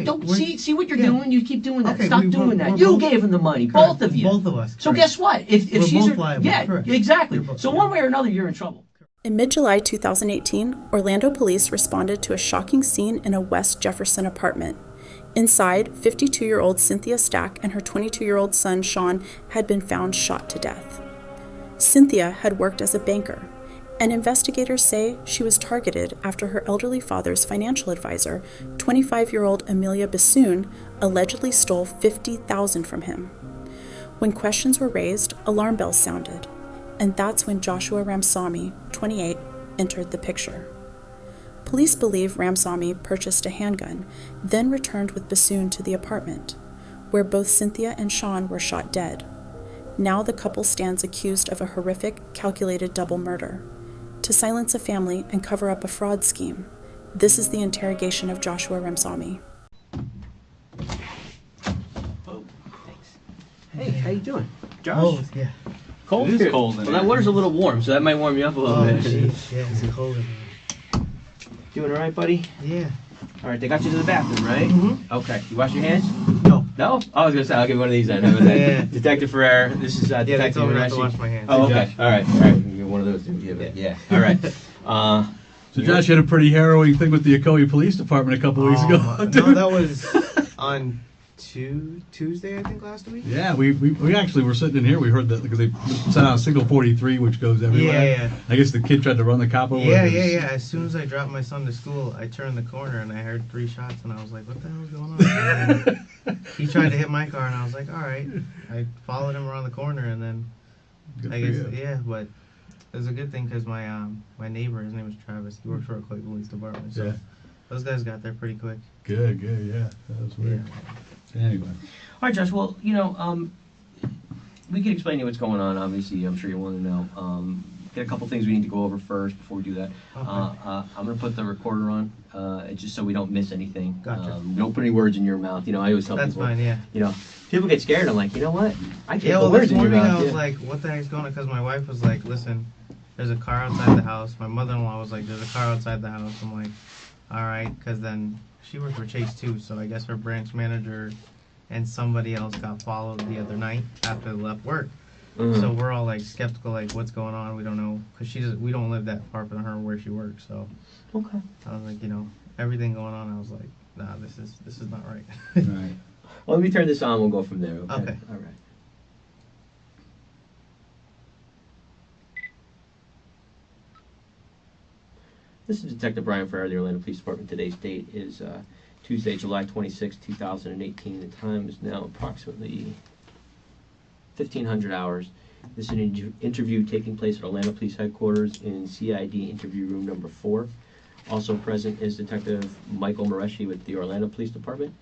don't see what you're doing. You keep doing that. Okay, Stop doing that. You gave him the money, both of you. Both of us. So guess what? If we're she's both liable. yeah, Correct. exactly. So one way or another, you're in trouble. In mid-July 2018, Orlando police responded to a shocking scene in a West Jefferson apartment. Inside, 52-year-old Cynthia Stack and her 22-year-old son, Sean, had been found shot to death. Cynthia had worked as a banker, and investigators say she was targeted after her elderly father's financial advisor, 25-year-old Amelia Bassoon, allegedly stole $50,000 from him. When questions were raised, alarm bells sounded, and that's when Joshua Ramsawmy, 28, entered the picture. Police believe Ramsawmy purchased a handgun, then returned with Bassoon to the apartment, where both Cynthia and Sean were shot dead. Now the couple stands accused of a horrific, calculated double murder. To silence a family and cover up a fraud scheme, this is the interrogation of Joshua Ramsawmy. Oh, thanks. Hey, how you doing? Josh? Oh, yeah. Cold? It is cold in Well, there. that water's a little warm, so that might warm you up a little bit. Jeez, yeah, it's cold in here. Doing all right, buddy? Yeah. All right, they got you to the bathroom, right? Mm-hmm. Okay. You wash your hands? No. No? I was going to say, I'll give you one of these then. Yeah. Detective Ferrer. This is Yeah, they Detective told me not to Ferrer. wash my hands. Oh, okay. All right. All right. Give one of those. Yeah. All right. So Josh had a pretty harrowing thing with the Ocoee Police Department a couple weeks ago. No, that was on Tuesday, I think, last week. Yeah, we actually were sitting in here. We heard that because they sent out a signal 43, which goes everywhere. Yeah. I guess the kid tried to run the cop over. Yeah. As soon as I dropped my son to school, I turned the corner and I heard 3 shots, and I was like, "What the hell is going on?" He tried to hit my car, and I was like, "All right." I followed him around the corner, and then Good I for guess you. but it was a good thing because my neighbor, his name was Travis. He works for Ocoee Police Department, so those guys got there pretty quick. Good, yeah. That was weird. Yeah. Anyway. All right, Josh. Well, we can explain to you what's going on. Obviously, I'm sure you want to know. Get a couple things we need to go over first before we do that. Okay. I'm going to put the recorder on, just so we don't miss anything. Gotcha. Don't put any words in your mouth. I always tell That's people. fine, yeah. People get scared. I'm like, you know what? I can't Yeah, put well, words this in your morning mouth. I was like, what the heck's going on? Because my wife was like, listen, there's a car outside the house. My mother-in-law was like, there's a car outside the house. I'm like, all right, because then she worked for Chase too, so I guess her branch manager and somebody else got followed the other night after they left work. Mhm. So we're all like skeptical, like what's going on? We don't know, because we don't live that far from her where she works. So Okay. I was like, everything going on. I was like, nah, this is not right. Right. Well, let me turn this on. We'll go from there. Okay. Okay. All right. This is Detective Brian Ferrer of the Orlando Police Department. Today's date is Tuesday, July 26, 2018. The time is now approximately 1500 hours. This is an interview taking place at Orlando Police Headquarters in CID interview room number 4. Also present is Detective Michael Mareschi with the Orlando Police Department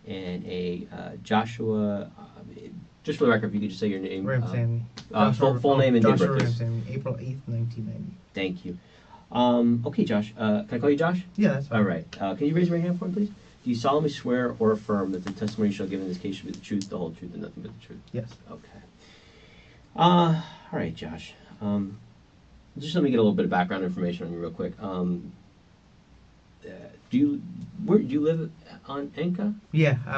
and a Joshua, just for the record, if you could just say your name. Ramsawmy. Full name and date of Joshua birth, please. Ramsawmy, April 8th, 1990. Thank you. Okay, Josh. Can I call you Josh? Yeah, that's fine. All right. Can you raise your hand for me, please? Do you solemnly swear or affirm that the testimony you shall give in this case should be the truth, the whole truth, and nothing but the truth? Yes. Okay. All right, Josh. Just let me get a little bit of background information on you real quick. Do you live on Enka? Yeah, I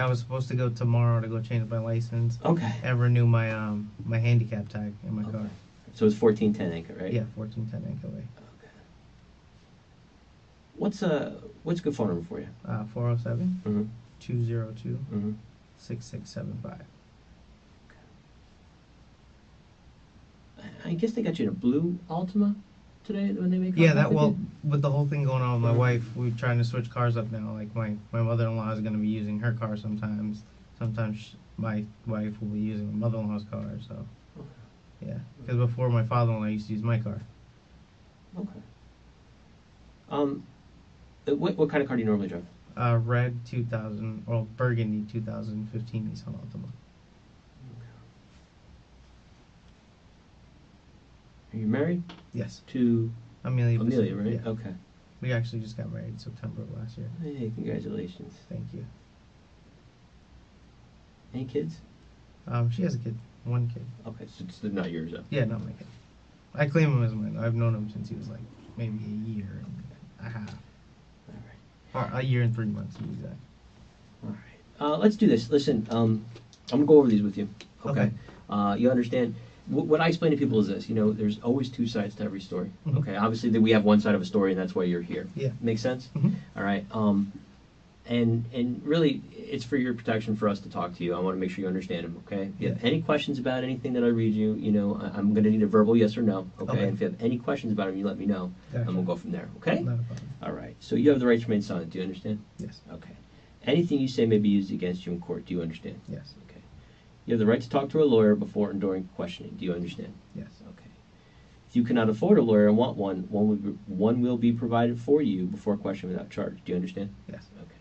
was supposed to go tomorrow to go change my license Okay. and renew my my handicap tag in my car. Okay. So it's 1410 Enka, right? Yeah, 1410 Anchor Way. Okay. What's a good phone number for you? 407 Mm-hmm. 202 Mm-hmm. 6675. I guess they got you in a blue Altima today when they make. Yeah, contact with you? with the whole thing going on with my Mhm. wife, we're trying to switch cars up now. Like my mother-in-law is going to be using her car sometimes. Sometimes my wife will be using my mother-in-law's car. So yeah, because before my father-in-law used to use my car. Okay. What kind of car do you normally drive? Red 2000 or burgundy 2015 Nissan Altima. Are you married Yes, to Amelia. Amelia, Bassoon, right? Yeah. Okay. We actually just got married September of last year. Hey, congratulations. Thank you. Any kids? She has a kid, one kid. Okay, so it's not yours though. Yeah, not my kid. I claim him as mine. I've known him since he was like maybe a year and a half, All right. or a year and 3 months to be exact. let's do this. Listen, I'm gonna go over these with you. Okay. You understand? What I explain to people is this. There's always two sides to every story. Mhm. Okay. Obviously, we have one side of a story, and that's why you're here. Yeah. Make sense? Mhm. All right. And really, it's for your protection for us to talk to you. I want to make sure you understand them. Okay. If you have any questions about anything that I read you, I'm gonna need a verbal yes or no. Okay. And if you have any questions about them, you let me know, Gotcha. and we'll go from there. Okay. Not a problem. All right. So you have the right to remain silent. Do you understand? Yes. Okay. Anything you say may be used against you in court. Do you understand? Yes. Okay. You have the right to talk to a lawyer before and during questioning. Do you understand? Yes. Okay. If you cannot afford a lawyer and want one will be provided for you before question without charge. Do you understand? Yes. Okay.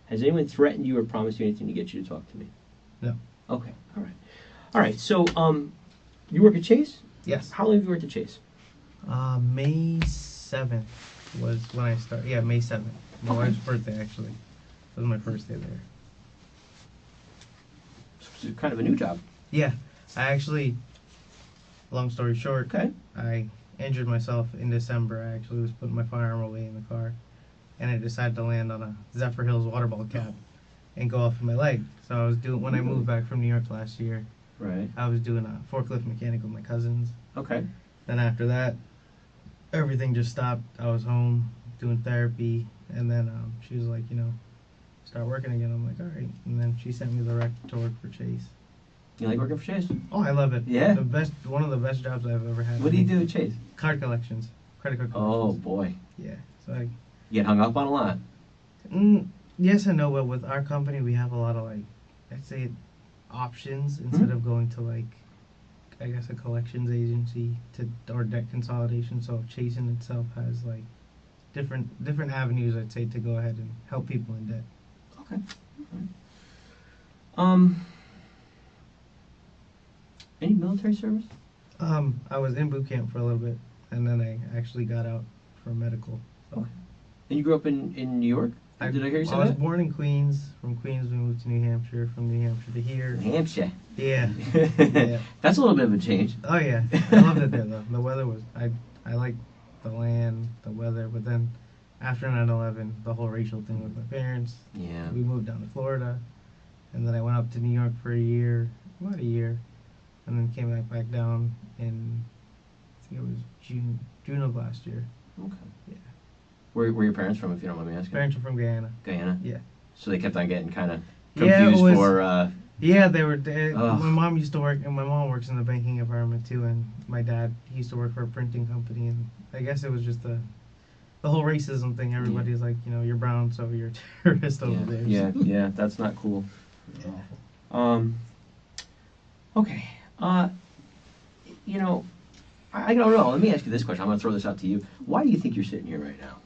Has anyone threatened you or promised you anything to get you to talk to me? No. Okay. All right. All right. So, you work at Chase? Yes. How long have you worked at Chase? May 7th was when I started. Yeah, May 7th. My Okay. wife's birthday, actually. It was my first day there. It's kind of a new job. Yeah. I actually, long story short, Okay. I injured myself in December. I actually was putting my firearm away in the car, and I decided to land on a Zephyr Hills water ball cap and go off of my leg. So I was doing, when I moved back from New York last year, Right. I was doing a forklift mechanic with my cousins. Okay. Then after that, everything just stopped. I was home doing therapy, and then she was like, start working again. I'm like, all right. And then she sent me the rec to work for Chase. You like working for Chase? Oh, I love it. Yeah? One of the best jobs I've ever had. What do you do at Chase? Card collections, credit card Oh, collections. boy. Yeah. So I, You get hung up on a lot. yes and no, but with our company, we have a lot of I'd say options instead of going to I guess a collections agency or debt consolidation. So Chase in itself has different avenues, I'd say, to go ahead and help people in debt. Okay. All right. Any military service? I was in boot camp for a little bit, and then I actually got out for medical. So Okay. And you grew up in New York? Did I hear you say I was that? born in Queens. From Queens, we moved to New Hampshire. From New Hampshire to here. New Hampshire. Yeah. Yeah. That's a little bit of a change. Oh yeah, I loved it there though. The weather was I liked the land, the weather, but then after 9/11, the whole racial thing with my parents, Yeah. we moved down to Florida, and then I went up to New York for about a year, and then came back down in I think it was June of last year. Okay. Yeah. Where your parents from, if you don't mind me asking? Parents are from Guyana. Guyana? Yeah. So they kept on getting kind of Yeah, it confused was- for, Yeah, Ugh. my mom used to work, and my mom works in the banking environment too, and my dad, he used to work for a printing company, and I guess it was just the whole racism thing. Everybody's like, you're brown, so you're a terrorist over there. yeah, that's not cool. Okay. I don't know. Let me ask you this question. I'm going to throw this out to you. Why do you think you're sitting here right now?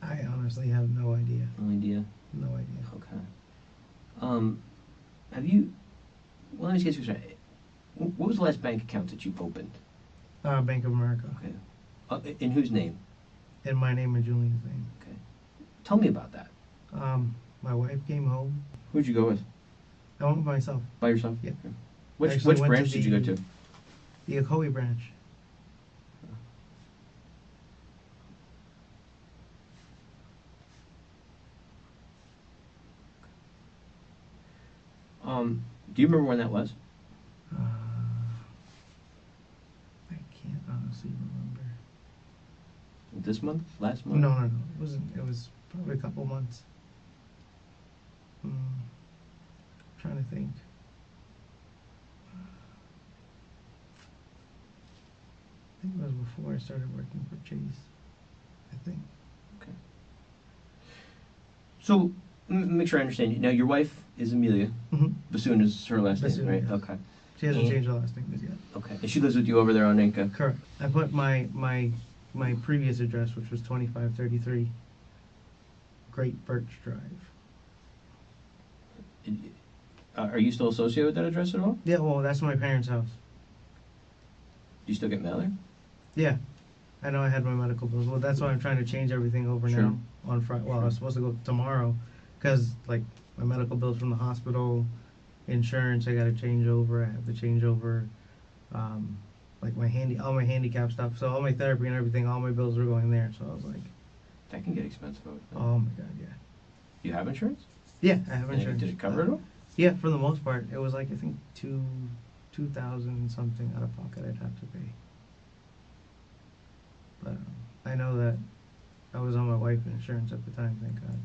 I honestly have no idea. No idea. No idea. Okay. Have you? Well, let me just ask you a question. What was the last bank account that you opened? Bank of America. Okay. In whose name? In my name and Julian's name. Okay. Tell me about that. My wife came home. Who'd you go with? I went by myself. By yourself? Yeah. Okay. I Which actually went to branch did you go to? The Ocoee branch. Do you remember when that was? I can't honestly remember. This month? Last month? No. It wasn't. It was probably a couple months. Trying to think. I think it was before I started working for Chase. I think. Okay. So, make sure I understand. Now, your wife is Amelia. Mm-hmm. Bassoon is her last name, Bassoon, right? yes. Okay. She hasn't And- changed her last name yet. Okay. And she lives with you over there on Inca? Correct. I put my previous address, which was 2533 Great Birch Drive. Are you still associated with that address at all? Do Yeah, well, that's my parents' house. you still get mail there? Yeah. I know I had my medical bills. Well, that's why I'm trying to change everything over Sure. now on Friday. Well, I was supposed to go tomorrow because, my medical bills from the hospital, insurance, I got to change over. I have to change over, all my handicap stuff. So all my therapy and everything, all my bills are going there. So I was like, That can get expensive. I would think. oh my God, yeah. You have insurance? Yeah, I have And insurance. did it cover it all? Yeah, for the most part. It was like, I think, 2,000 something out of pocket I'd have to pay. But I know that I was on my wife's insurance at the time, thank God.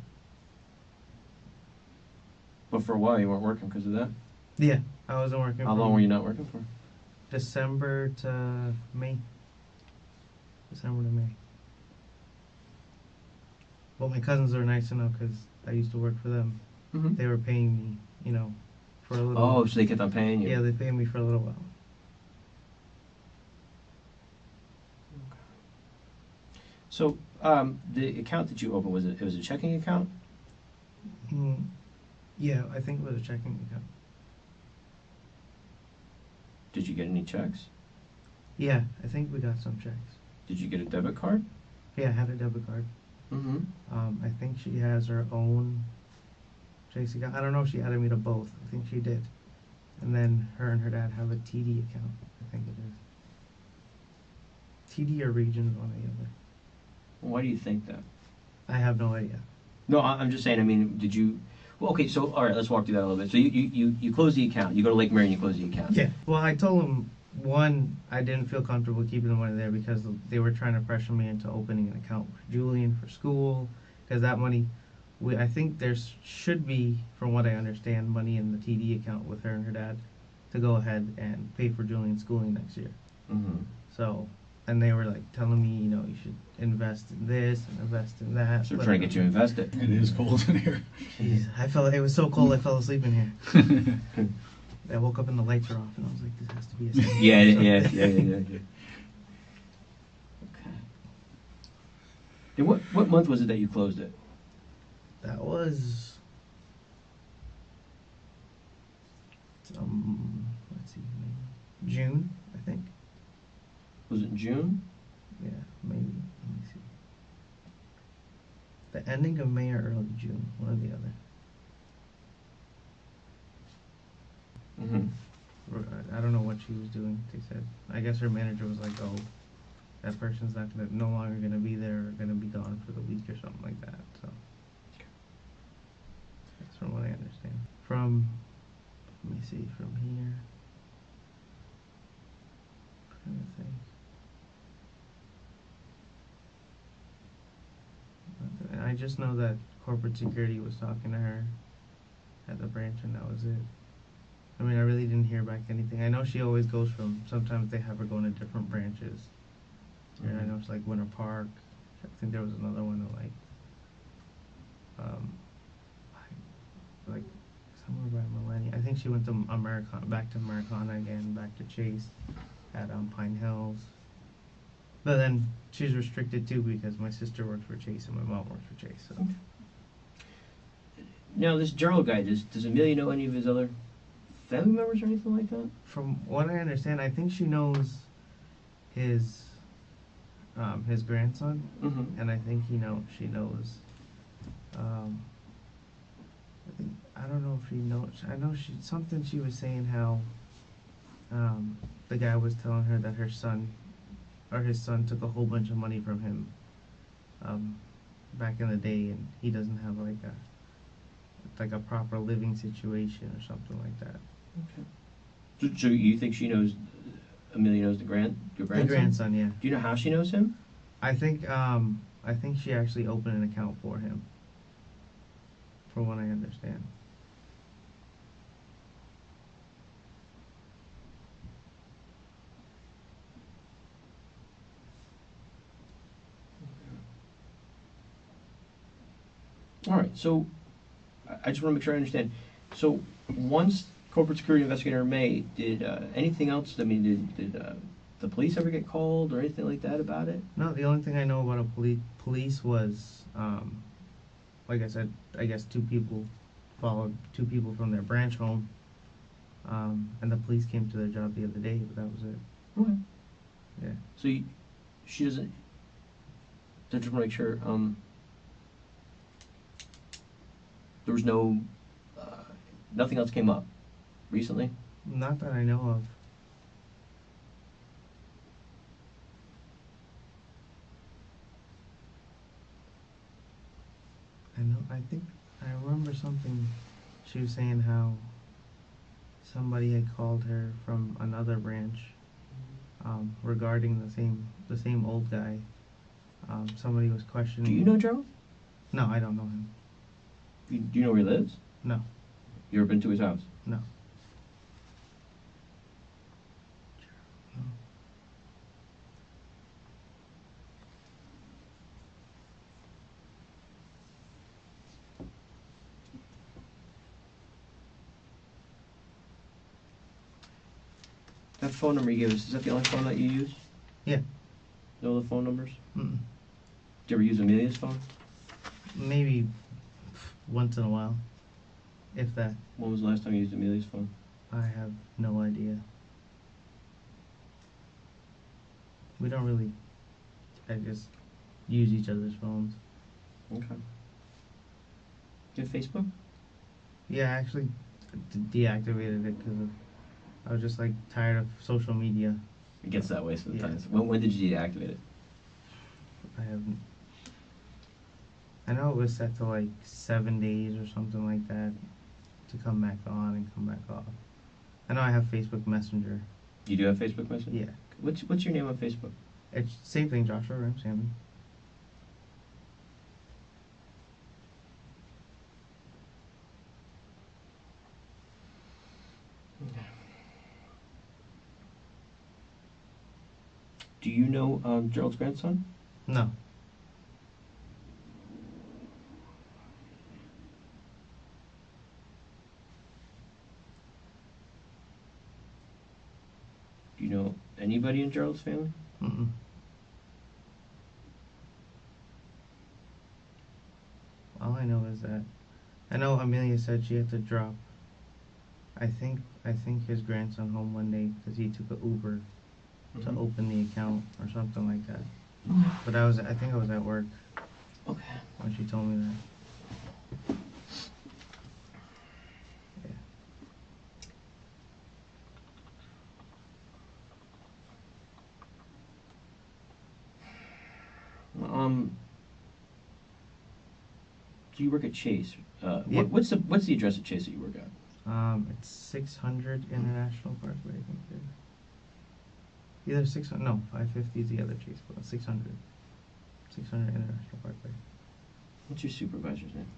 But for a while you weren't working because of that? Yeah, I wasn't working. How from long were you not working for? December to May. December to May. But my cousins were nice enough because I used to work for them. Mm-hmm. They were paying me, you know, for a little. Oh, so they kept on paying you? Yeah, they paid me for a little while. So, the account that you opened, it was a checking account? Yeah, I think it was a checking account. Did you get any checks? Yeah, I think we got some checks. Did you get a debit card? Yeah, I had a debit card. Mm-hmm. I think she has her own chase account. I don't know if she added me to both. I think she did. And then her and her dad have a TD account. I think it is. TD or Regions, one or the other. Why do you think that? I have no idea. No, I'm just saying, I mean, did you... Well, okay, so, all right, let's walk through that a little bit. So you close the account. You go to Lake Mary and you close the account. Yeah. Well, I told them, one, I didn't feel comfortable keeping the money there because they were trying to pressure me into opening an account for Julian for school. Because that money, I think there should be, from what I understand, money in the TD account with her and her dad to go ahead and pay for Julian's schooling next year. Mm-hmm. So, and they were like telling me, you know, you should invest in this and invest in that. So they're trying to get you invested. It is cold in here. Jeez, it was so cold I fell asleep in here. I woke up and the lights were off and I was like, this has to be a sign. Yeah. Okay. And what month was it that you closed it? That was, let's see, June, I think. Was it in June? Yeah, maybe. Let me see. The ending of May or early June, one or the other. Mm-hmm. I don't know what she was doing. They said, I guess her manager was like, oh, that person's no longer gonna be there or gonna be gone for the week or something like that. So that's from what I understand. Let me see, from here. Trying to think. I just know that corporate security was talking to her at the branch, and that was it. I mean, I really didn't hear back anything. I know she always goes sometimes they have her going to different branches. And I know it's like Winter Park. I think there was another one that like somewhere by Millennium. I think she went to back to Americana again, back to Chase at Pine Hills. But then she's restricted too because my sister works for Chase and my mom works for Chase. So. Now, this Gerald guy, does Amelia know any of his other family members or anything like that? From what I understand, I think she knows his grandson, Mm-hmm. and I think she knows. I don't know if she knows. I know she was saying how the guy was telling her that his son took a whole bunch of money from him back in the day, and he doesn't have like a proper living situation or something like that. Okay. So you think she knows, Amelia knows your grandson? The grandson, yeah. Do you know how she knows him? I think she actually opened an account for him, from what I understand. All right, so I just want to make sure I understand. So once corporate security investigator May, did anything else? I mean, did the police ever get called or anything like that about it? No, the only thing I know about police was, like I said, I guess two people from their branch home, and the police came to their job the other day, but that was it. Okay. Yeah. So she doesn't. I just want to make sure. There was nothing else came up recently? Not that I know of. I remember something. She was saying how somebody had called her from another branch regarding the same old guy. Somebody was questioning. Do you know Gerald? No, I don't know him. Do you know where he lives? No. You ever been to his house? No. That phone number you gave us, is that the only phone that you use? Yeah. No other phone numbers? Mm-mm. Did you ever use Amelia's phone? Maybe once in a while, if that. When was the last time you used Amelia's phone? I have no idea. We don't really. I just use each other's phones. Okay. Do you have Facebook? Yeah, I actually deactivated it because I was just like tired of social media. It gets that way sometimes. Yeah. When did you deactivate it? I haven't. I know it was set to like 7 days or something like that to come back on and come back off. I know I have Facebook Messenger. You do have Facebook Messenger? Yeah. What's your name on Facebook? It's same thing, Joshua Ramsawmy. Do you know Gerald's grandson? No. Do you know anybody in Gerald's family? Mm-mm. All I know is that I know Amelia said she had to drop. I think his grandson home one day because he took an Uber to open the account or something like that. But I think I was at work Okay. when she told me that. Do you work at Chase? Yeah. What's the address at Chase that you work at? It's 600 International Parkway, I think. Either 600, no, 550 is the other Chase, but 600. 600 International Parkway. What's your supervisor's name?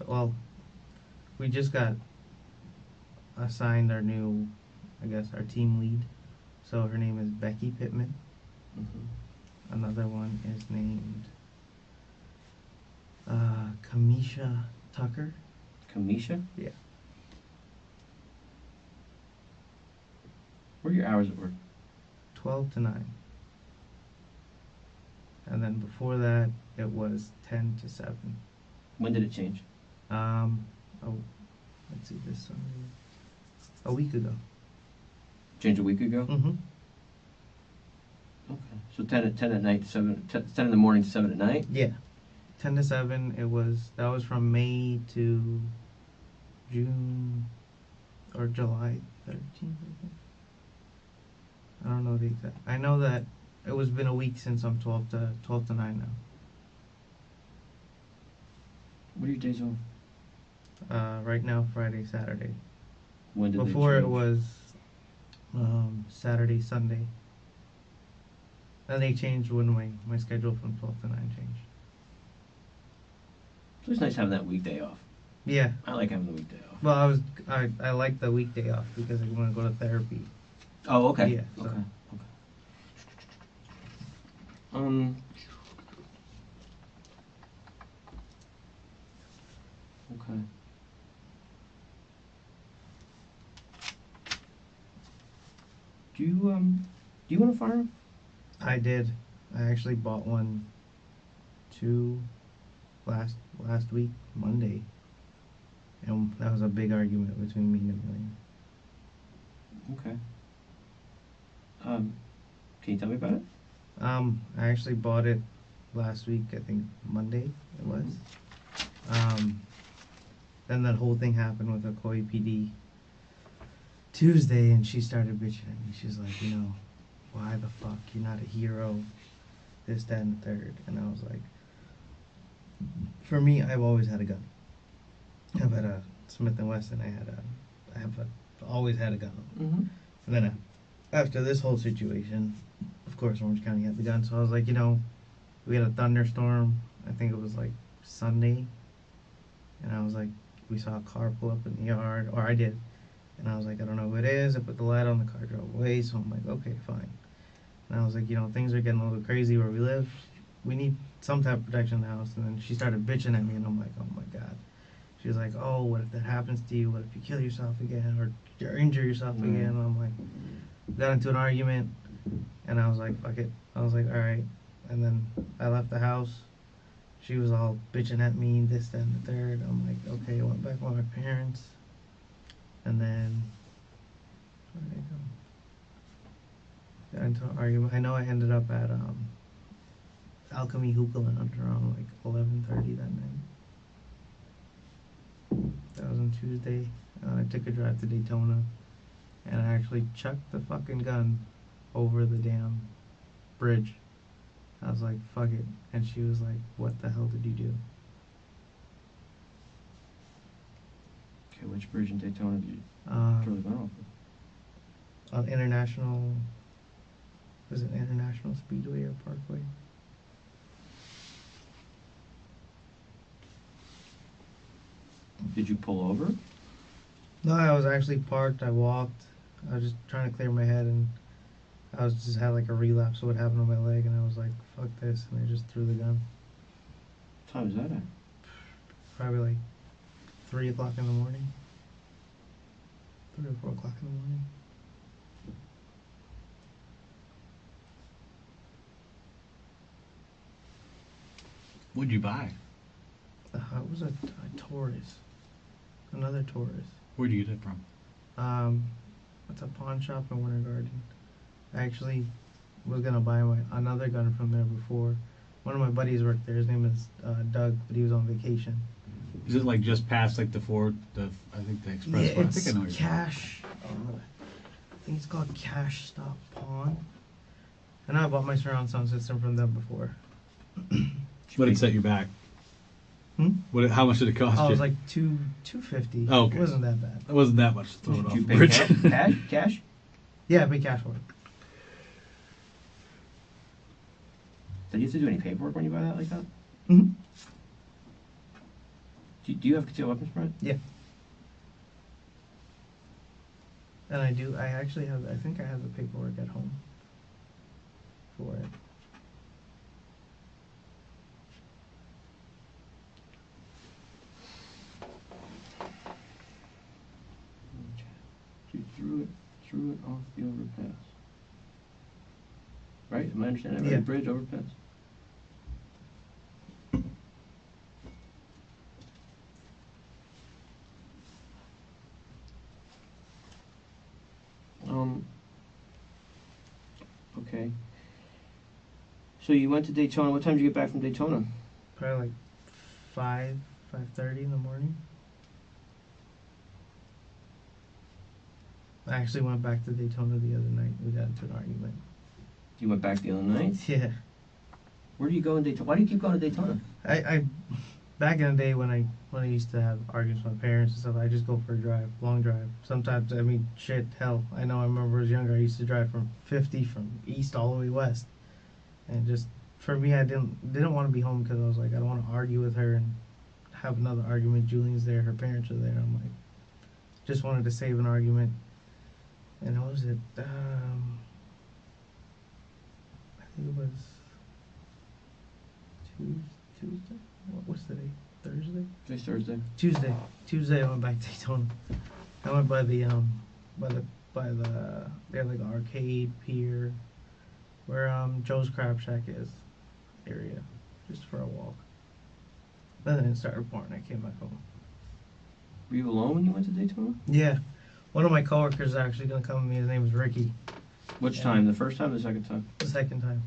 Well, we just got assigned our new, I guess, our team lead. So her name is Becky Pittman. Mm-hmm. Another one is named Kamisha Tucker. Kamisha? Yeah. What are your hours at work? 12 to 9. And then before that, it was 10 to 7. When did it change? Oh, let's see, this Sunday. A week ago. Changed a week ago? Mm-hmm. Okay. So 10 at night to 7, 10 in the morning to 7 at night? Yeah. 10 to 7, that was from May to June or July 13th, I think. I don't know the exact. I know that it was been a week since I'm 12 to 9 now. What are your days off? Right now, Friday, Saturday. When did Before they it change? was Saturday, Sunday. And they changed when my schedule from 12 to 9 changed. So it's nice having that weekday off. Yeah. I like having the weekday off. Well, I like the weekday off because I want to go to therapy. Oh, okay. Yeah, so. Okay. Okay. Do you want a firearm? I did. I actually bought one last week, Monday. And that was a big argument between me and Amelia. Okay. Can you tell me about it? I actually bought it last week, I think Monday it was. Then that whole thing happened with the Koi PD Tuesday, and she started bitching at me. She's like, why the fuck, you're not a hero, this, that, and the third. And I was like, for me, I've always had a gun. I've had a Smith and Wesson. Always had a gun. Mm-hmm. And then after this whole situation, of course, Orange County had the gun. So I was like, we had a thunderstorm. I think it was like Sunday. And I was like, we saw a car pull up in the yard, or I did. And I was like, I don't know who it is. I put the light on, the car drove away. So I'm like, okay, fine. And I was like, things are getting a little crazy where we live. We need some type of protection in the house. And then she started bitching at me, and I'm like, oh my God. She was like, oh, what if that happens to you? What if you kill yourself again or injure yourself again? And I'm like, got into an argument, and I was like, fuck it. I was like, all right. And then I left the house. She was all bitching at me, this, that, and the third. I'm like, okay, I went back with my parents. And then, where did I go? Got into an argument. I know I ended up at Alchemy Hookah Lounge around like 11:30 that night. That was on Tuesday. I took a drive to Daytona, and I actually chucked the fucking gun over the damn bridge. I was like, fuck it. And she was like, what the hell did you do? Okay, which bridge in Daytona did you throw the gun off? On International, was it International Speedway or Parkway? Did you pull over? No, I was actually parked. I walked. I was just trying to clear my head, and I was just had like a relapse of what happened on my leg, and I was like, fuck this, and I just threw the gun. What time is that at? Probably like 3 o'clock in the morning. 3 or 4 o'clock in the morning. What'd you buy? It was a Taurus. Another Taurus. Where'd you get it from? It's a pawn shop in Winter Garden. I actually was gonna buy another gun from there before. One of my buddies worked there. His name is Doug, but he was on vacation. Is it like just past like I think the express? Yeah, I it's think I know what you're Cash. I think it's called Cash Stop Pawn. And I bought my surround sound system from them before. What did it set you back? How much did it cost Oh, you? it was like $250. Oh, okay. It wasn't that bad. It wasn't that much to throw it Did off you the pay bridge. cash? Yeah, I paid cash for it. Did you have to do any paperwork when you buy that like that? Mm-hmm. Do you have concealed weapons permit? Yeah. And I do. I actually have. I think I have the paperwork at home for it. You threw it off the overpass. Right? Am I understanding that right? Yeah. Bridge, overpass? Okay. So you went to Daytona. What time did you get back from Daytona? Probably like 5:30 in the morning. I actually went back to Daytona the other night. We got into an argument. You went back the other night? Yeah. Where do you go in Daytona? Why do you keep going to Daytona? I back in the day when I used to have arguments with my parents and stuff, I just go for a drive, long drive. Sometimes, I mean, hell, I know I remember when I was younger, I used to drive from 50 from east all the way west. And just, for me, I didn't want to be home because I was like, I don't want to argue with her and have another argument. Julian's there, her parents are there. I'm like, just wanted to save an argument. And what was it? I think it was Tuesday? What's the day? Thursday? Today's Thursday. Tuesday I went back to Daytona. I went by the they have like an arcade pier where Joe's Crab Shack is area, just for a walk. Then it started pouring. I came back home. Were you alone when you went to Daytona? Yeah. One of my coworkers is actually gonna come with me. His name is Ricky. Which time? The first time or the second time? The second time.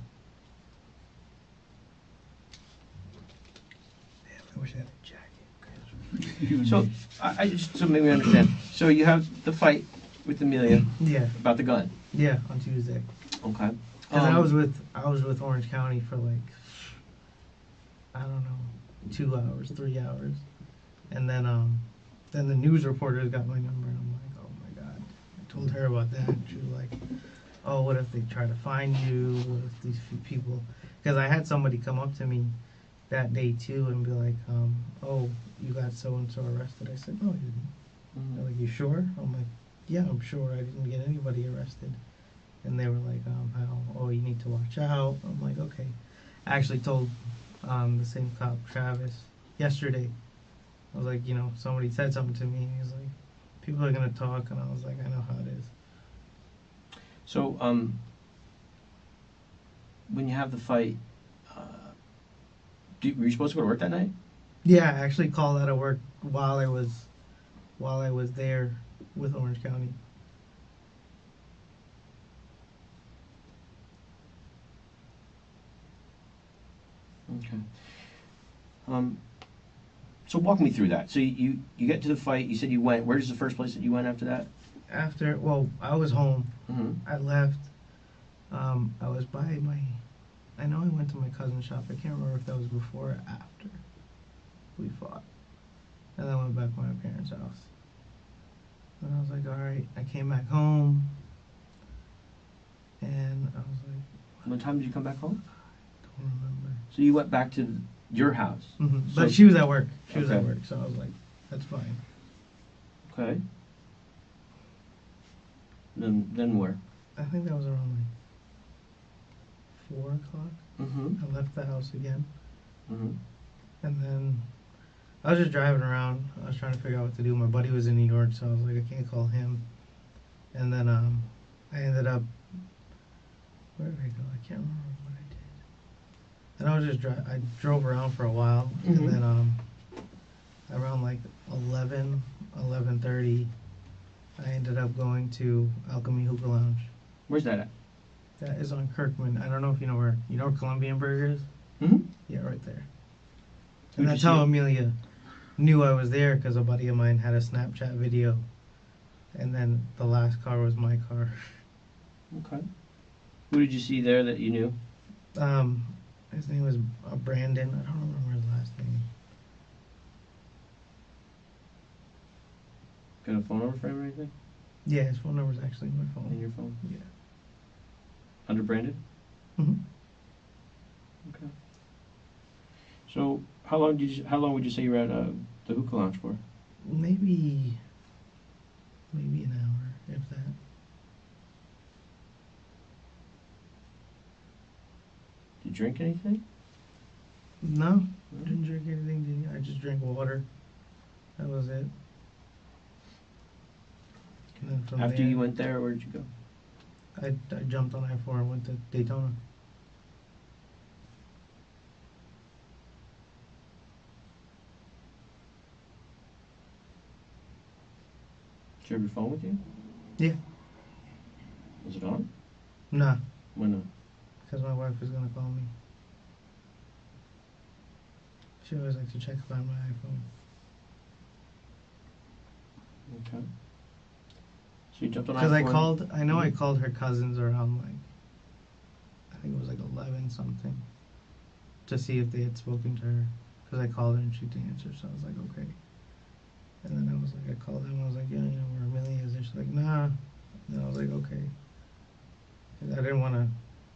Damn, I wish I had a jacket. So, I just, so maybe I understand. So you have the fight with Amelia Yeah. about the gun. Yeah, on Tuesday. Okay. Cause I was with Orange County for like, I don't know, 2 hours, 3 hours, and then then the news reporters got my number, and I'm like, oh my god. I told her about that, and she was like, oh, what if they try to find you? What if these few people? Because I had somebody come up to me that day too and be like, oh, you got so and so arrested. I said, no, I didn't. They're like, you sure? I'm like, yeah, I'm sure. I didn't get anybody arrested. And they were like, how? Oh, you need to watch out. I'm like, okay. I actually told the same cop, Travis, yesterday. I was like, you know, somebody said something to me. He was like, people are gonna talk, and I was like, I know how it is. So, when you have the fight, were you supposed to go to work that night? Yeah, I actually called out of work while I was there with Orange County. Okay. So walk me through that. So you get to the fight. You said you went. Where's the first place that you went after that? After, well, I was home. Mm-hmm. I left. I was by my. I know I went to my cousin's shop. I can't remember if that was before or after we fought. And then I went back to my parents' house. And I was like, all right. I came back home. And I was like, What time did you come back home? I don't remember. So you went back to your house. Mm-hmm. So- But she was at work. She was Okay. at work. So I was like, that's fine. Okay. Then where? I think that was around like 4 o'clock. Mm-hmm. I left the house again. Mm-hmm. And then I was just driving around. I was trying to figure out what to do. My buddy was in New York, so I was like, I can't call him. And then I ended up, where did I go? I can't remember what I did. And I was just I drove around for a while, Mhm. and then around like 11:30, I ended up going to Alchemy Hookah Lounge. Where's that at? That is on Kirkman. I don't know if you know where Colombian Burger is? Mm-hmm. Yeah, right there. Who'd And you that's see how it? Amelia knew I was there, because a buddy of mine had a Snapchat video. And then the last car was my car. Okay. Who did you see there that you knew? His name was Brandon. I don't remember his last name. Got a phone number for him or anything? Yeah, his phone number's actually in my In phone. your phone? Yeah. Under Brandon? hmm Okay. So how long would you say you were at the hookah lounge for? Maybe an hour, if that. Did you drink anything? No, I didn't drink anything, did you? I just drank water. That was it. And then from After there, you went there, where did you go? I jumped on I-4 and went to Daytona. Did you have your phone with you? Yeah. Was it on? Nah, Why not? because my wife was gonna call me. She always likes to check if I have my iPhone. Okay. So you jumped on Because I I-4. I called her cousins around like, I think it was like 11 something, to see if they had spoken to her. Because I called her and she didn't answer, so I was like, okay. And then I was like, I called them, I was like, yeah, you know where Amelia is? And she's like, nah. And then I was like, okay. 'Cause I didn't want to,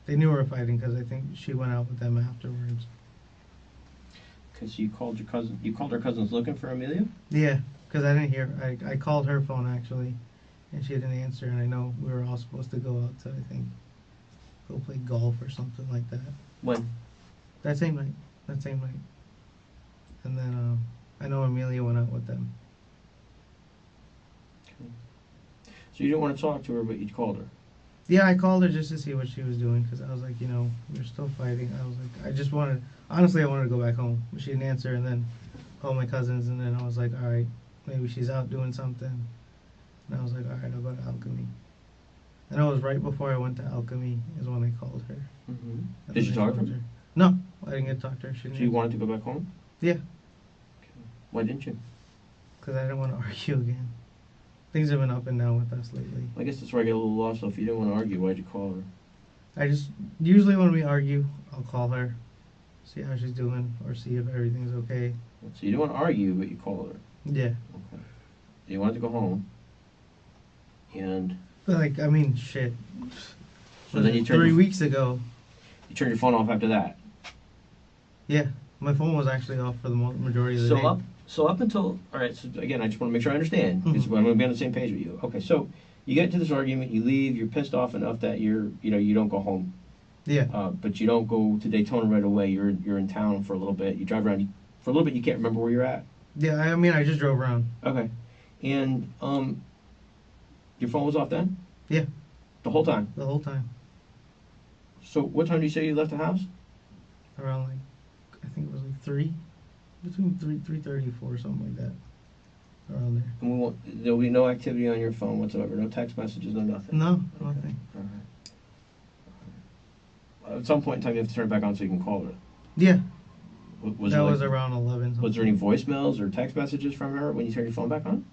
they knew we were fighting because I think she went out with them afterwards. Because you called her cousins looking for Amelia? Yeah, because I didn't hear, I called her phone actually, and she didn't answer, and I know we were all supposed to go out to, I think, go play golf or something like that. When? That same night. And then I know Amelia went out with them. Okay. So you didn't want to talk to her, but you called her. Yeah, I called her just to see what she was doing, because I was like, you know, we're still fighting. I was like, honestly, I wanted to go back home. But she didn't answer, and then called my cousins, and then I was like, all right, maybe she's out doing something. And I was like, all right, I'll go to Alchemy. And it was right before I went to Alchemy is when I called her. Mm-hmm. And Did then you I talk to told her? No, I didn't get to talk to her. She So didn't you answer. wanted to go back home? Yeah, Okay. Why didn't you? because I didn't want to argue again. Things have been up and down with us lately. I guess that's where I get a little lost. So if you didn't want to argue, why'd you call her? I just, usually when we argue, I'll call her, see how she's doing, or see if everything's okay. So you didn't want to argue, but you called her. Yeah. Okay. you wanted to go home, and But like, I mean, shit. so then you turned 3 weeks ago. your phone off after that. Yeah, my phone was actually off for the majority of the day. So up until, all right, so again, I just want to make sure I understand, because I'm going to be on the same page with you. Okay, so you get into this argument, you leave, you're pissed off enough that you don't go home. Yeah. But you don't go to Daytona right away. You're in town for a little bit. You drive around. For a little bit, you can't remember where you're at. Yeah, I mean, I just drove around. Okay. And your phone was off then? Yeah. The whole time? The whole time. So what time do you say you left the house? Around like, I think it was like 3. Between 3:30, 4, something like that. Around there. And there'll be no activity on your phone whatsoever. No text messages, no nothing. No, Okay. nothing. All right. At some point in time, you have to turn it back on so you can call her. Yeah. Was That there was around 11. Was there any voicemails or text messages from her when you turned your phone back on?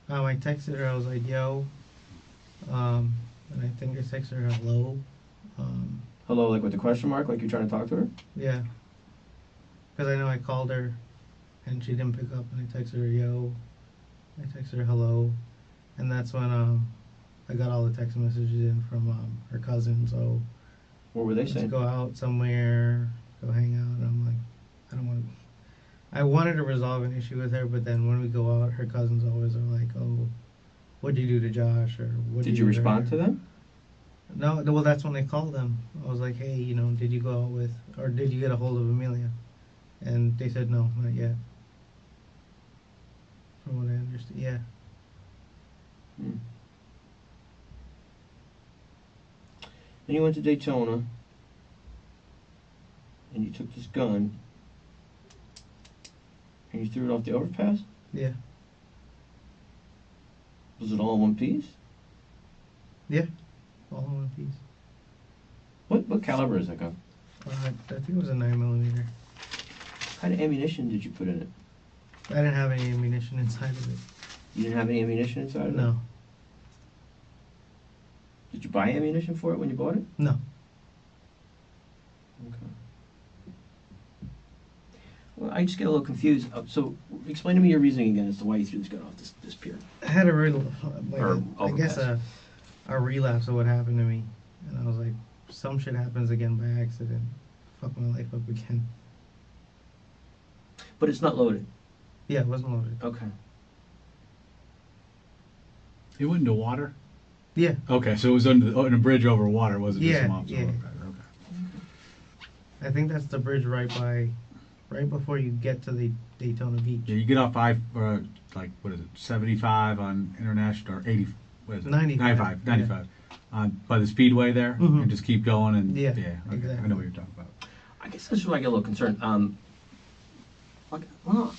I texted her. I was like, "Yo," and I think I texted her hello. Hello, like with the question mark, like you're trying to talk to her? Yeah. Because I know I called her, and she didn't pick up, and I texted her yo. I texted her hello, and that's when I got all the text messages in from her cousin. So What were they let's saying? go out somewhere, go hang out. And I'm like, I don't want. I wanted to resolve an issue with her, but then when we go out, her cousins always are like, "Oh, what'd you do to Josh?" Or "What Did you respond her?" to them? No, well, that's when they called them. I was like, "Hey, did you go out with, or did you get a hold of Amelia?" And they said, "No, not yet." From what I understand, yeah. Hmm. Then you went to Daytona, and you took this gun, and you threw it off the overpass? Yeah. Was it all in one piece? Yeah. All in one piece. What caliber is that gun? I think it was a 9mm. What kind of ammunition did you put in it? I didn't have any ammunition inside of it. You didn't have any ammunition inside of it? No. Did you buy ammunition for it when you bought it? No. Okay. Well, I just get a little confused. So, explain to me your reasoning again as to why you threw this gun off this pier. I had a real, Or I guess overpass. a relapse of what happened to me. And I was like, some shit happens again by accident. Fuck my life up again. But it's not loaded. Yeah, it wasn't loaded. Okay. It went into water? Yeah. Okay, so it was on a bridge over water, it wasn't just Yeah, some officer yeah. overpass, okay. I think that's the bridge right before you get to the Daytona Beach. Yeah, you get off like, what is it, 75 on International, or 80, what is it? 95, 95, by the Speedway there, Mhm. and just keep going, and, Yeah, okay, I exactly. know what you're talking about. I guess that's where I get a little concerned. Well,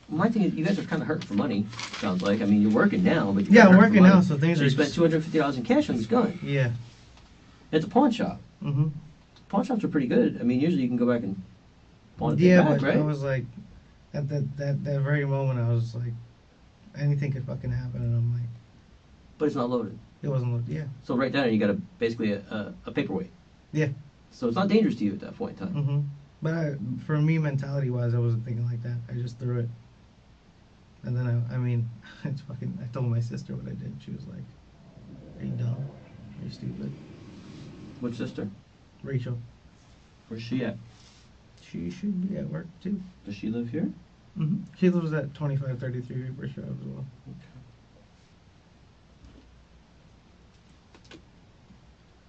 my thing is, you guys are kind of hurting for money, sounds like. I mean, you're working now, but you're Yeah, kinda I'm hurting for working now, money. so things So are you spent just- $250 in cash on this gun. Yeah. It's a pawn shop. Mm-hmm. Pawn shops are pretty good. I mean, usually you can go back and pawn it Yeah, back, but right? I was like, at that very moment, I was like, anything could fucking happen, and I'm like, But it's not loaded. it wasn't loaded. Yeah. So right now you got basically a paperweight. Yeah. So it's not dangerous to you at that point in time. Mm-hmm. But for me, mentality-wise, I wasn't thinking like that. I just threw it. And then I mean, it's fucking. I told my sister what I did. She was like, "Are you dumb? Are you stupid?" Which sister? Rachel. Where's she at? She should be at work too. Does she live here? Mm-hmm. She lives at 2533 Reaper Drive as well.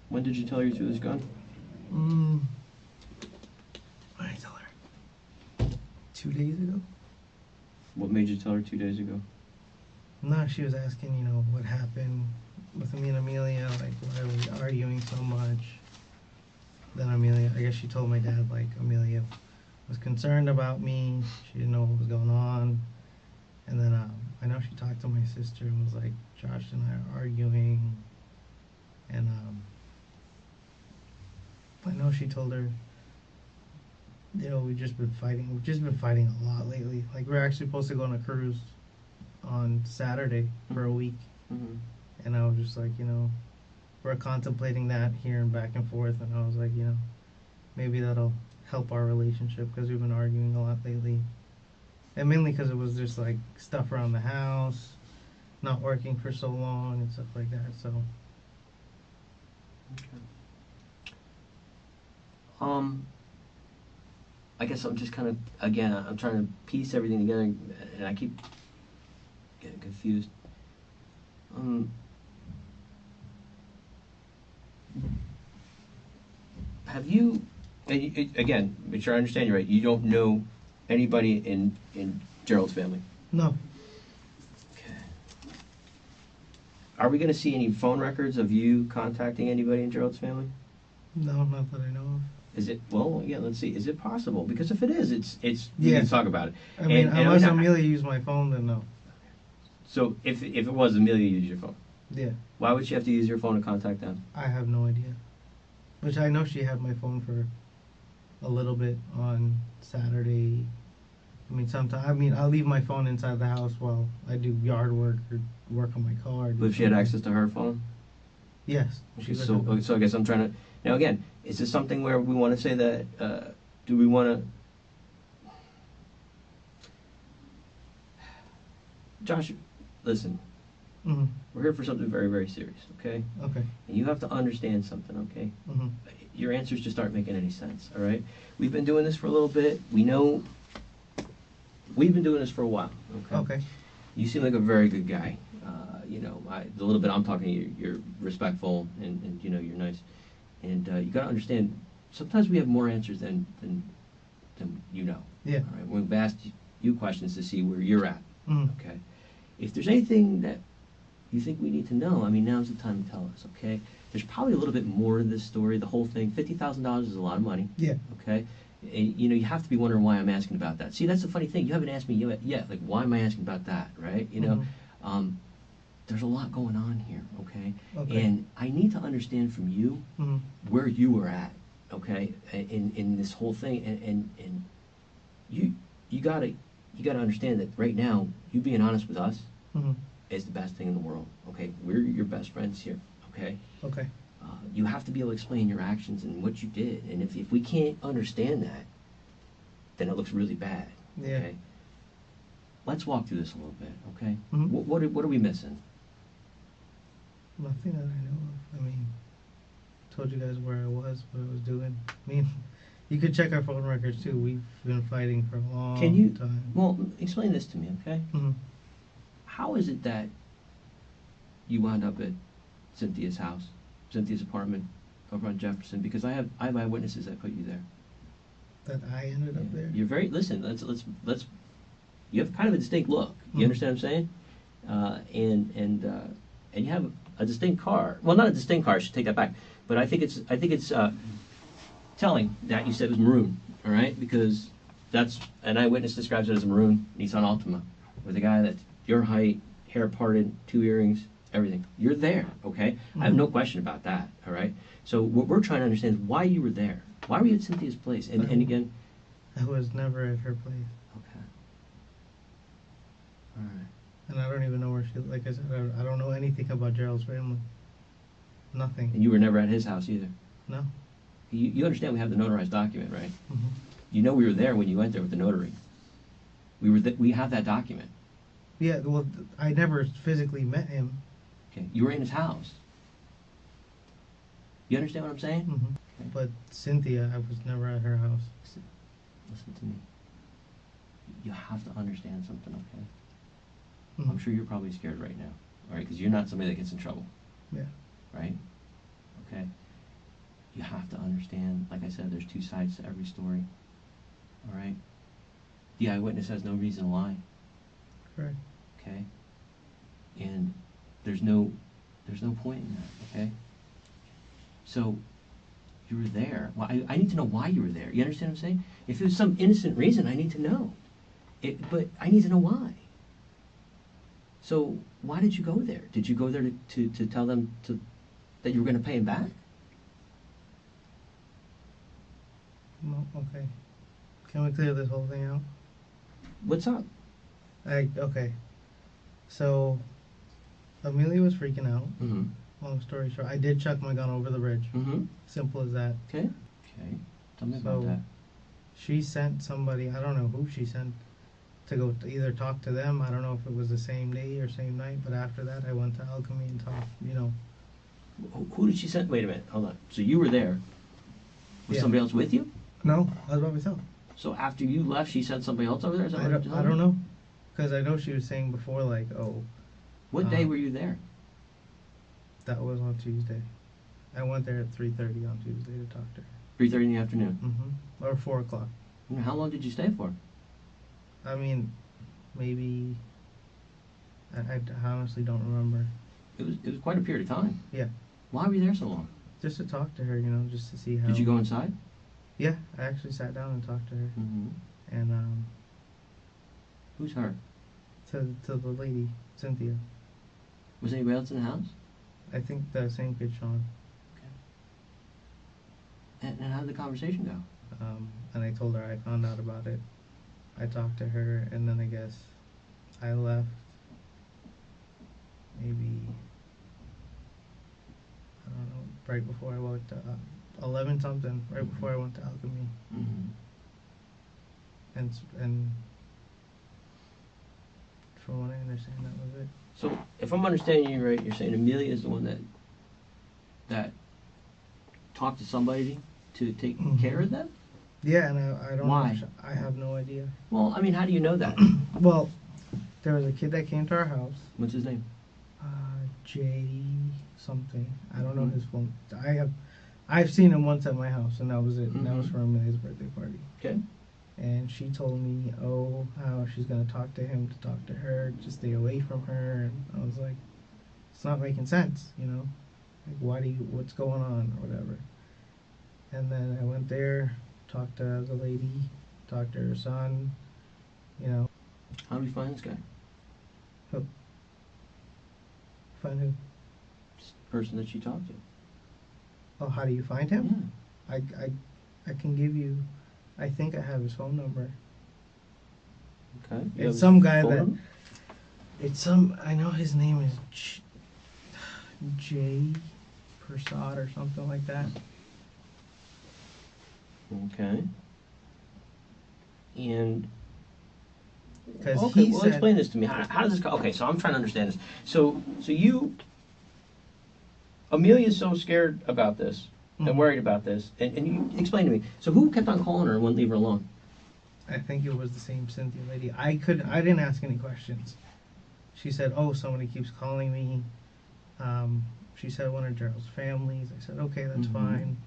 When did you tell her you threw this gun? What did I tell her? 2 days ago. What made you tell her 2 days ago? No, she was asking, what happened with me and Amelia, like, why are we arguing so much? Then Amelia, I guess she told my dad, like, Amelia was concerned about me, she didn't know what was going on. And then I know she talked to my sister and was like, Josh and I are arguing. And I know she told her, we've just been fighting a lot lately. Like, we're actually supposed to go on a cruise on Saturday for a week. Mm-hmm. And I was just like, we're contemplating that here and back and forth. And I was like, maybe that'll help our relationship because we've been arguing a lot lately. And mainly because it was just like stuff around the house. not working for so long and stuff like that. So I guess I'm just kind of, again, I'm trying to piece everything together, and I keep getting confused. Have you, again, make sure I understand you right, you don't know anybody in Gerald's family? no, Okay. Are we going to see any phone records of you contacting anybody in Gerald's family? no, not that I know of. Is it, well, yeah, let's see, is it possible? Because if it is, we Yeah. can talk about it. I mean, And unless I mean, Amelia used my phone, then no. So if it was Amelia used your phone, Yeah, why would she have to use your phone to contact them? I have no idea. Which I know she had my phone for a little bit on Saturday. I mean, sometimes. I mean, I'll leave my phone inside the house while I do yard work or work on my car. But if she had access to her phone? Yes. She would have. So I guess I'm trying to, now again, is this something where we want to say that, do we want to, Josh, listen, Mhm. we're here for something very, very serious, okay? Okay. And you have to understand something, okay? Mhm. Your answers just aren't making any sense, all right? We've been doing this for a little bit. We know, we've been doing this for a while, okay? Okay. You seem like a very good guy. You know, the little bit I'm talking to you, you're respectful and you know, you're nice. And you got to understand, sometimes we have more answers than you know. Yeah. All right? We've asked you questions to see where you're at, Mhm. okay? If there's anything that you think we need to know, I mean, now's the time to tell us, okay? There's probably a little bit more to this story, the whole thing. $50,000 is a lot of money, Yeah. okay? And, you know, you have to be wondering why I'm asking about that. See, that's the funny thing. You haven't asked me yet. Like, why am I asking about that, right? You know, there's a lot going on here, okay? Okay. And I need to understand from you Mhm. where you were at, okay, in this whole thing. And you gotta understand that right now, you being honest with us Mhm. is the best thing in the world, okay? We're your best friends here, okay? Okay. You have to be able to explain your actions and what you did. And if we can't understand that, then it looks really bad, Yeah. okay? Let's walk through this a little bit, okay? Mhm. What are we missing? Nothing that I know of. I mean, told you guys where I was, what I was doing. I mean, you could check our phone records too. We've been fighting for a long Can you, time. well, explain this to me, okay? Mhm. How is it that you wound up at Cynthia's house, Cynthia's apartment over on Jefferson? Because I have eyewitnesses that put you there. That I ended up there. You're very, listen, let's, you have kind of a distinct look. You Mhm. understand what I'm saying? And you have a distinct car. Well, not a distinct car, I should take that back. But I think it's telling that you said it was maroon, all right? Because that's, an eyewitness describes it as a maroon Nissan Altima with a guy that's your height, hair parted, 2 earrings, everything. You're there, okay? I have no question about that, all right? So what we're trying to understand is why you were there. Why were you at Cynthia's place? And again, I was never at her place. okay. All right. And I don't even know where she, like I said, I don't know anything about Gerald's family. Nothing. And you were never at his house either. No. You understand we have the notarized document, right? Mhm. You know we were there when you went there with the notary. We have that document. Yeah, well, I never physically met him. Okay, you were in his house. You understand what I'm saying? Mhm. Okay. But Cynthia, I was never at her house. Listen to me. You have to understand something, okay? Mhm. I'm sure you're probably scared right now, all right? Because you're not somebody that gets in trouble, Yeah. right? Okay. You have to understand. Like I said, there's 2 sides to every story. All right. The eyewitness has no reason to lie. Correct. Okay. And there's no point in that. Okay. So you were there. Well, I need to know why you were there. You understand what I'm saying? If it was some innocent reason, I need to know. But I need to know why. So why did you go there? Did you go there to tell them that you were going to pay him back? No, okay. Can we clear this whole thing out? What's up? Okay. So, Amelia was freaking out. Mm-hmm. Long story short, I did chuck my gun over the bridge. Mm-hmm. Simple as that. Okay. Okay. Tell me about So- that. She sent somebody, I don't know who she sent, to go to either talk to them. I don't know if it was the same day or same night, but after that I went to Alchemy and talked, you know. Who did she send? Wait a minute, hold on. So you were there. Was Yeah. somebody else with you? No, I was by myself. So after you left, she sent somebody else over there? Is that I what don't, you're I telling don't me? know. Because I know she was saying before, like, oh, What day were you there? that was on Tuesday. I went there at 3:30 on Tuesday to talk to her. 3:30 in the afternoon. Mm-hmm. Or 4 o'clock. And how long did you stay for? I mean, maybe, I honestly don't remember. It was quite a period of time. Yeah. Why were you there so long? Just to talk to her, you know, just to see how. Did you go inside? Yeah, I actually sat down and talked to her. Mm-hmm. And, Who's her? to the lady, Cynthia. Was anybody else in the house? I think the same kid, Sean. And how did the conversation go? And I told her I found out about it. I talked to her, and then I guess I left maybe, I don't know, right before I went to 11 something, right before I went to Alchemy. Mm-hmm. And from what I understand, that was it. So if I'm understanding you right, you're saying Amelia is the one that talked to somebody to take care of them? Yeah, and I don't Why? know. I have no idea. Well, I mean, how do you know that? Well, there was a kid that came to our house. What's his name? Jay something. I don't know Mhm. his phone. I've seen him once at my house, and that was it. And that was Mhm. for Amelia's birthday party. Okay. And she told me, oh, how she's gonna talk to him to talk to her, to stay away from her. And I was like, it's not making sense, you know. Like, what's going on, or whatever. And then I went there, talked to the lady, talked to her son, you know. How do we find this guy? Find who? Just the person that she talked to. Oh, how do you find Yeah. him? I can give you. I think I have his phone number. Okay. You have It's his some guy phone that. number? It's some. I know his name is Jay Prasad or something like that. Okay. And Because okay, he well, said. explain this to me. How does this go? Okay, so I'm trying to understand this. So you, Amelia's so scared about this and Mhm. worried about this, and you explain to me. So who kept on calling her and wouldn't leave her alone? I think it was the same Cynthia lady. I didn't ask any questions. She said, "Oh, somebody keeps calling me." She said one of Gerald's families. I said, "Okay, that's Mhm. fine.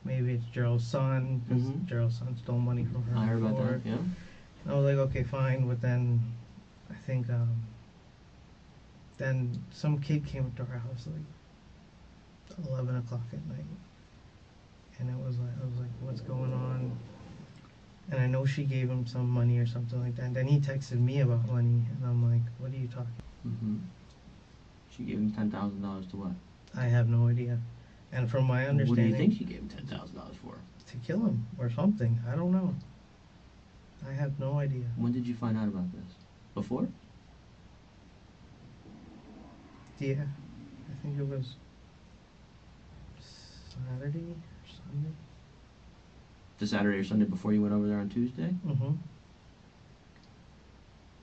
Maybe it's Gerald's son, because Mhm. Gerald's son stole money from her I heard about before." that. Yeah. I was like, "Okay, fine." But then, I think then some kid came up to our house like 11 o'clock at night, and I was like, "What's going on?" And I know she gave him some money or something like that. And then he texted me about money, and I'm like, "What are you talking?" Mm-hmm. She gave him $10,000 to what? I have no idea. And from my What do understanding, you think she gave him $10,000 for? to kill him or something. I don't know. I have no idea. When did you find out about this? Before? Yeah, I think it was Saturday or Sunday. The Saturday or Sunday before you went over there on Tuesday? Mm-hmm.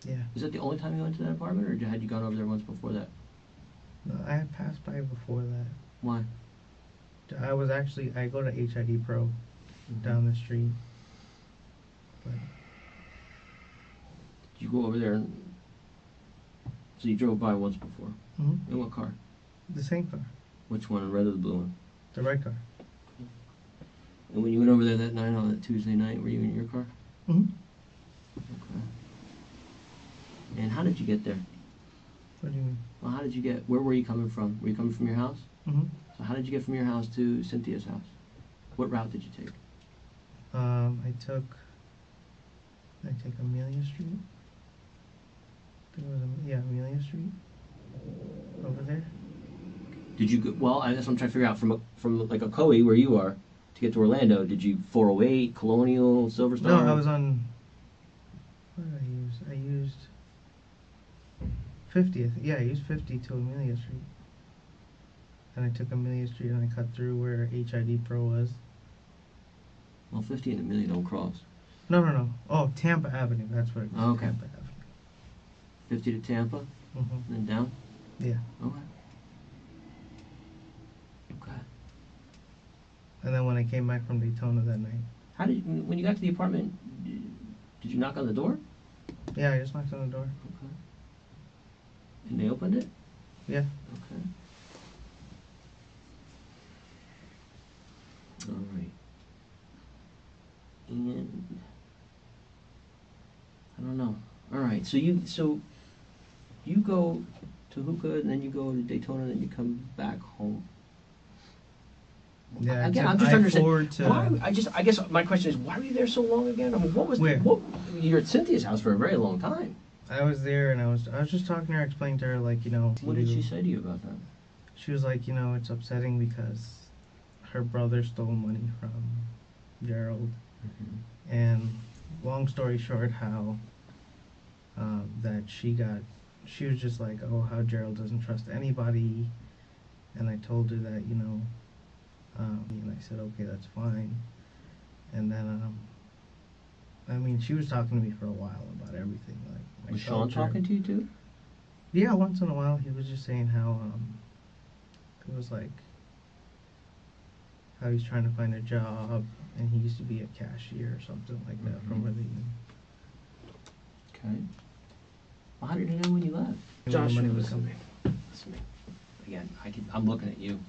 Yeah. Is that the only time you went to that apartment, or had you gone over there once before that? No, I had passed by before that. Why? I go to HID Pro down the street. But Did you go over there and... So you drove by once before. mm-hmm. In what car? The same car, Which one, the red or the blue one? the red car. And when you went over there that night, on that Tuesday night, were you in your car? Mm-hmm. Okay. And how did you get there? What do you mean? Well, how did you get... Where were you coming from? Were you coming from your house? Mm-hmm. So how did you get from your house to Cynthia's house? What route did you take? I took Amelia Street. Amelia Street. Over there. Did you go... Well, that's what I'm trying to figure out. From like Ocoee, where you are, to get to Orlando, did you 408, Colonial, Silver Star? No, I was on. What did I use? I used 50th. Yeah, I used 50 to Amelia Street. And I took Amelia Street and I cut through where HID Pro was. Well, 50 and Amelia don't cross. No. Oh, Tampa Avenue. That's what it was. Oh, okay. Tampa Avenue. 50 to Tampa, Mm-hmm. and then down? Yeah. Okay. Okay. And then when I came back from Daytona that night, How did when you got to the apartment, did you knock on the door? yeah, I just knocked on the door. Okay. And they opened it? Yeah. Okay. All right. And I don't know. All right. So you go to hookah, and then you go to Daytona, and then you come back home. Yeah. Again, I'm except just I understanding. forward to. Why? I guess my question is, why were you there so long again? I mean, what was Where? You're at Cynthia's house for a very long time. I was there and I was just talking to her, explaining to her, like, you know. What did she say to you about that? She was like, you know, it's upsetting because her brother stole money from Gerald. Mm-hmm. And long story short, how that she was just like, oh, how Gerald doesn't trust anybody. And I told her that, you know, and I said, okay, that's fine. And then, I mean, she was talking to me for a while about everything. Like, my Was Sean culture. talking to you too? Yeah, once in a while, he was just saying how, it was like, how he's trying to find a job, and he used to be a cashier or something like that from where they. Okay. Well, how did you know when you left? When the Joshua, money was listen to me. Listen to me. Again, I'm looking at you.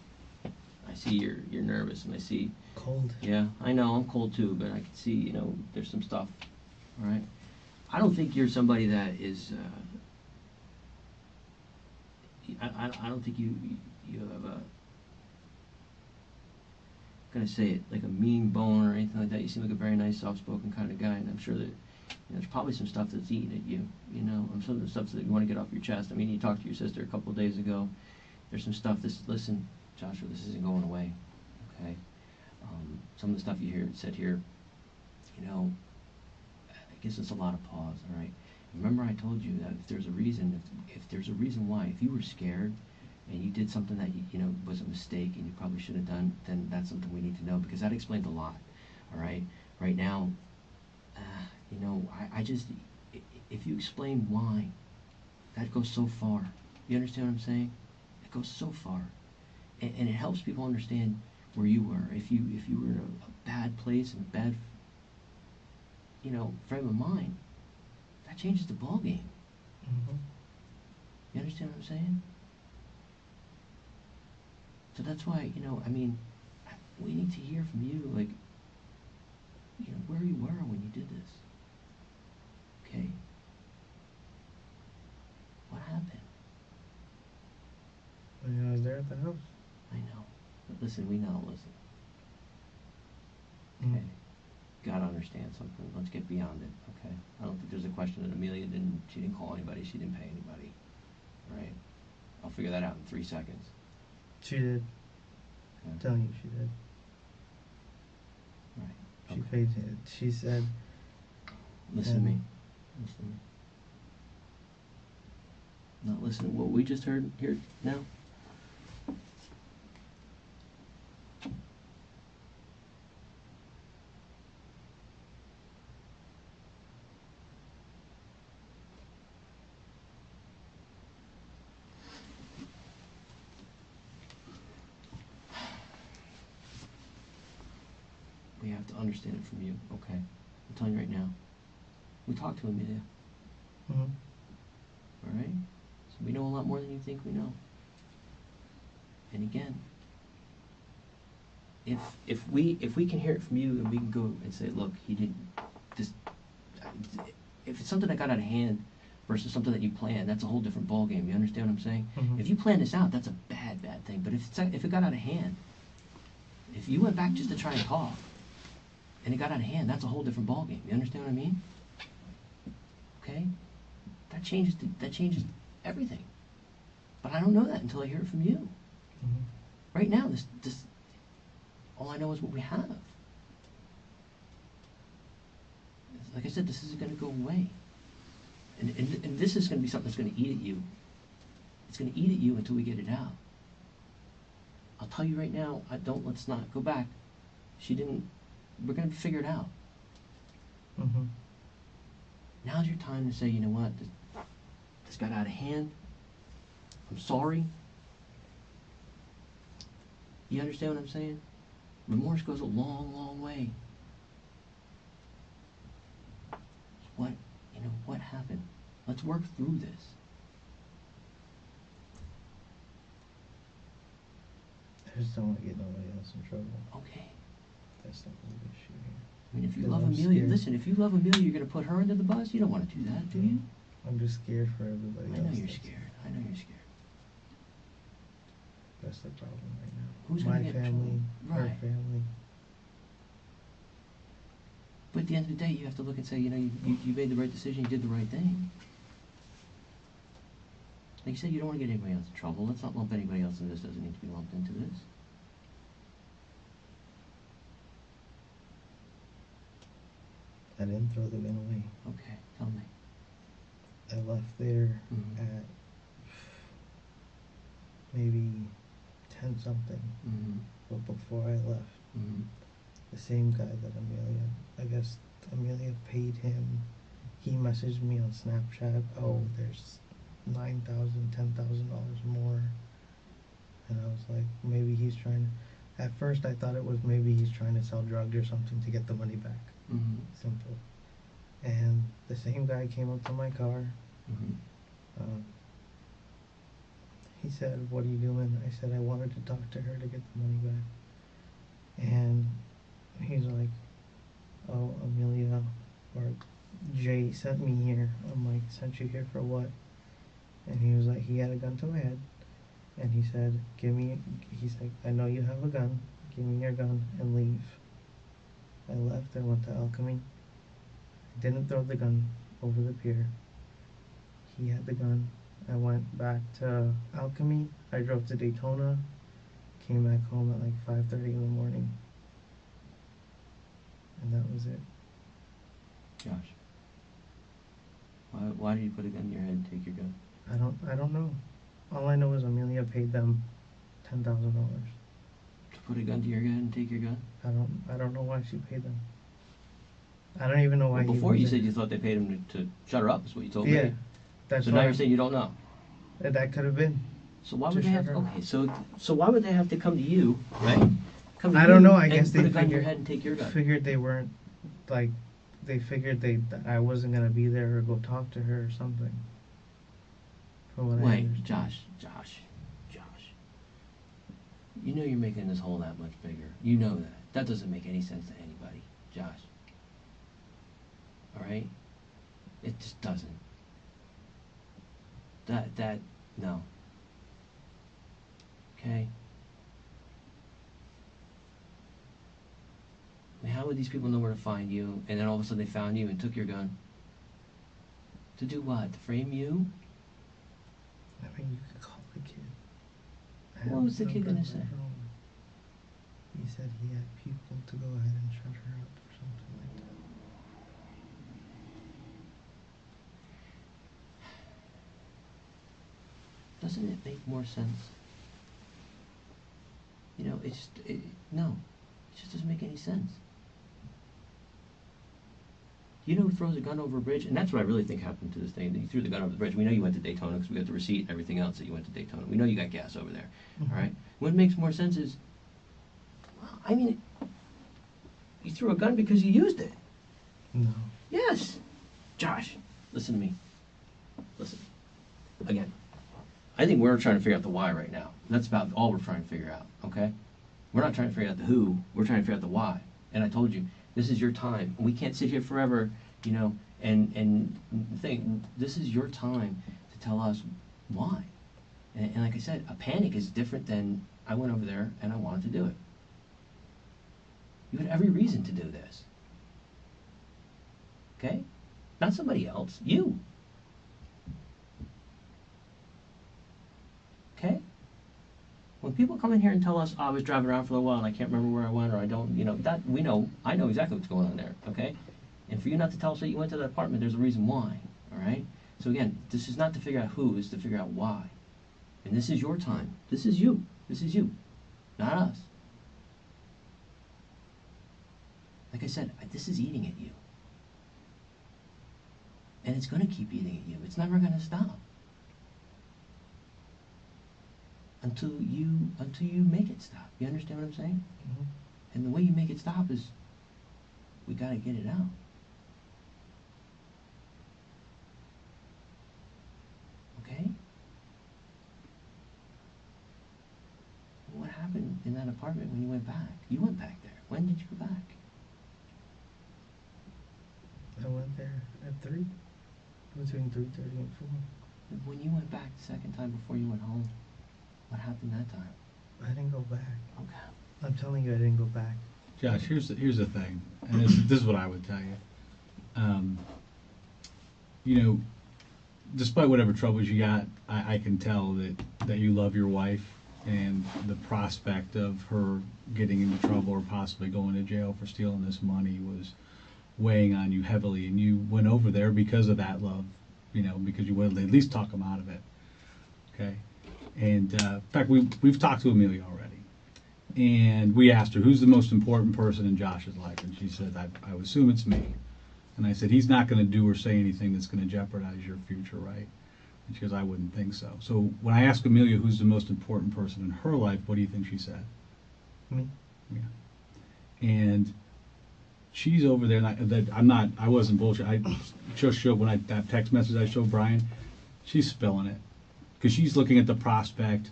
I see you're nervous, and I see. Cold. Yeah, I know I'm cold too, but I can see, you know, there's some stuff. All right. I don't think you're somebody that is. I don't think you have a. Gonna say it like a mean bone or anything like that. You seem like a very nice, soft-spoken kind of guy, and I'm sure that there's probably some stuff that's eating at you. You know, and some of the stuff that you want to get off your chest. I mean, you talked to your sister a couple of days ago. There's some stuff. Listen, Joshua, this isn't going away. Okay. Some of the stuff you said here, you know, it gives us a lot of pause. All right. Remember, I told you that if there's a reason, if there's a reason why, if you were scared and you did something that you know was a mistake and you probably should have done, then that's something we need to know, because that explains a lot. All right. Right now, you know, I just, if you explain why, that goes so far. You understand what I'm saying? It goes so far, and it helps people understand where you were. If you were in a bad place and a bad, you know, frame of mind, that changes the ball game. Mm-hmm. You understand what I'm saying? So that's why, you know, I mean, we need to hear from you, like, you know, where you were when you did this. Okay? What happened? When I was there at the house. I know. But listen, we know, listen. Mm. Okay? Gotta understand something. Let's get beyond it, okay? I don't think there's a question that Amelia she didn't call anybody, she didn't pay anybody. Right? I'll figure that out in 3 seconds. She did. Okay? I'm telling you, she did. Right. She Okay. paid it. She said. Listen to me. Listen to me. Not listen to what we just heard here now. We have to understand it from you, okay? I'm telling you right now. We talked to Amelia, Mm-hmm. all right? So we know a lot more than you think we know. And again, if we can hear it from you and we can go and say, look, he didn't just. If it's something that got out of hand versus something that you planned, that's a whole different ballgame. You understand what I'm saying? Mm-hmm. If you plan this out, that's a bad thing. But if it got out of hand, if you went back just to try and talk, and it got out of hand, that's a whole different ballgame. You understand what I mean? Okay? That changes everything. But I don't know that until I hear it from you. Mm-hmm. Right now, this all I know is what we have. Like I said, this isn't going to go away. And this is going to be something that's going to eat at you. It's going to eat at you until we get it out. I'll tell you right now, let's not go back. We're going to figure it out. Mm-hmm. Now's your time to say, you know what, This got out of hand. I'm sorry. You understand what I'm saying? Remorse goes a long, long way. What happened? Let's work through this. I just don't want to get nobody else in trouble. Okay. That's not the issue here. I mean, if you Because love I'm Amelia, scared. listen, if you love Amelia, you're going to put her under the bus? You don't want to do that, do you? I'm just scared for everybody I else. know you're that's- scared. I know you're scared. That's the problem right now. Who's My gonna get in family, trouble? her Right. family. But at the end of the day, you have to look and say, you made the right decision, you did the right thing. Like you said, you don't want to get anybody else in trouble. Let's not lump anybody else in this. Doesn't need to be lumped into this. I didn't throw the gun away. Okay, tell me. I left there Mhm. at maybe 10 something. Mm-hmm. But before I left, Mm-hmm. the same guy that I guess Amelia paid him. He messaged me on Snapchat, oh, there's $9,000, $10,000 more. And I was like, maybe he's trying to, at first I thought it was maybe he's trying to sell drugs or something to get the money back. Mm-hmm. Simple. And the same guy came up to my car. Mm-hmm. He said, what are you doing? I said, I wanted to talk to her to get the money back. And he's like, oh, Amelia, or Jay sent me here. I'm like, sent you here for what? And he was like, he had a gun to my head. And he said, he's like, I know you have a gun. Give me your gun and leave. I left. I went to Alchemy. Didn't throw the gun over the pier. He had the gun. I went back to Alchemy. I drove to Daytona. Came back home at like 5:30 in the morning. And that was it. Josh, why did you put a gun in your head and take your gun? I don't know. All I know is Amelia paid them $10,000. To put a gun to your head and take your gun? I don't know why she paid them. I don't even know why. Well, before you said you thought they paid him to shut her up, is what you told me. Yeah, that's So why. now you're saying you don't know. That could have been. So why To would they have? shut her up. Okay, so why would they have to come to you, right? Come to I you don't know. I and guess put they a gun to your figured, head and take your gun. figured they weren't like they figured that I wasn't gonna be there or go talk to her or something. From what I Wait, understand. Josh. You know you're making this hole that much bigger. You know that. That doesn't make any sense to anybody, Josh. All right? It just doesn't. No. Okay? I mean, how would these people know where to find you, and then all of a sudden they found you and took your gun? To do what? To frame you? I mean, you could call the kid. I What have was the his kid number gonna on say? my phone. He said he had people to go ahead and shut her up or something like that. Doesn't it make more sense? You know, no. It just doesn't make any sense. You know who throws a gun over a bridge? And that's what I really think happened to this thing. That you threw the gun over the bridge. We know you went to Daytona because we got the receipt and everything else that you went to Daytona. We know you got gas over there. Mhm. All right? What makes more sense is, well, I mean, you threw a gun because you used it. No. Yes. Josh, listen to me. Listen. Again, I think we're trying to figure out the why right now. That's about all we're trying to figure out, okay? We're not trying to figure out the who. We're trying to figure out the why. And I told you, this is your time. We can't sit here forever, you know, and think, this is your time to tell us why. And like I said, a panic is different than I went over there and I wanted to do it. You had every reason to do this. Okay? Not somebody else. You. Okay? When people come in here and tell us, oh, I was driving around for a little while and I can't remember where I went, or I don't, you know, that we know, I know exactly what's going on there, okay? And for you not to tell us that you went to that apartment, there's a reason why, all right? So again, this is not to figure out who, it's to figure out why. And this is your time. This is you. This is you, not us. Like I said, this is eating at you. And it's going to keep eating at you. It's never going to stop. until you make it stop. You understand what I'm saying? Mhm. And the way you make it stop is we got to get it out. Okay? What happened in that apartment when you went back? You went back there. When did you go back? I went there at 3, between 3:30 and 4. When you went back the second time before you went home, what happened that time? I didn't go back. Okay. I'm telling you, I didn't go back. Josh, here's the thing, and this is what I would tell you. You know, despite whatever troubles you got, I can tell that you love your wife, and the prospect of her getting into trouble or possibly going to jail for stealing this money was weighing on you heavily, and you went over there because of that love, you know, because you wanted to at least talk them out of it. Okay, and in fact, we've talked to Amelia already. And we asked her, who's the most important person in Josh's life? And she said, I would assume it's me. And I said, he's not going to do or say anything that's going to jeopardize your future, right? And she goes, I wouldn't think so. So when I asked Amelia who's the most important person in her life, what do you think she said? Me. Yeah. And she's over there, and I wasn't bullshit. I just showed, that text message I showed Brian, she's spilling it. Because she's looking at the prospect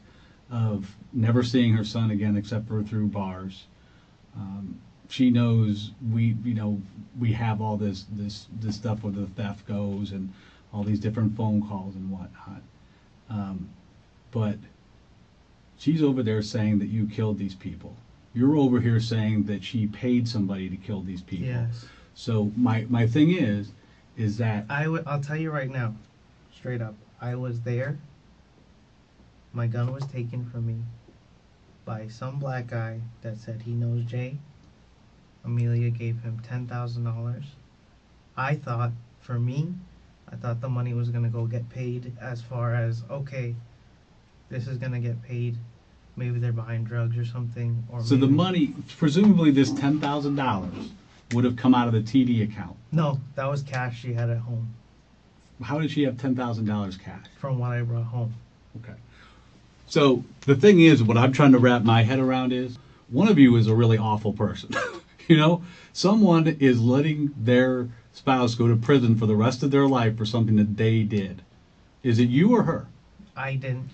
of never seeing her son again except for through bars. She knows we have all this stuff where the theft goes and all these different phone calls and whatnot. But she's over there saying that you killed these people. You're over here saying that she paid somebody to kill these people. Yes. So my thing is that I'll tell you right now, straight up. I was there. My gun was taken from me by some black guy that said he knows Jay. Amelia gave him $10,000. I thought the money was going to go get paid as far as, okay, this is going to get paid. Maybe they're buying drugs or something. So the money, presumably this $10,000 would have come out of the TD account. No, that was cash she had at home. How did she have $10,000 cash? From what I brought home. Okay. So the thing is, what I'm trying to wrap my head around is, one of you is a really awful person. You know, someone is letting their spouse go to prison for the rest of their life for something that they did. Is it you or her? I didn't.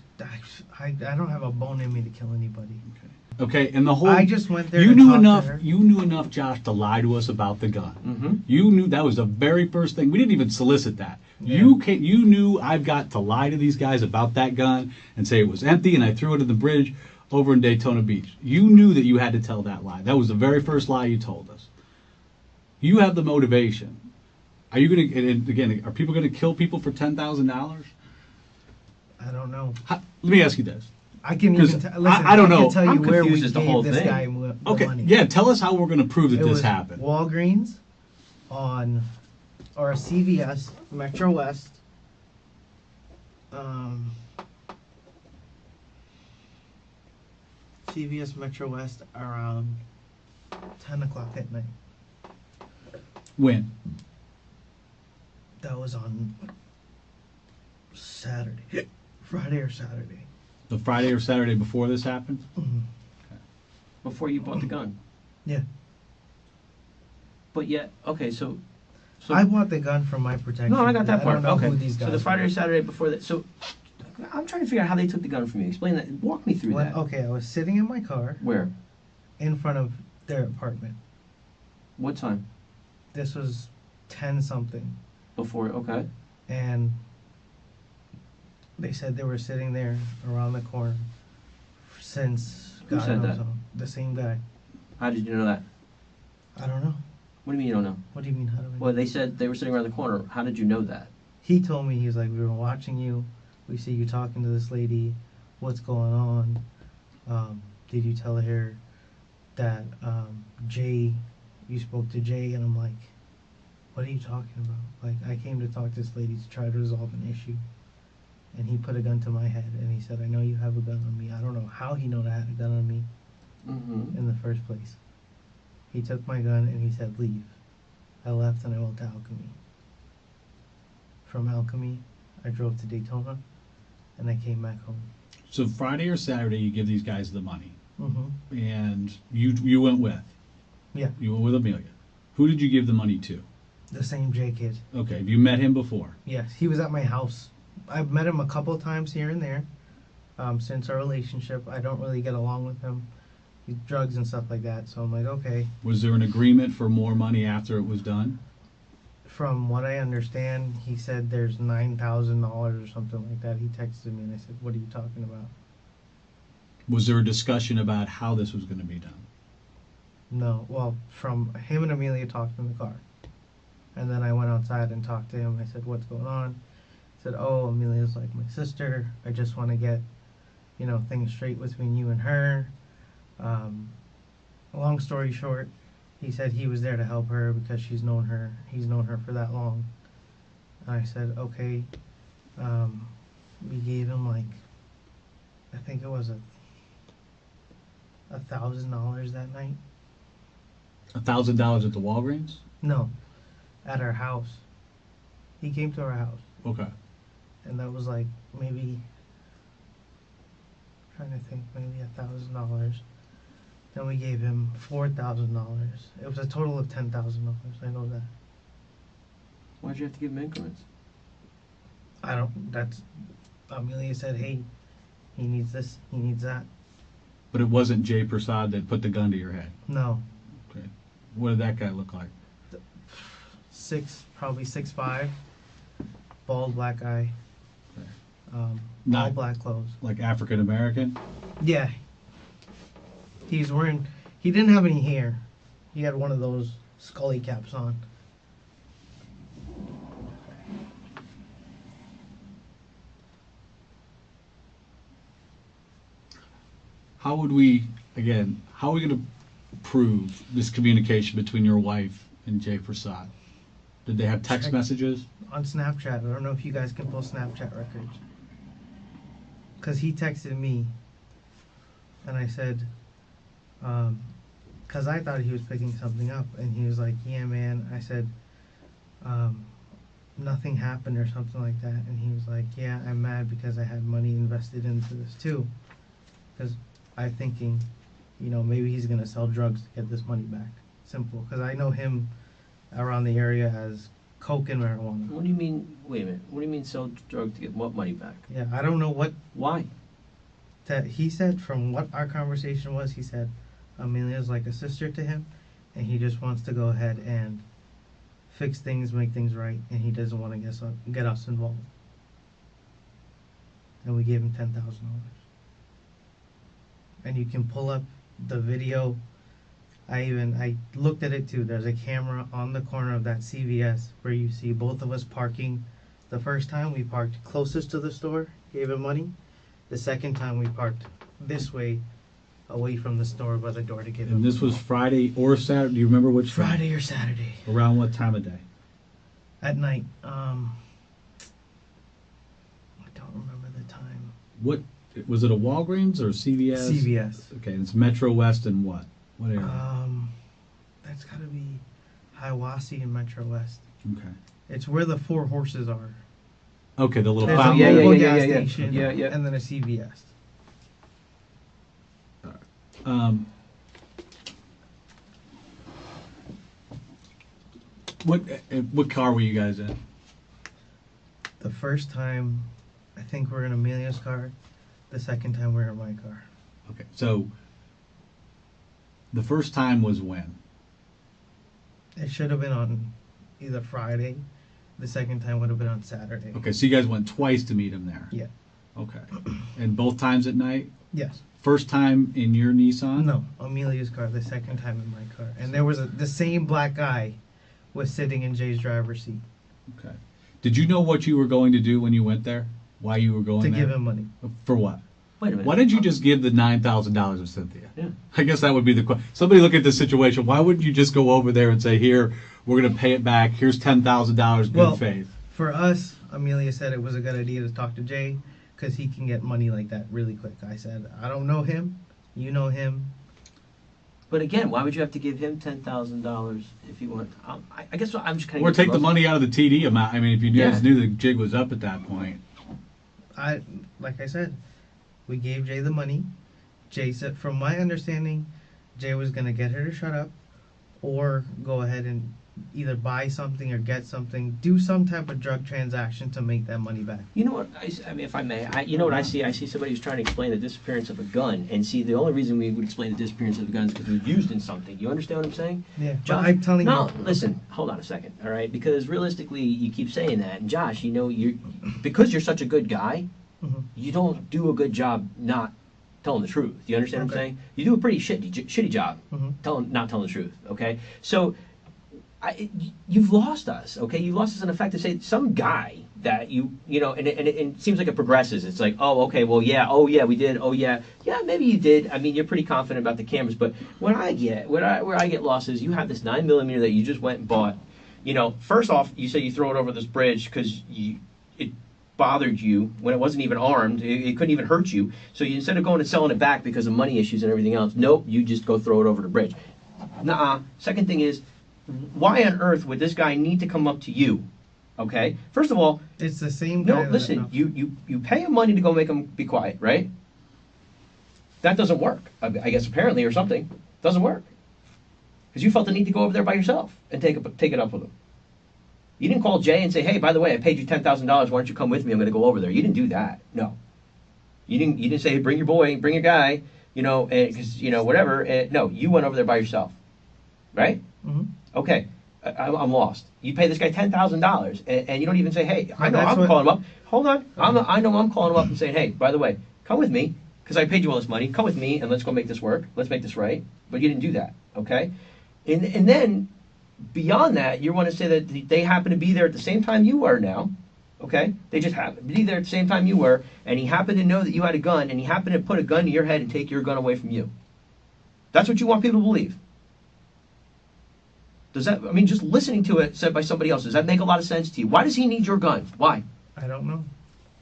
I don't have a bone in me to kill anybody. Okay, and the whole. I just went there. You to knew talk enough. To her. You knew enough, Josh, to lie to us about the gun. Mm-hmm. You knew that was the very first thing. We didn't even solicit that. Yeah. You knew I've got to lie to these guys about that gun and say it was empty and I threw it in the bridge over in Daytona Beach. You knew that you had to tell that lie. That was the very first lie you told us. You have the motivation. Are you going to? And again, are people going to kill people for $10,000? I don't know. Let me ask you this. I can Because even listen. I don't know. can tell I'm you where we confused as to the whole gave this thing. guy the Okay, money. yeah, tell us how we're going to prove that It this was happened. Walgreens or CVS, Metro West. CVS Metro West around 10 o'clock at night. When? That was on Saturday. Friday or Saturday. The Friday or Saturday before this happened? Mhm. Before you bought the gun. Yeah. But yet, okay, so I bought the gun for my protection. no, I got that I part. don't know Okay, who these so guys the Friday were. or Saturday before that. So I'm trying to figure out how they took the gun from you. Explain that. Walk me through that. Okay, I was sitting in my car Where? in front of their apartment. What time? This was 10 something. Before? Okay. And they said they were sitting there around the corner since Who God said knows that? how. The same guy. How did you know that? I don't know. What do you mean you don't know? What do you mean? How do I know? Well, they said they were sitting around the corner. How did you know that? He told me, he's like, we've been watching you. We see you talking to this lady. What's going on? Did you tell her that Jay, you spoke to Jay? And I'm like, what are you talking about? Like, I came to talk to this lady to try to resolve an issue. And he put a gun to my head and he said, I know you have a gun on me. I don't know how he known I had a gun on me Mm-hmm. in the first place. He took my gun and he said, leave. I left and I went to Alchemy. From Alchemy, I drove to Daytona and I came back home. So Friday or Saturday, you give these guys the money, Mm-hmm. and you went with. Yeah. You went with Amelia. Who did you give the money to? The same J kid. Okay. Have you met him before? Yes, he was at my house. I've met him a couple times here and there. Since our relationship, I don't really get along with him. He's drugs and stuff like that. So I'm like, okay. Was there an agreement for more money after it was done? From what I understand, he said there's $9,000 or something like that. He texted me and I said, "What are you talking about?" Was there a discussion about how this was going to be done? No. Well, from him and Amelia talked in the car, and then I went outside and talked to him. I said, "What's going on?" He said, "Oh, Amelia's like my sister. I just want to get, things straight between you and her." Long story short, he said he was there to help her because he's known her for that long. And I said, okay. We gave him I think it was $1,000 that night. $1,000 at the Walgreens? No, at our house. He came to our house, Okay. and that was maybe, trying to think, maybe $1,000. Then we gave him $4,000. It was a total of $10,000. I know that. Why'd you have to give him increments? Amelia said, hey, he needs this, he needs that. But it wasn't Jay Prasad that put the gun to your head? No. Okay. What did that guy look like? Probably 6'5", bald black guy, Okay. all Not black clothes. like African American? Yeah. He didn't have any hair. He had one of those scully caps on. How are we going to prove this communication between your wife and Jay Prasad? Did they have text Check. messages? On Snapchat. I don't know if you guys can pull Snapchat records. Because he texted me, and I said, because I thought he was picking something up, and he was like, yeah, man. I said, nothing happened or something like that, and he was like, yeah, I'm mad because I had money invested into this too. Because I'm thinking, maybe he's going to sell drugs to get this money back. Simple. Because I know him around the area as coke and marijuana. What do you mean, wait a minute, what do you mean sell drugs to get what money back? Yeah, I don't know what Why? that he said. From what our conversation was, he said Amelia's like a sister to him, and he just wants to go ahead and fix things, make things right, and he doesn't want to get us involved. And we gave him $10,000. And you can pull up the video. I looked at it too. There's a camera on the corner of that CVS where you see both of us parking. The first time we parked closest to the store, gave him money. The second time we parked this way, away from the store by the door to give him. And this was Friday or Saturday? Do you remember which time? Friday or Saturday. Around what time of day? At night. I don't remember the time. What was it? A Walgreens or CVS? CVS. Okay, it's Metro West and what? What area? That's gotta be Hiawassee and Metro West. Okay. It's where the Four Horses are. Okay, the little There's fountain. a local gas yeah. station, Yeah. and then a CVS. What car were you guys in? The first time, I think we're in Amelia's car. The second time we're in my car. Okay, so the first time was when? It should have been on either Friday. The second time would have been on Saturday. Okay, so you guys went twice to meet him there. Yeah. Okay, and both times at night. Yes. First time in your Nissan? No, Amelia's car. The second time in my car, and there was the same black guy was sitting in Jay's driver's seat Okay. Did you know what you were going to do when you went there? Why you were going to there? give him money. For what? Wait a minute. Why didn't you just give the $9,000 to Cynthia? Yeah. I guess that would be the question. Somebody look at this situation. Why wouldn't you just go over there and say, here, we're going to pay it back. Here's $10,000, good Well, faith. For us, Amelia said it was a good idea to talk to Jay because he can get money like that really quick. I said, I don't know him. You know him. But again, why would you have to give him $10,000 if you want? I guess I'm just kind of. Or take the money out of the TD amount. I mean, if you guys Yeah. knew the jig was up at that point. Like I said, We gave Jay the money. Jay said, from my understanding, Jay was gonna get her to shut up, or go ahead and either buy something or get something, do some type of drug transaction to make that money back. You know what? I mean, if I may, you know what I see? I see somebody who's trying to explain the disappearance of a gun, and see, the only reason we would explain the disappearance of the gun is because it was used in something. You understand what I'm saying? Yeah, Josh, but I'm telling no, you. listen, hold on a second, all right? Because realistically, you keep saying that, and Josh, you know, because you're such a good guy, Mhm. you don't do a good job not telling the truth. You understand what I'm Okay. saying? You do a pretty shitty job Mhm. not telling the truth. Okay, so you've lost us. Okay, you lost us in the fact to say some guy that you know, and it seems like it progresses. It's like, oh, okay, well, yeah, oh, yeah, we did, oh, yeah, maybe you did. I mean, you're pretty confident about the cameras, but where I get lost is you have this 9mm that you just went and bought. You know, first off, you say you throw it over this bridge because it bothered you when it wasn't even armed. It couldn't even hurt you. So instead of going and selling it back because of money issues and everything else, nope, you just go throw it over the bridge. Nuh-uh. Second thing is, why on earth would this guy need to come up to you? Okay? First of all, It's the same guy. no, listen, you pay him money to go make him be quiet, right? That doesn't work. I guess apparently or something. Doesn't work. Because you felt the need to go over there by yourself and take it up with him. You didn't call Jay and say, hey, by the way, I paid you $10,000. Why don't you come with me? I'm going to go over there. You didn't do that. No. You didn't say, bring your boy, bring your guy, you know, because, you know, whatever. No, you went over there by yourself. Right? Mhm. Okay. I'm lost. You pay this guy $10,000 and you don't even say, hey, I know that's I'm what- calling him up. Hold on. Okay. I know I'm calling him up and saying, hey, by the way, come with me because I paid you all this money. Come with me and let's go make this work. Let's make this right. But you didn't do that. Okay? And then beyond that, you want to say that they happen to be there at the same time you were now. Okay? They just happened to be there at the same time you were, and he happened to know that you had a gun, and he happened to put a gun to your head and take your gun away from you. That's what you want people to believe. Does that, I mean, just listening to it said by somebody else, does that make a lot of sense to you? Why does he need your gun? Why? I don't know.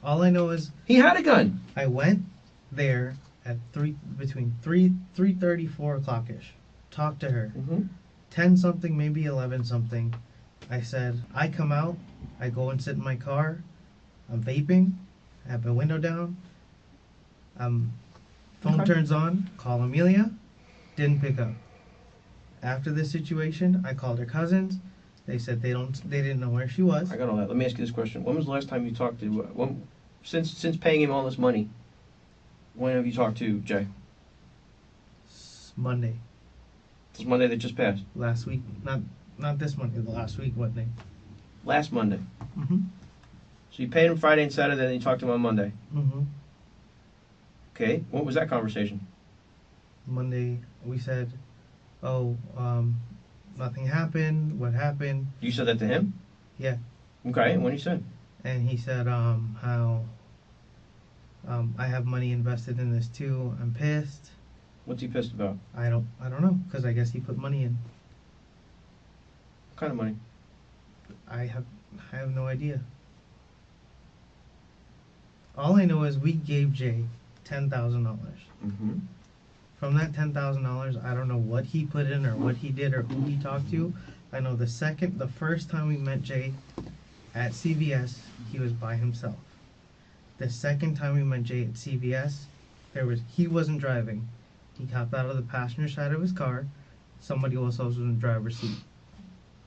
All I know is He had a gun. I went there at between 3:30, 4 o'clock ish. Talked to her. Mm-hmm. 10 something, maybe 11 something. I said, I come out, I go and sit in my car, I'm vaping, I have my window down, phone Okay. turns on, call Amelia, didn't pick up. After this situation, I called her cousins. They said they didn't know where she was. I got all that. Let me ask you this question. When was the last time you talked to, since paying him all this money, when have you talked to Jay? Monday, This Monday that just passed. last week, not this Monday, the last week, Monday. Last Monday. Mhm. So you paid him Friday and Saturday, then you talked to him on Monday. Mhm. Okay. What was that conversation? Monday, we said, oh, nothing happened. What happened? You said that to him? Yeah. Okay. And what did he say? And he said, how I have money invested in this too. I'm pissed. What's he pissed about? I don't know, because I guess he put money in. What kind of money? I have no idea. All I know is we gave Jay $10,000. Mm-hmm. From that $10,000, I don't know what he put in or what he did or who he talked to. I know the first time we met Jay at CVS, he was by himself. The second time we met Jay at CVS, he wasn't driving. He hopped out of the passenger side of his car. Somebody else was in the driver's seat.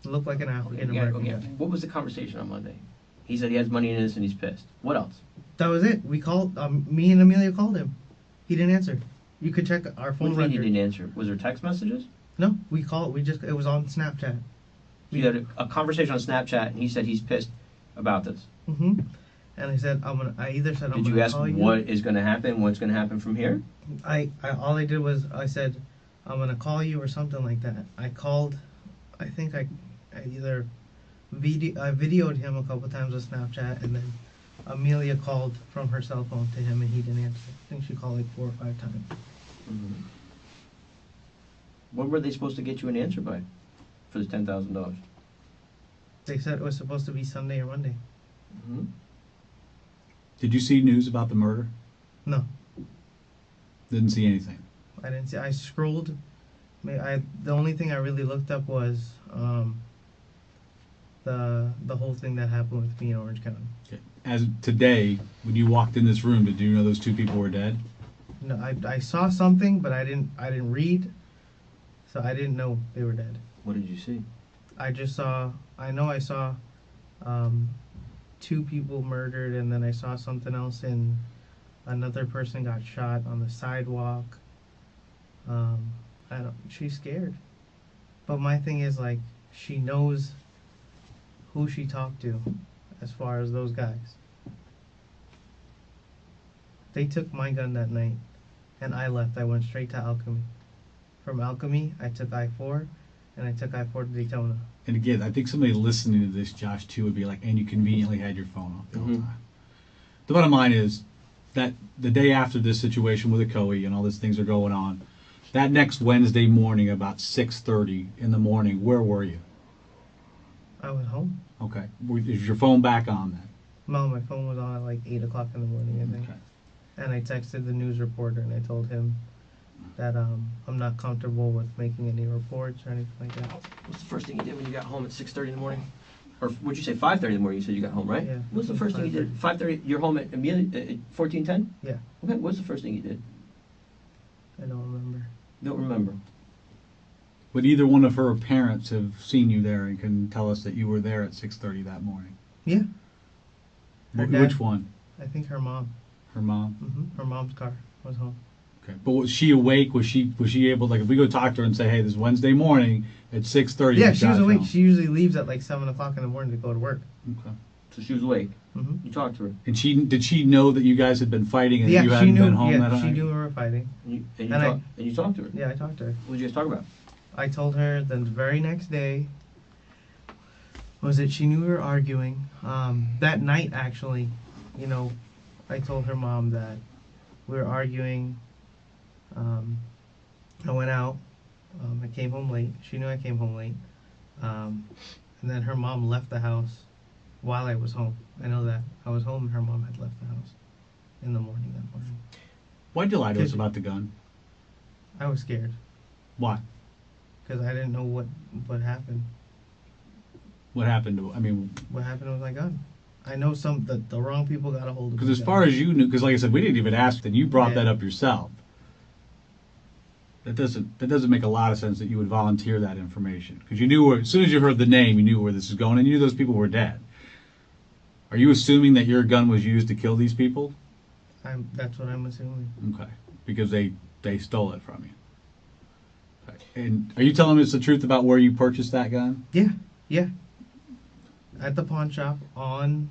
Looked like an African American guy. What was the conversation on Monday? He said he has money in this and he's pissed. What else? That was it. We called. Me and Amelia called him. He didn't answer. You could check our What phone do you mean he record. didn't answer? Was there text messages? No, we called. It was on Snapchat. You had a conversation on Snapchat and he said he's pissed about this. Mm-hmm. And I said, I either said I'm Did you gonna ask call you. what is going to happen? What's going to happen from here? All I did was I said I'm gonna call you or something like that. I called. I think I either videoed him a couple times on Snapchat, and then Amelia called from her cell phone to him and he didn't answer. I think she called like 4 or 5 times. Mm-hmm. When were they supposed to get you an answer by for this $10,000? They said it was supposed to be Sunday or Monday. Mm-hmm. Did you see news about the murder? No, Didn't see anything. I didn't see. I scrolled. The only thing I really looked up was the whole thing that happened with me in Orange County. Okay. as today, when you walked in this room, did you know those two people were dead? No, I saw something, but I didn't read, so I didn't know they were dead. What did you see? I saw two people murdered, and then I saw something else, and another person got shot on the sidewalk. She's scared. But my thing is, like, she knows who she talked to as far as those guys. They took my gun that night, and I left. I went straight to Alchemy. From Alchemy, I took I-4, and I took I-4 to Daytona. And again, I think somebody listening to this, Josh, too, would be like, and you conveniently had your phone off the whole time. The bottom line is that the day after this situation with Ocoee and all these things are going on, that next Wednesday morning, about 6:30 in the morning, where were you? I was home. Okay. Is your phone back on then? No, my phone was on at like 8 o'clock in the morning, I think. Okay. And I texted the news reporter, and I told him that I'm not comfortable with making any reports or anything like that. What's the first thing you did when you got home at 6:30 in the morning? Or would you say 5:30 in the morning? You said you got home, right? Yeah. What's the first thing you did? 5:30. You're home at immediately at 14:10. Yeah. Okay. What's the first thing you did? I don't remember. Don't remember. Would either one of her parents have seen you there and can tell us that you were there at 6:30 that morning? Yeah. Her dad. Which one? I think her mom. Her mom? Her mom's car was home. Okay. But was she awake? Was she able, like, if we go talk to her and say, hey, this is Wednesday morning at 6:30? Yeah, she was awake. home. She usually leaves at like 7 o'clock in the morning to go to work. Okay. So she was awake. Mm-hmm. You talked to her. And did she know that you guys had been fighting and Yeah, you she hadn't knew. been home that Yeah, night? she knew we were fighting. And you And talked to her. Yeah, I talked to her. What did you guys talk about? I told her the very next day was that she knew we were arguing. That night, actually, I told her mom that we were arguing. I went out. I came home late. She knew I came home late. And then her mom left the house while I was home. I know that. I was home and her mom had left the house in the morning that morning. Why'd you lie to us about the gun? I was scared Why? because I didn't know what happened. What happened What happened with my gun? I know the wrong people got a hold of it. because as far as you knew, because like I said, we didn't even ask, and you brought that up yourself. That doesn't make a lot of sense that you would volunteer that information, because you knew as soon as you heard the name, you knew where this is going, and you knew those people were dead. Are you assuming that your gun was used to kill these people? That's what I'm assuming. Okay, because they stole it from you. Okay. And are you telling us the truth about where you purchased that gun? Yeah. At the pawn shop in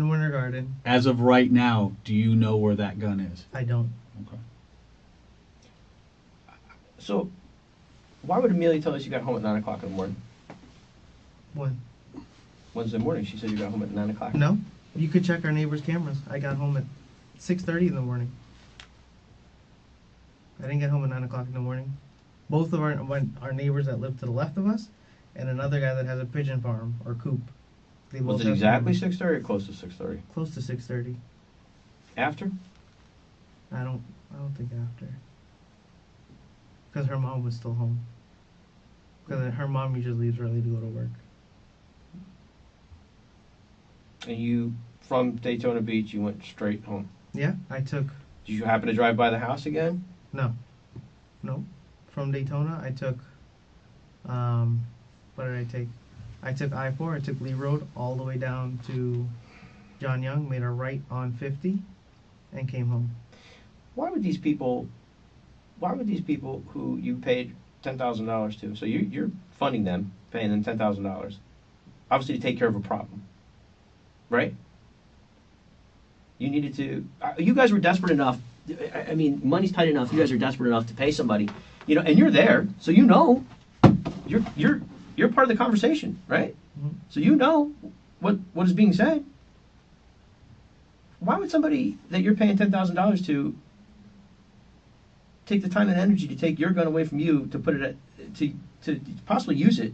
Winter Garden. As of right now, do you know where that gun is? I don't. Okay. So, why would Amelia tell us you got home at 9 o'clock in the morning? When? Wednesday morning, she said you got home at 9 o'clock. No. You could check our neighbor's cameras. I got home at 6:30 in the morning. I didn't get home at 9 o'clock in the morning. Both of our neighbors that live to the left of us, and another guy that has a pigeon farm or coop. They both Was it have exactly cameras. 6:30 or close to 6:30? Close to 6:30. After? I don't think after. Because her mom was still home. Because her mom usually leaves early to go to work. And you, from Daytona Beach, you went straight home. Yeah, I took. Did you happen to drive by the house again? No. From Daytona, I took. What did I take? I took I-4. I took Lee Road all the way down to John Young, made a right on 50, and came home. Why would these people who you paid $10,000 to, so you're funding them, paying them $10,000, obviously to take care of a problem, right? You needed to, you guys were desperate enough, I mean, money's tight enough, you guys are desperate enough to pay somebody, and you're there, so you're part of the conversation, right? Mm-hmm. So you know what is being said. Why would somebody that you're paying $10,000 to take the time and energy to take your gun away from you to put it to possibly use it?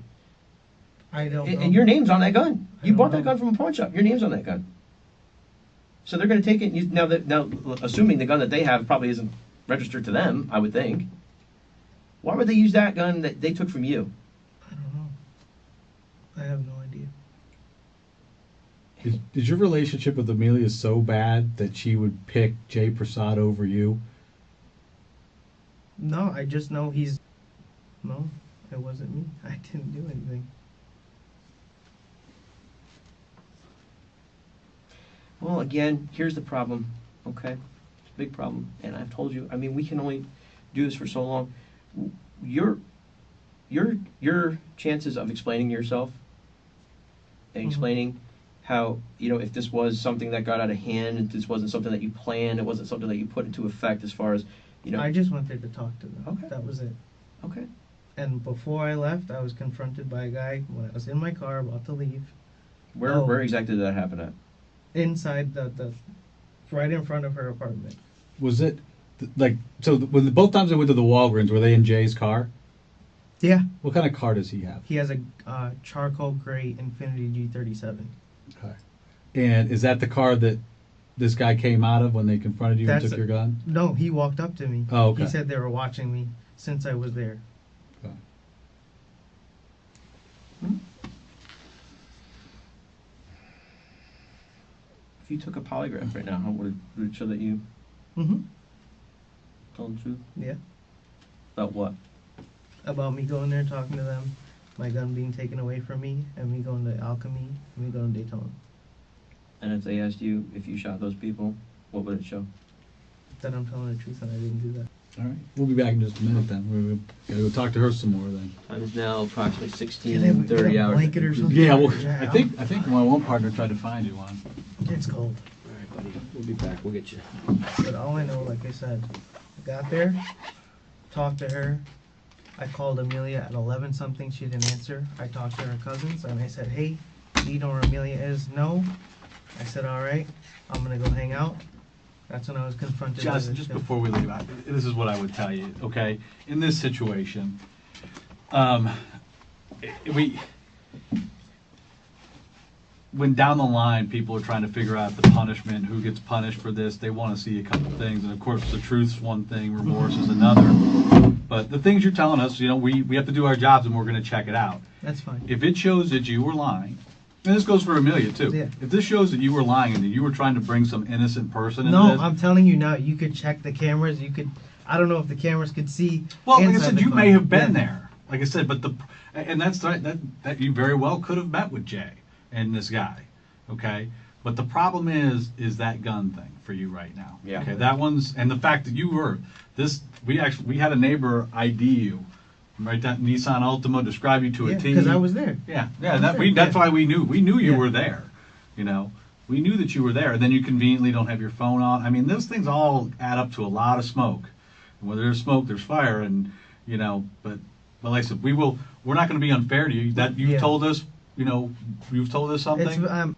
I don't know. And your name's on that gun. You don't bought that know. gun from a pawn shop. Your name's on that gun. So they're going to take it. Now, assuming the gun that they have probably isn't registered to them, I would think. Why would they use that gun that they took from you? I don't know. I have no idea. Is your relationship with Amelia so bad that she would pick Jay Prasad over you? No, I just know he's. No, it wasn't me. I didn't do anything. Well, again, here's the problem, okay? It's a big problem, and I've told you, I mean, we can only do this for so long. Your chances of explaining yourself and explaining how, you know, if this was something that got out of hand, if this wasn't something that you planned, it wasn't something that you put into effect as far as, you know. I just wanted to talk to them. Okay. That was it. Okay. And before I left, I was confronted by a guy when I was in my car about to leave. Where exactly did that happen at? Inside the right in front of her apartment. Was it like so? When both times I went to the Walgreens, were they in Jay's car? Yeah. What kind of car does he have? He has a charcoal gray Infiniti G37. Okay. And is that the car that this guy came out of when they confronted you and That's took your gun? No, he walked up to me. Oh, okay. He said they were watching me since I was there. Okay. If you took a polygraph right now, how would it show that you Mm-hmm. told the truth? Yeah. About what? About me going there talking to them, my gun being taken away from me, and me going to Alchemy, and me going to Daytona. And if they asked you if you shot those people, what would it show? That I'm telling the truth and I didn't do that. All right. We'll be back in just a minute then. We're gonna go talk to her some more then. Time is now approximately Can 16:30 get a hours. blanket or something? Yeah. Well, Yeah, I think my one partner tried to find you one. It's cold. All right, buddy. We'll be back. We'll get you. But all I know, like I said, I got there, talked to her. I called Amelia at 11 something. She didn't answer. I talked to her cousins and I said, hey, do you know where Amelia is? No. I said, all right, I'm going to go hang out. That's when I was confronted. Just before we leave, this is what I would tell you, okay? In this situation, when down the line people are trying to figure out the punishment, who gets punished for this, they want to see a couple things. And of course, the truth's one thing, remorse is another. But the things you're telling us, you know, we have to do our jobs and we're going to check it out. That's fine. If it shows that you were lying, and this goes for Amelia too. Yeah. If this shows that you were lying and that you were trying to bring some innocent person into No, this, I'm telling you now, you could check the cameras. You could, I don't know if the cameras could see. well, like I inside said, the you car. may have been Yeah. there. Like I said, but and that's right. That you very well could have met with Jay and this guy. Okay, but the problem is that gun thing for you right now. Yeah. Okay, that one's, and the fact that you were this. We had a neighbor ID you. Right, that Nissan Altima, describe you to a T. Because I was there. Yeah, I was that's there, why we knew you Yeah. were there. You know, we knew that you were there. And then you conveniently don't have your phone on. I mean, those things all add up to a lot of smoke. And where there's smoke, there's fire. And you know, but like I said, we're not going to be unfair to you. That you've Yeah. told us, you know, you've told us something. It's,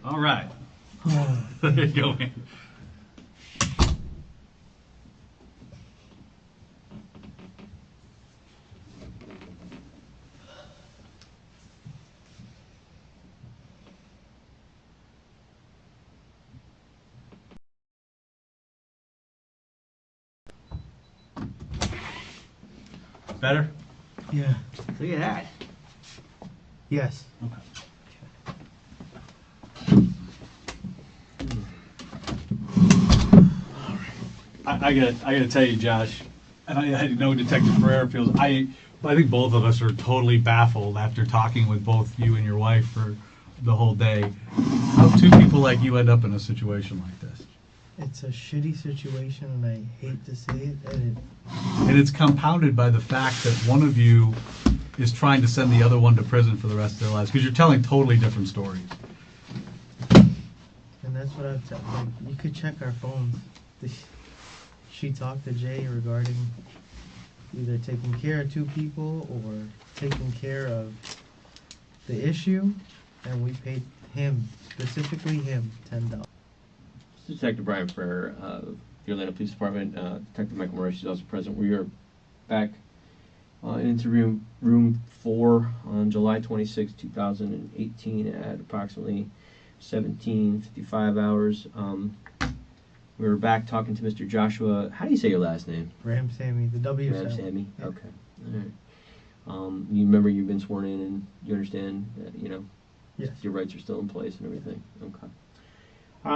All right. There you go, man. Better? yeah. Look at that. Yes. I gotta tell you, Josh, and I know Detective Ferrer feels. I think both of us are totally baffled after talking with both you and your wife for the whole day. How two people like you end up in a situation like this? It's a shitty situation, and I hate to say it. And it's compounded by the fact that one of you is trying to send the other one to prison for the rest of their lives, because you're telling totally different stories. And that's what I've said. Like, you could check our phones. She talked to Jay regarding either taking care of 2 people or taking care of the issue, and we paid him, specifically him, $10. This is Detective Brian Ferrer of the Orlando Police Department. Detective Michael Murray is also present. We are back into room 4 on July 26, 2018 at approximately 17:55 hours. We were back talking to Mr. Joshua. How do you say your last name? Ramsawmy, the W sound. Ramsawmy. Yeah. Okay. All right. You remember you've been sworn in and you understand that, Yes. your rights are still in place and everything. Okay.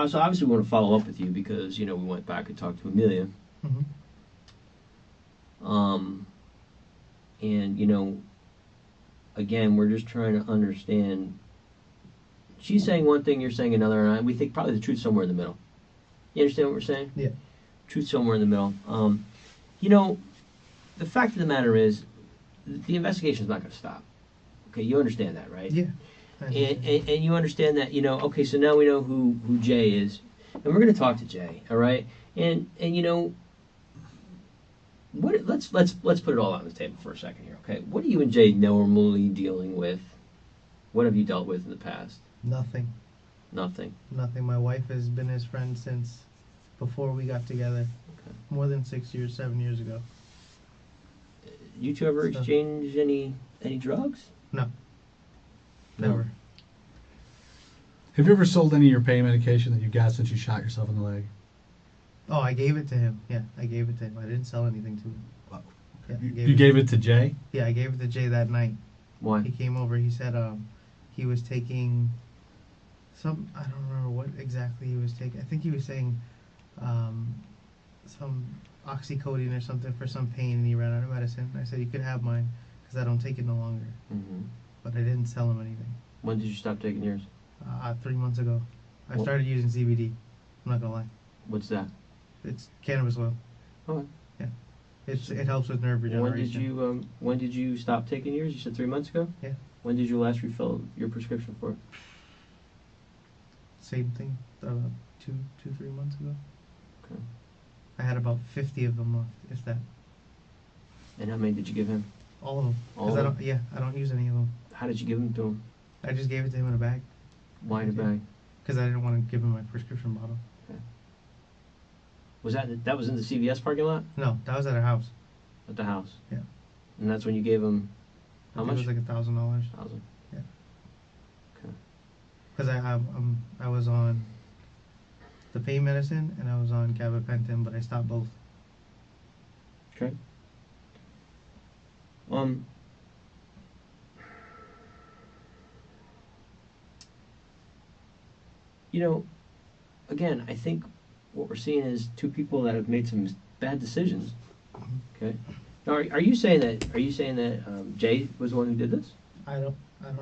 So obviously we want to follow up with you because, we went back and talked to Amelia. Mhm. And, again, we're just trying to understand. She's saying one thing, you're saying another, and we think probably the truth's somewhere in the middle. You understand what we're saying? Yeah. Truth somewhere in the middle. The fact of the matter is, the investigation's not going to stop. Okay, you understand that, right? Yeah. And you understand that, okay, so now we know who Jay is, and we're going to talk to Jay, all right? And let's put it all on the table for a second here, okay? What are you and Jay normally dealing with? What have you dealt with in the past? Nothing. Nothing. Nothing. My wife has been his friend since before we got together. Okay. More than 6 years, 7 years ago. You two ever exchanged any drugs? No. No. Never. Have you ever sold any of your pain medication that you got since you shot yourself in the leg? Oh, I gave it to him. Yeah, I gave it to him. I didn't sell anything to him. Wow. Yeah, You gave it to Jay? Yeah, I gave it to Jay that night. Why? He came over. He said he was taking I don't remember what exactly he was taking. I think he was saying some oxycodone or something for some pain, and he ran out of medicine. I said, you could have mine because I don't take it no longer. Mm-hmm. But I didn't sell him anything. When did you stop taking yours? 3 months ago. I What? started using CBD. I'm not gonna lie. What's that? It's cannabis oil. Okay. Yeah. It helps with nerve regeneration. When did you stop taking yours? You said 3 months ago? Yeah. When did you last refill your prescription for it? Same thing. 3 months ago. Okay. I had about 50 of them left, if that. And how many did you give him? All of them. All Because of them? I don't use any of them. How did you give them to him? I just gave it to him in a bag Why in a bag? because I didn't want to give him my prescription bottle. Was that was in the CVS parking lot? No, that was at our house. At the house? Yeah. And that's when you gave him how I much? think it was like $1,000. 1,000. Yeah. Okay. Because I was on the pain medicine and I was on gabapentin, but I stopped both. Okay. Again, I think what we're seeing is 2 people that have made some bad decisions. Okay. Now, are you saying that Jay was the one who did this? I don't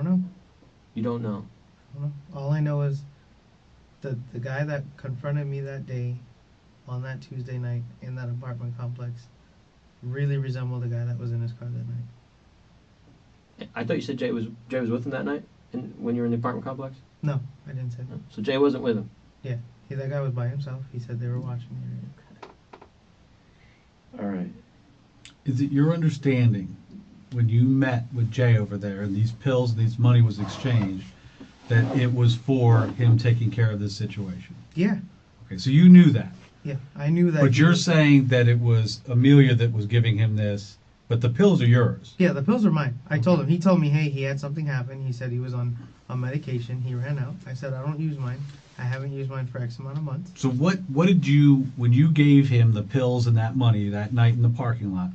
know. You don't know. I don't know. All I know is the guy that confronted me that day on that Tuesday night in that apartment complex really resembled the guy that was in his car that night. I thought you said Jay was with him that night, when you were in the apartment complex. No, I didn't say No. that. So Jay wasn't with him. Yeah, that guy was by himself. He said they were watching me. All right. Is it your understanding, when you met with Jay over there and these pills and this money was exchanged, that it was for him taking care of this situation? Yeah, Okay, so you knew that. yeah, I knew that. But you're saying that it was Amelia that was giving him this, but the pills are yours. Yeah, the pills are mine. I told him. He told me, hey, he had something happen. He said he was on medication. He ran out. I said, I don't use mine. I haven't used mine for X amount of months. So what did you, when you gave him the pills and that money that night in the parking lot,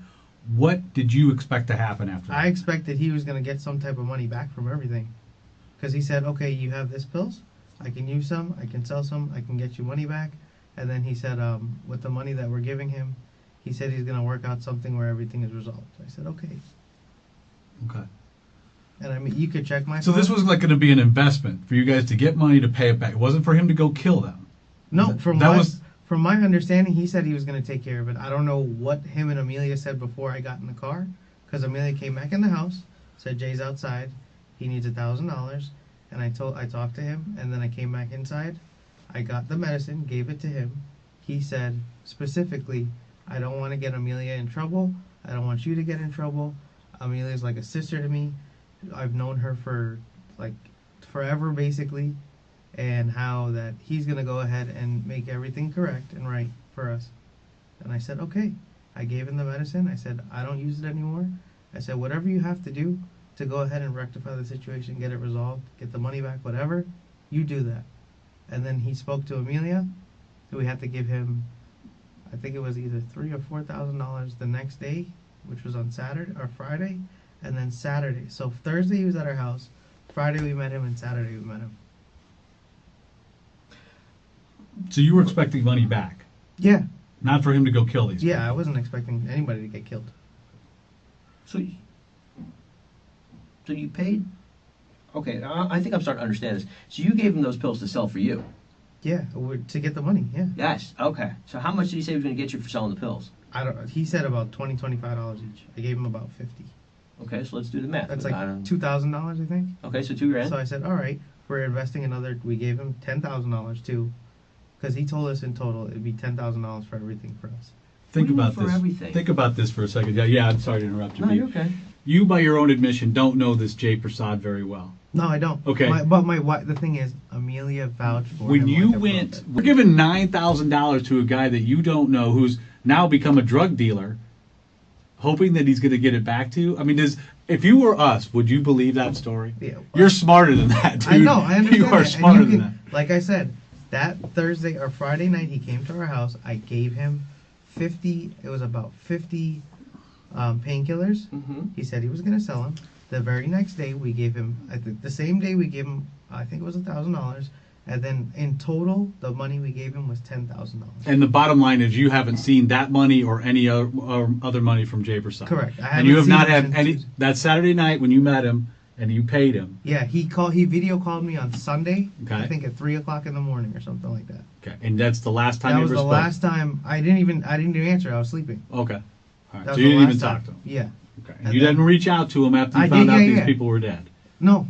what did you expect to happen after that? I expected he was going to get some type of money back from everything. Because he said, okay, you have this pills. I can use some. I can sell some. I can get you money back. And then he said, with the money that we're giving him, he said he's going to work out something where everything is resolved. I said, okay. Okay. And I mean, you could check my So phone. this was like going to be an investment for you guys to get money to pay it back. It wasn't for him to go kill them. No, That from my understanding, he said he was going to take care of it. I don't know what him and Amelia said before I got in the car, because Amelia came back in the house, said Jay's outside, he needs $1,000, and I talked to him, and then I came back inside. I got the medicine, gave it to him. He said specifically, I don't want to get Amelia in trouble. I don't want you to get in trouble. Amelia's like a sister to me. I've known her for like forever, basically, and how that he's going to go ahead and make everything correct and right for us. And I said, okay. I gave him the medicine. I said, I don't use it anymore. I said, whatever you have to do to go ahead and rectify the situation, get it resolved, get the money back, whatever, you do that. And then he spoke to Amelia, so we had to give him, I think it was either $3,000 or $4,000 the next day, which was on Saturday or Friday, and then Saturday. So Thursday he was at our house, Friday we met him, and Saturday we met him. So you were expecting money back, Yeah, not for him to go kill these yeah, I wasn't expecting anybody to get killed. So you paid? Okay, I think I'm starting to understand this. So you gave him those pills to sell for you? Yeah, to get the money. Yeah. Yes. Okay. So how much did he say he was going to get you for selling the pills? I don't. He said about $25 each. I gave him about 50. Okay, so let's do the math. That's like $2,000, I think. Okay, so $2,000. So I said, all right, we're investing another. We gave him $10,000 too, because he told us in total it'd be $10,000 for everything for us. Think What do you about mean for this. everything? Think about this for a second. Yeah, I'm sorry to interrupt you. No, you're okay. You, by your own admission, don't know this Jay Prasad very well. No, I don't. Okay. But my wife. The thing is, Amelia vouched for When him. you like a went, broken. we're giving $9,000 to a guy that you don't know, who's now become a drug dealer, hoping that he's going to get it back to you. I mean, if you were us, would you believe that story? Yeah, You're smarter than that, dude. I know. I understand. You are that. smarter And you than can, like I said, that Thursday or Friday night, he came to our house. I gave him 50. It was about 50 painkillers. Mm-hmm. He said he was going to sell them. The very next day, we gave him. The same day, we gave him. I think it was $1,000. And then in total, the money we gave him was $10,000. And the bottom line is, you haven't seen that money or any other money from Jay Prasad. Correct. I And you have haven't not seen him had since any. Tuesday. That Saturday night when you met him and you paid him. Yeah, he video called me on Sunday. Okay. I think at 3:00 in the morning or something like that. Okay. And that's the last time That you was ever the spoke. last time. I didn't even answer. I was sleeping. Okay. All right. That So was you the didn't even last talk time. to him. Yeah. Okay. And You then- didn't reach out to him after you I found did, out yeah, these yeah. people were dead. No.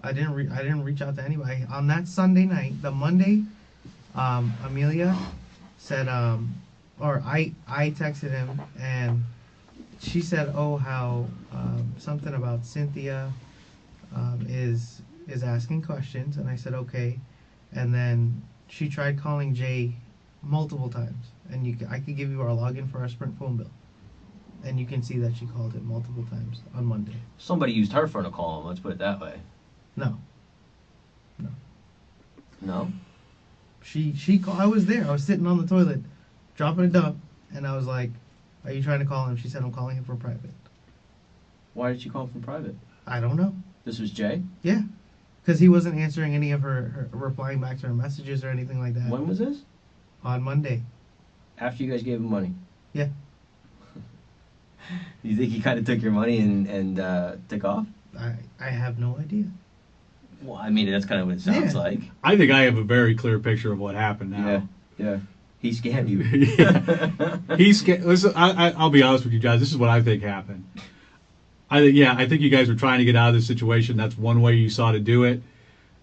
I didn't reach out to anybody. On that Sunday night, the Monday, Amelia said, or I texted him, and she said, oh, how something about Cynthia is asking questions, and I said, okay. And then she tried calling Jay multiple times, and I could give you our login for our Sprint phone bill. And you can see that she called it multiple times on Monday. Somebody used her phone to call him. Let's put it that way. No. No. She called. I was there. I was sitting on the toilet, dropping a dump, and I was like, "Are you trying to call him?" She said, "I'm calling him for private." Why did she call from private? I don't know. This was Jay? Yeah, because he wasn't answering any of her replying back to her messages or anything like that. When was this? On Monday. After you guys gave him money? Yeah. You think he kind of took your money and took off? I have no idea. Well, I mean, that's kind of what it sounds Yeah. like. I think I have a very clear picture of what happened now. Yeah. He scammed you. Listen, I'll be honest with you guys. This is what I think happened. I think you guys were trying to get out of this situation. That's one way you saw to do it.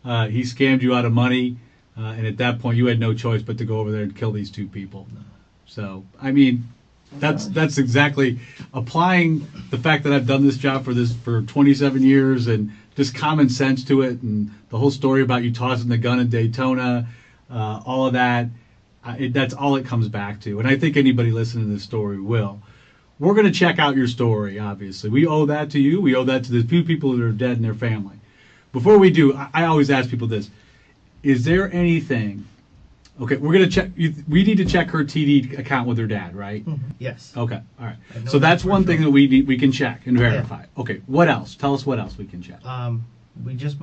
He scammed you out of money, and at that point, you had no choice but to go over there and kill these two people. So, I mean, that's exactly applying the fact that I've done this job for 27 years and just common sense to it, and the whole story about you tossing the gun in Daytona, all of that. That's all it comes back to, and I think anybody listening to this story will. We're going to check out your story, obviously. We owe that to you. We owe that to the few people that are dead and their family. Before we do, I always ask people this. Is there anything... Okay, we're going to check... We need to check her TD account with her dad, right? Mm-hmm. Yes. Okay, all right. I know So that's that for one thing sure. that we can check and verify. Okay, what else? Tell us what else we can check. I just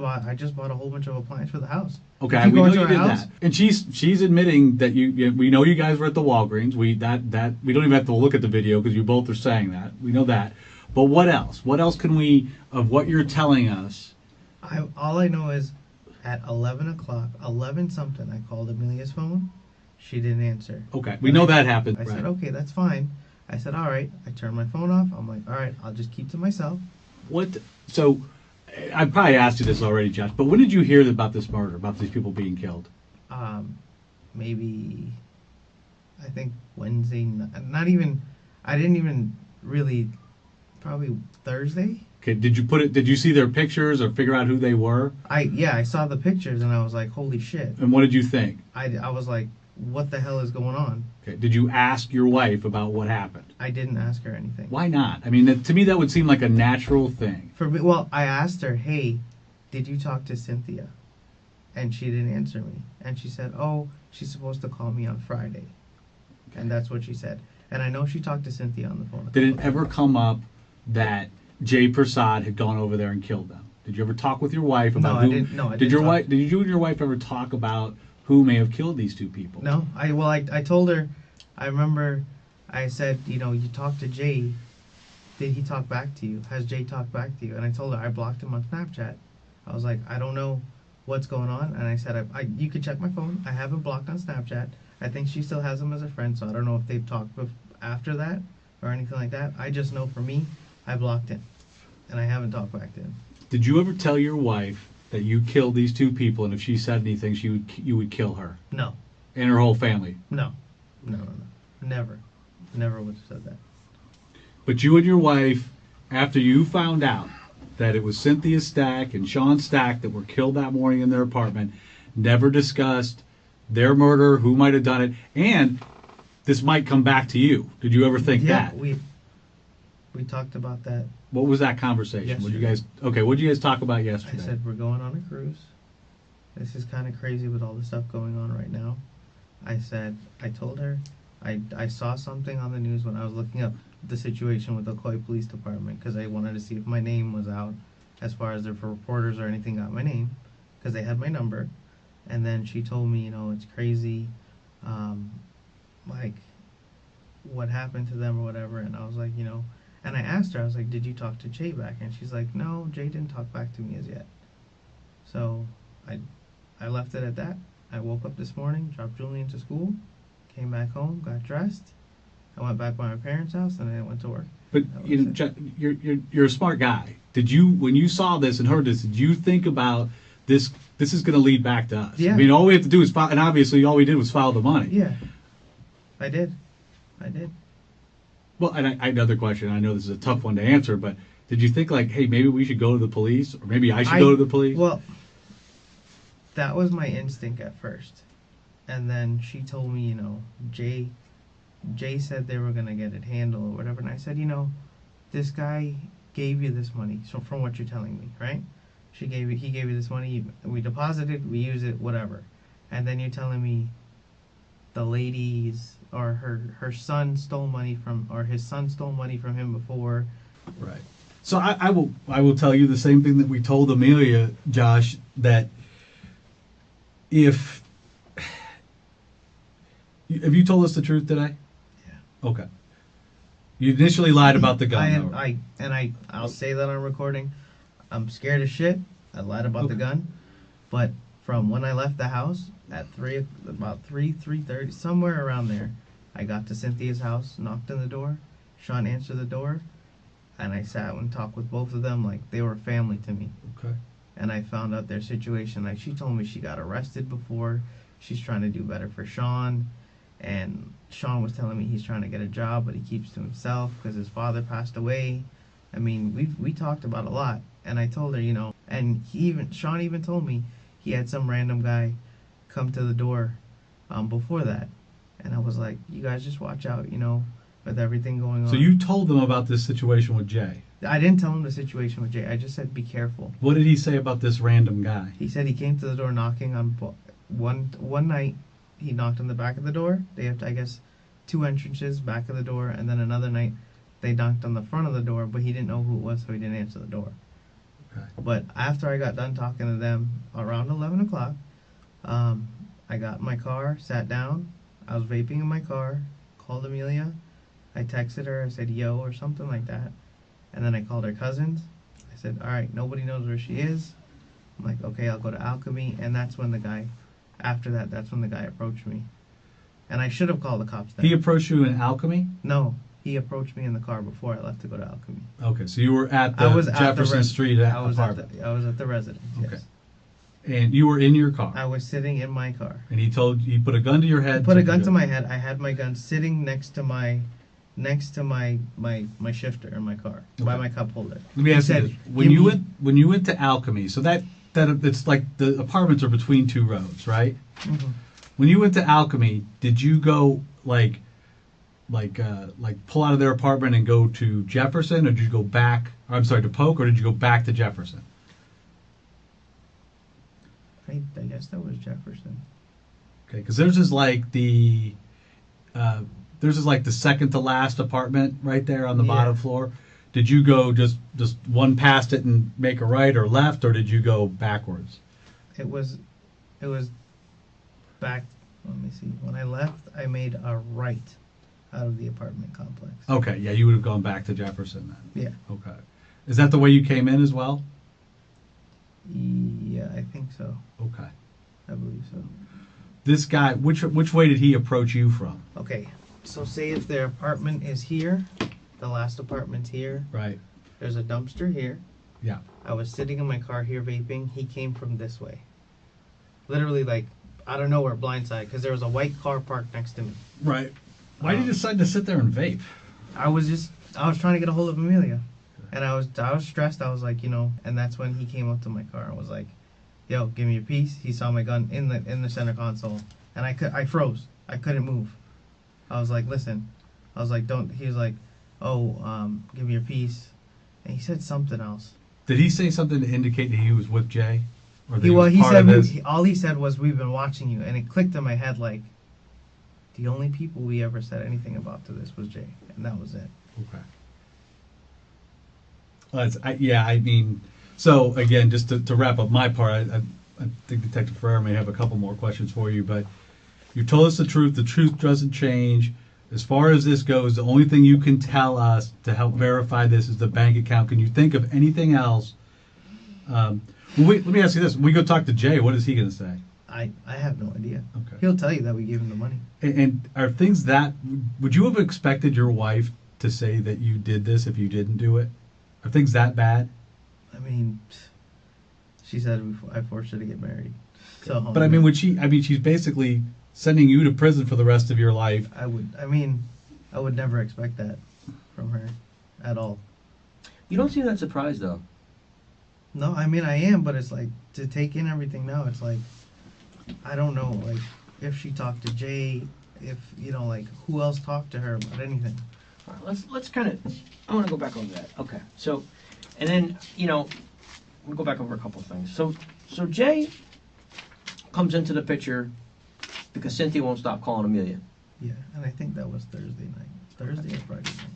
bought a whole bunch of appliances for the house. Okay, If you we go know into you our did house- that, and she's admitting that we know you guys were at the Walgreens. We don't even have to look at the video because you both are saying that. We know that, but what else? What else can we of what you're telling us? All I know is at 11 o'clock, 11 something, I called Amelia's phone. She didn't answer. Okay, we know that happened. I Right. said, okay, that's fine. I said, all right. I turned my phone off. I'm like, all right, I'll just keep to myself. What? So, I probably asked you this already, Josh. But when did you hear about this murder, about these people being killed? Maybe, I think Wednesday. Not even. I didn't even really. Probably Thursday. Okay. Did you put it? Did you see their pictures or figure out who they were? I saw the pictures and I was like, holy shit. And what did you think? I was like, what the hell is going on? Okay. Did you ask your wife about what happened? I didn't ask her anything. Why not? I mean, to me, that would seem like a natural thing. For me, well, I asked her, hey, did you talk to Cynthia? And she didn't answer me. And she said, oh, she's supposed to call me on Friday. Okay. And that's what she said. And I know she talked to Cynthia on the phone. Did it ever come up that Jay Prasad had gone over there and killed them? Did you ever talk with your wife about no, who? I didn't. No, I did didn't. your wife? Did you and your wife ever talk about who may have killed these two people? No, I told her. I remember, I said, you talked to Jay. Did he talk back to you? Has Jay talked back to you? And I told her I blocked him on Snapchat. I was like, I don't know what's going on. And I said, you could check my phone. I have him blocked on Snapchat. I think she still has him as a friend, so I don't know if they've talked after that or anything like that. I just know for me, I blocked him, and I haven't talked back to him. Did you ever tell your wife that you killed these two people, and if she said anything, you would kill her No, and her whole family? no, never would have said that. But you and your wife, after you found out that it was Cynthia Stack and Sean Stack that were killed that morning in their apartment, never discussed their murder, who might have done it, and this might come back to you. Did you ever think Yeah, that? we talked about that. What was that conversation? What did you guys talk about yesterday? I said, we're going on a cruise. This is kind of crazy with all the stuff going on right now. I told her, I saw something on the news when I was looking up the situation with the Coy Police Department because I wanted to see if my name was out as far as if reporters or anything got my name because they had my number. And then she told me, it's crazy, like what happened to them or whatever. And I was like, and I asked her, I was like, did you talk to Jay back? And she's like, no, Jay didn't talk back to me as yet. So I left it at that. I woke up this morning, dropped Julian to school, came back home, got dressed. I went back by my parents' house, and then I went to work. But you're a smart guy. Did you, when you saw this and heard this, did you think about this? This is going to lead back to us. Yeah. I mean, all we have to do is file, and obviously all we did was file the money. Yeah, I did. Well, and I another question. I know this is a tough one to answer, but did you think like, hey, maybe we should go to the police, or maybe I should go to the police? Well, that was my instinct at first, and then she told me, Jay said they were gonna get it handled or whatever, and I said, this guy gave you this money. So from what you're telling me, right? He gave you this money. We deposited, we use it, whatever, and then you're telling me the ladies or her son stole money from, or his son stole money from him before. Right. So I will tell you the same thing that we told Amelia, Josh, that have you told us the truth today? Yeah. Okay. You initially lied about the gun. I'll say that on recording. I'm scared as shit. I lied about the gun, but from when I left the house at about 3:30, somewhere around there, I got to Cynthia's house, knocked on the door. Sean answered the door, and I sat and talked with both of them like they were family to me. Okay. And I found out their situation. Like, she told me she got arrested before. She's trying to do better for Sean. And Sean was telling me he's trying to get a job, but he keeps to himself because his father passed away. I mean, we talked about a lot. And I told her, and Sean even told me he had some random guy come to the door before that. And I was like, you guys just watch out, with everything going on. So you told them about this situation with Jay? I didn't tell him the situation with Jay. I just said, be careful. What did he say about this random guy? He said he came to the door knocking on one night. He knocked on the back of the door. They have, I guess, 2 entrances, back of the door, and then another night they knocked on the front of the door, but he didn't know who it was, so he didn't answer the door. Okay. But after I got done talking to them around 11 o'clock, I got in my car, sat down. I was vaping in my car, called Amelia. I texted her. I said, yo, or something like that. And then I called her cousins. I said, all right, nobody knows where she is. I'm like, okay, I'll go to Alchemy. And that's when the guy, that's when the guy approached me. And I should have called the cops then. He approached you in Alchemy? No, he approached me in the car before I left to go to Alchemy. Okay, so you were at I was the at Jefferson the Street I was apartment. I was at the residence. Okay. Yes. And you were in your car. I was sitting in my car. And he put a gun to your head. Put a gun to my head. I had my gun sitting next to my shifter in my car by Okay. my cup holder. Let me He ask you said, this. When you went to Alchemy, so that it's like the apartments are between two roads, right? Mhm. When you went to Alchemy, did you go like pull out of their apartment and go to Jefferson, or did you go back? Or, I'm sorry, to Polk, or did you go back to Jefferson? I guess that was Jefferson. Okay, because theirs is like the second to last apartment right there on the Yeah. bottom floor. Did you go just one past it and make a right or left, or did you go backwards? It was back. Let me see. When I left, I made a right out of the apartment complex. Okay, yeah, you would have gone back to Jefferson then. Yeah. Okay. Is that the way you came in as well? Yeah, I think so. Okay. I believe so. This guy, which way did he approach you from? Okay. So say if their apartment is here, the last apartment's here. Right. There's a dumpster here. Yeah. I was sitting in my car here vaping. He came from this way. Literally, like, out of nowhere, blindside, because there was a white car parked next to me. Right. Why did you decide to sit there and vape? I was trying to get a hold of Amelia. And I was stressed. I was like, and that's when he came up to my car and was like, yo, give me your piece. He saw my gun in the center console. And I froze. I couldn't move. I was like, listen. I was like, don't. He was like, give me your piece. And he said something else. Did he say something to indicate that he was with Jay? Or that He part said, of this? all he said was, we've been watching you. And it clicked in my head like, the only people we ever said anything about to this was Jay. And that was it. Okay. I mean, so again, just to wrap up my part, I think Detective Ferrer may have a couple more questions for you, but you told us the truth. The truth doesn't change. As far as this goes, the only thing you can tell us to help verify this is the bank account. Can you think of anything else? Let me ask you this. When we go talk to Jay, what is he going to say? I have no idea. Okay. He'll tell you that we gave him the money. And are things that, would you have expected your wife to say that you did this if you didn't do it? Are things that bad? I mean, she said I forced her to get married. So, But I mean, she's basically sending you to prison for the rest of your life. I would never expect that from her at all. You don't seem that surprised, though. No, I mean, I am, but it's like, to take in everything now, it's like, I don't know, like, if she talked to Jay, if, like, who else talked to her about anything. All right, let's kind of, I want to go back over that. Okay, so, and then, we'll go back over a couple of things. So Jay comes into the picture because Cynthia won't stop calling Amelia. Yeah, and I think that was Thursday or Friday night.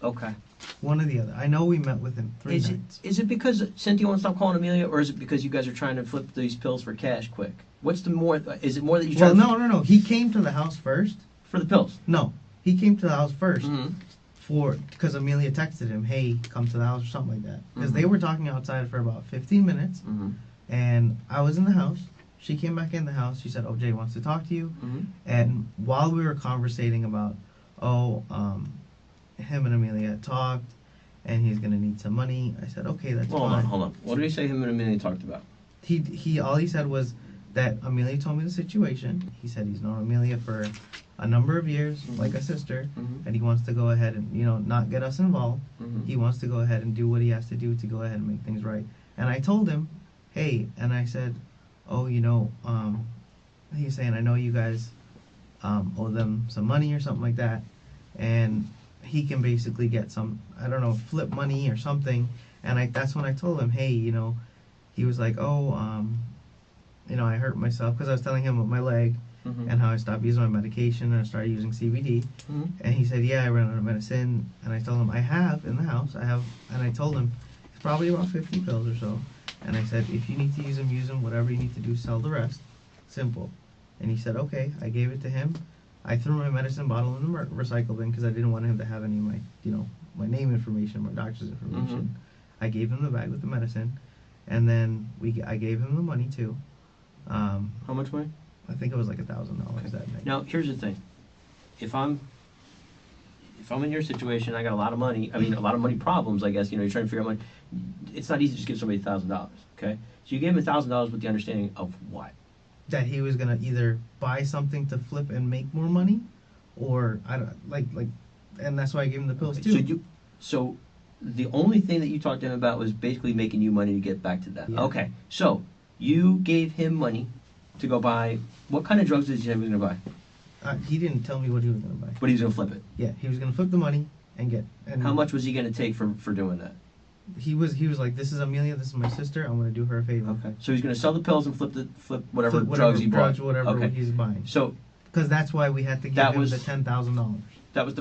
Okay. One or the other. I know we met with him three nights. Is it because Cynthia won't stop calling Amelia, or is it because you guys are trying to flip these pills for cash quick? What's the more, is it more that you try Well, no. He came to the house first. for the pills? No, he came to the house first. Mm-hmm. Because Amelia texted him, hey, come to the house or something like that. Because they Mhm. were talking outside for about 15 minutes, Mm-hmm. and I was in the house. She came back in the house. She said, Jay wants to talk to you. Mm-hmm. And while we were conversating about, him and Amelia had talked, and he's going to need some money, I said, okay, that's fine. Hold on. What did he say him and Amelia talked about? All he said was that Amelia told me the situation. He said he's known Amelia for a number of years, like a sister, Mm-hmm. and he wants to go ahead and, not get us involved. Mm-hmm. He wants to go ahead and do what he has to do to go ahead and make things right. And I told him, hey, and I said, he's saying, I know you guys owe them some money or something like that, and he can basically get some, I don't know, flip money or something. And that's when I told him, hey, he was like, I hurt myself, because I was telling him about my leg, Mm-hmm. and how I stopped using my medication and I started using CBD. Mm-hmm. And he said, yeah, I ran out of medicine. And I told him, I have in the house. And I told him, it's probably about 50 pills or so. And I said, if you need to use them, whatever you need to do, sell the rest. Simple. And he said, okay. I gave it to him. I threw my medicine bottle in the recycle bin because I didn't want him to have any of my, my name information, my doctor's information. I gave him the bag with the medicine. And then I gave him the money too. How much money? I think it was like $1,000 that night. Now, here's the thing. If I'm in your situation, I got a lot of money. I mean, a lot of money problems. I guess you're trying to figure out money. It's not easy to just give somebody $1,000. Okay, so you gave him $1,000 with the understanding of what? That he was gonna either buy something to flip and make more money, or I don't like, and that's why I gave him the pills too. So the only thing that you talked to him about was basically making you money to get back to them. Yeah. Okay, so you gave him money to go buy. What kind of drugs did you say he was going to buy? He didn't tell me what he was gonna buy. But he was going to flip it. Yeah, he was gonna flip the money and get. And How much was he going to take for doing that? He was like, this is Amelia, this is my sister. I'm gonna do her a favor. Okay. So he's going to sell the pills and flip whatever drugs he bought. Whatever Okay. he's buying. So Because that's why we had to give That him was- the $10,000. that was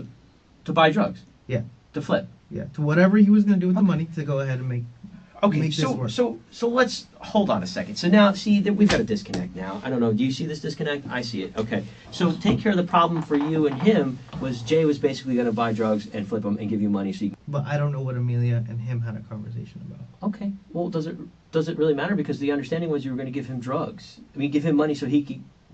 to buy drugs. Yeah. To flip. Yeah, to whatever he was gonna do with the money to go ahead and make. Okay, Make this work. so let's hold on a second. So now, see that we've got a disconnect now. I don't know. Do you see this disconnect? I see it. Okay. So take care of the problem for you and him was Jay was basically going to buy drugs and flip them and give you money. So you, But I don't know what Amelia and him had a conversation about. okay. Well, does it really matter? Because the understanding was you were going to give him drugs. I mean, give him money so he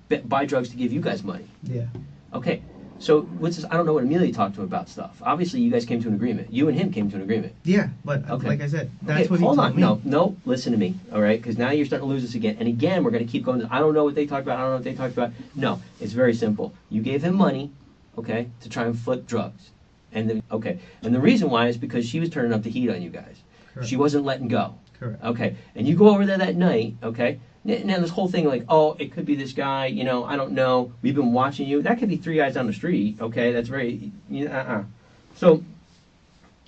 could buy drugs to give you guys money. Yeah. Okay. So what's this? I don't know what Amelia talked to him about stuff. Obviously, you guys came to an agreement. You and him came to an agreement. Yeah, but Okay. like I said, that's Okay, what he hold told on. me. No, listen to me, all right? Because now you're starting to lose this again. And again, we're going to keep going. I don't know what they talked about. I don't know what they talked about. No, it's very simple. You gave him money, okay, to try and flip drugs. And the reason why is because she was turning up the heat on you guys. Correct. She wasn't letting go. Correct. Okay, and you go over there that night, okay? Now this whole thing like, oh, it could be this guy, I don't know. We've been watching you. That could be three guys down the street, okay? That's very, So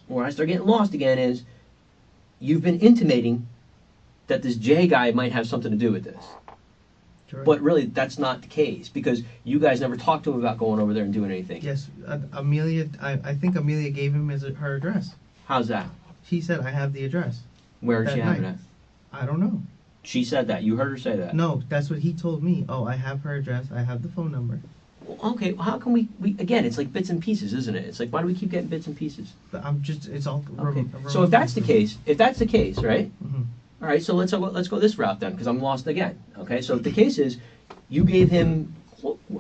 where I start getting lost again is you've been intimating that this Jay guy might have something to do with this. Correct. But really, that's not the case because you guys never talked to him about going over there and doing anything. Yes, Amelia. I think Amelia gave him her address. How's that? She said, "I have the address." Where did That she have it night. at? I don't know. She said that. You heard her say that. No, that's what he told me. Oh, I have her address. I have the phone number. Well, okay, well, how can we again, it's like bits and pieces, isn't it? It's like, why do we keep getting bits and pieces? But it's all. Okay. So if that's the case, right? Hmm. All right, so let's go this route then, because I'm lost again. Okay, so if the case is, you gave him,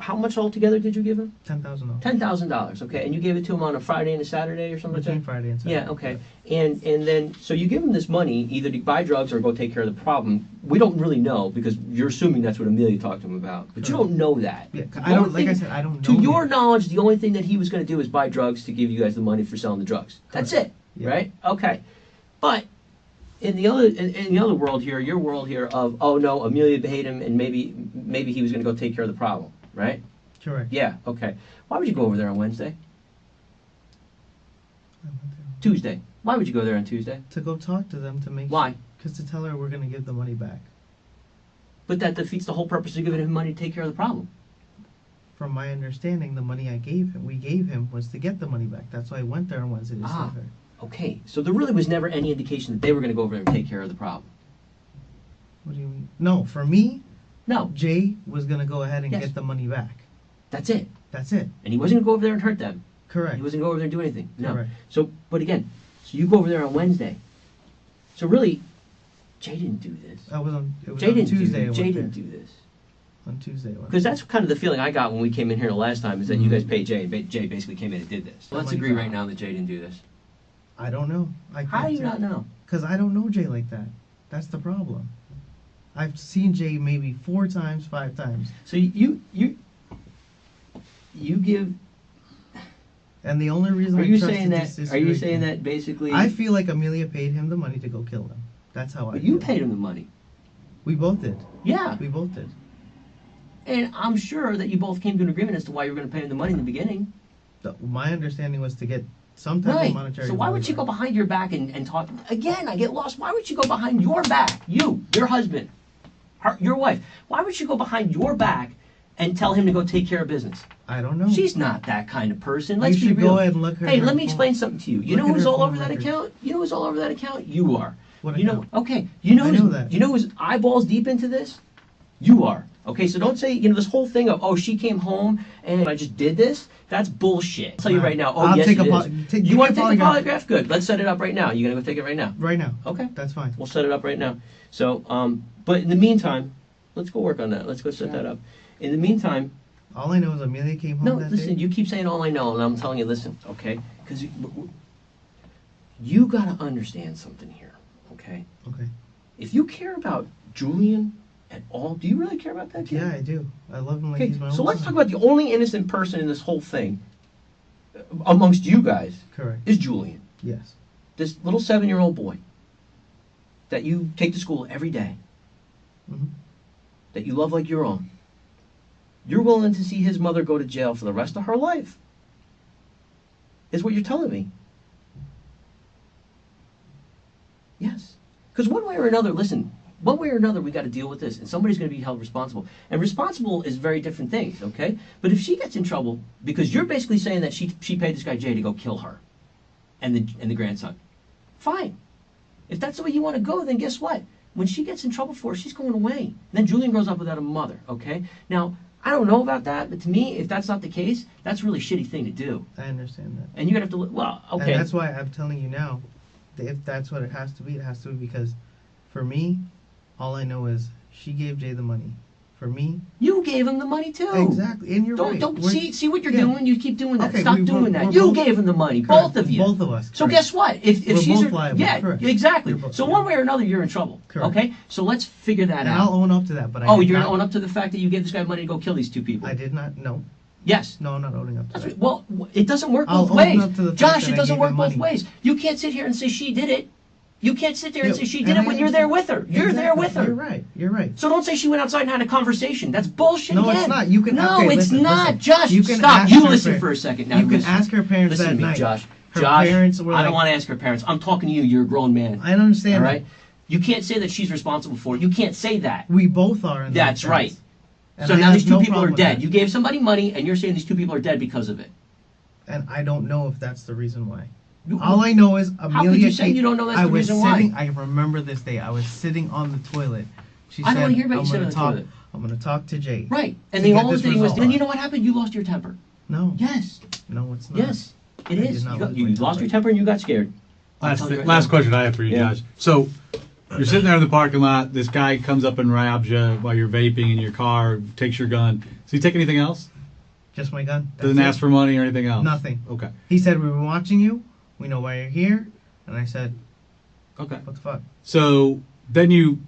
how much altogether did you give him? $10,000. $10,000. Okay, and you gave it to him on a Friday and a Saturday or something like Between that? Friday and Saturday. Yeah, okay. And then, so you give him this money either to buy drugs or go take care of the problem. We don't really know because you're assuming that's what Amelia talked to him about. But you don't know that. Yeah, The I don't. only Like I thing- said, I don't know. To your yet. knowledge, the only thing that he was going to do is buy drugs to give you guys the money for selling the drugs. That's it, Yeah. right? Okay. But in the other world here, your world here of, oh no, Amelia paid him and maybe he was going to go take care of the problem, right? Correct. Yeah, okay. Why would you go over there on Wednesday? I went there Tuesday. Why would you go there on Tuesday? to go talk to them to make. Why? Because to tell her we're gonna give the money back. But that defeats the whole purpose of giving him money to take care of the problem. From my understanding, the money we gave him, was to get the money back. That's why I went there on Wednesday to see Ah. her. Okay, so there really was never any indication that they were going to go over there and take care of the problem. What do you mean? No, for me, No, Jay was gonna go ahead and Yes. get the money back. that's it. That's it. And he wasn't going to go over there and hurt them. Correct. He wasn't going to go over there and do anything. No. Correct. So, but again, so you go over there on Wednesday. So really, Jay didn't do this. It was on Jay didn't Tuesday. do. I Jay went didn't there. do this. On Tuesday. I went Because there. that's kind of the feeling I got when we came in here the last time is that you Mhm. guys paid Jay, and Jay basically came in and did this. Let's Money agree back. right now that Jay didn't do this. I don't know. How do you not know? Because I don't know Jay like that. That's the problem. I've seen Jay maybe 4 times, 5 times. So you give. And the only reason Are I you trusted saying this that? Are you situation- saying that basically? I feel like Amelia paid him the money to go kill them. That's how I But you feel. paid him the money. We both did. Yeah, We both did. and I'm sure that you both came to an agreement as to why you were going to pay him the money in the beginning. My understanding was to get some type of Right. monetary. So why would you go reward. behind your back and talk? Again, I get lost. Why would you go behind your back? You, your husband, your wife. Why would you go behind your back and tell him to go take care of business? I don't know. She's not that kind of person. You Let's be should real. go ahead and look her. Hey, her let me phone- explain something to you. You Look know at who's her all phone over that records. account? You know who's all over that account? You are. What You know, account? okay. You know, I know that. You know who's eyeballs deep into this? You are. Okay, so don't say, this whole thing of, oh, she came home and I just did this. That's bullshit. I'll tell you right now. Oh, I'll yes, take it a is. give You me want a to take a polygraph. polygraph? Good. Let's set it up right now. You gonna go take it right now? Right now. Okay. That's fine. We'll set it up right now. So, but in the meantime, let's go work on that. Let's go set that up. In the meantime, All I know is Amelia came home no, that listen, day. you keep saying all I know, and I'm telling you, listen, okay? Because you got to understand something here, okay? Okay. If you care about Julian at all, do you really care about that kid? Yeah, I do. I love him like Okay, he's my own so let's son. talk about the only innocent person in this whole thing, amongst you guys, Correct. is Julian. Yes. This little 7-year-old boy that you take to school every day, Mm-hmm. that you love like your own. You're willing to see his mother go to jail for the rest of her life, is what you're telling me. Yes. Because one way or another, listen, one way or another, we got to deal with this, and somebody's going to be held responsible. And responsible is very different things, okay? But if she gets in trouble, because you're basically saying that she paid this guy Jay to go kill her and the grandson, fine. If that's the way you want to go, then guess what? When she gets in trouble for it, she's going away. Then Julian grows up without a mother, okay? Now, I don't know about that, but to me, if that's not the case, that's a really shitty thing to do. I understand that. And you're going to have to, well, okay. And that's why I'm telling you now, that if that's what it has to be because for me, all I know is she gave Jay the money. For me, You gave him the money too. exactly, and you're right. Don't We're- see what you're yeah. doing. You keep doing that. Okay, Stop we're doing that. both- You gave him the money, Correct. both of you. Both of us. So correct. guess what? If We're she's both liable, yeah, correct. exactly. We're both- So yeah. one way or another, you're in trouble. Correct. Okay. So let's figure that And out. I'll own up to that, but Oh, I did you're not, gonna own up to the fact that you gave this guy money to go kill these two people. I did not. No, Yes. no, I'm not owning up to That's that. right. Well, it doesn't work I'll both own ways. up to the fact Josh, that it I doesn't gave work him both money. ways. You can't sit here and say she did it. You can't sit there and Yeah, say she and did it I when you're there with understand. her. You're there Exactly. with her. You're right. You're right. So don't say she went outside and had a conversation. That's bullshit No, again. it's not. You can. No, okay, it's listen, not. listen. Josh, You can stop. ask You her listen par- for a second. Now You can listen. ask her parents Listen that to me, night. Josh. Her Josh, parents were I don't like- want to ask her parents. I'm talking to you. You're a grown man. I understand. All that. right? You can't say that she's responsible for it. You can't say that. We both are. In that That's sense. right. And So I now have these two no people are problem with dead. that. You gave somebody money, and you're saying these two people are dead because of it. And I don't know if that's the reason why. You- All I know is Amelia. How could you say came- you don't know that's I the was reason why? sitting, I remember this day. I was sitting on the toilet. She I said, don't wanna hear about you "I'm sitting gonna on the talk. toilet." I'm gonna talk to Jay." Right. And To the get only this thing was, resolved. then you know what happened? You lost your temper. No. Yes. No, it's not. Yes. It I is. did not You, lose you my lost temper. your temper and you got scared. I'm Last, telling you right last now. question I have for you, Yeah. Josh. So you're sitting there in the parking lot. This guy comes up and robs you while you're vaping in your car, takes your gun. Does he take anything else? Just my gun. That's Doesn't it. ask for money or anything else? Nothing. Okay. He said, "We've been watching you. We know why you're here." And I said, Okay. "What the fuck?" So then you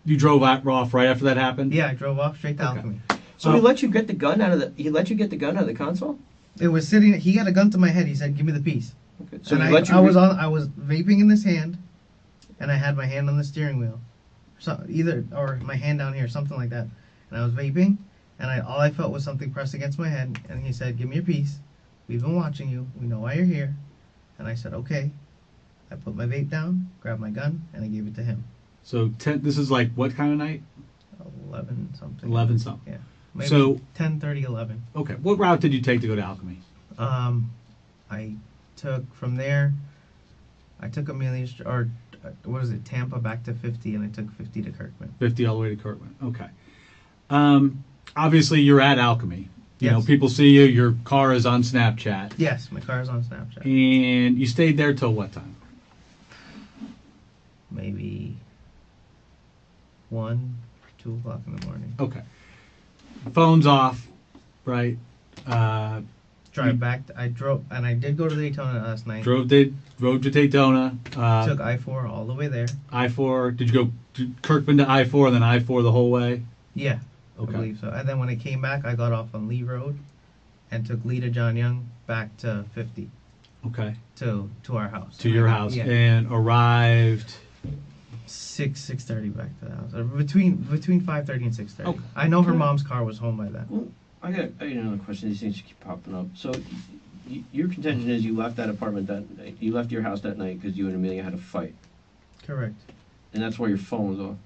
drove off right after that happened? Yeah, I drove off straight to Okay. Alchemy. So he let you get the gun out of the. He let you get the gun out of the console. It was sitting. He had a gun to my head. He said, "Give me the piece." Okay. So And he I, let you. I was on. I was vaping in this hand, and I had my hand on the steering wheel, so either or my hand down here, something like that. And I was vaping, and all I felt was something pressed against my head. And he said, "Give me your piece. We've been watching you. We know why you're here." And I said, "Okay." I put my vape down, grabbed my gun, and I gave it to him. So this is like what kind of night? 11 something. 11 something. Yeah. Maybe So- 10:30, 11. Okay. What route did you take to go to Alchemy? I took from there. I took Amelia's or what is it, Tampa back to 50, and I took 50 to Kirkman. 50 all the way to Kirkland. Okay. Obviously, you're at Alchemy. You know, Yes. people see you. Your car is on Snapchat. Yes, my car's on Snapchat. And you stayed there till what time? Maybe 1, 2 o'clock in the morning. Okay. Phone's off, right? Drive back. I drove, and I did go to Daytona last night. Drove to Daytona. Took I-4 all the way there. I-4. Did you go to Kirkman to I-4 and then I-4 the whole way? Yeah, Okay. I believe so. And then when I came back, I got off on Lee Road, and took Lee to John Young back to 50 Okay. to our house. To And your I- house Yeah. and arrived. 6:30 back to the house. Between 5:30 and 6:30. Okay. I know her Okay. mom's car was home by then. Well, I got another question. These things keep popping up. So, your contention is you left that apartment that night. You left your house that night because you and Amelia had a fight, Correct. and that's why your phone was off.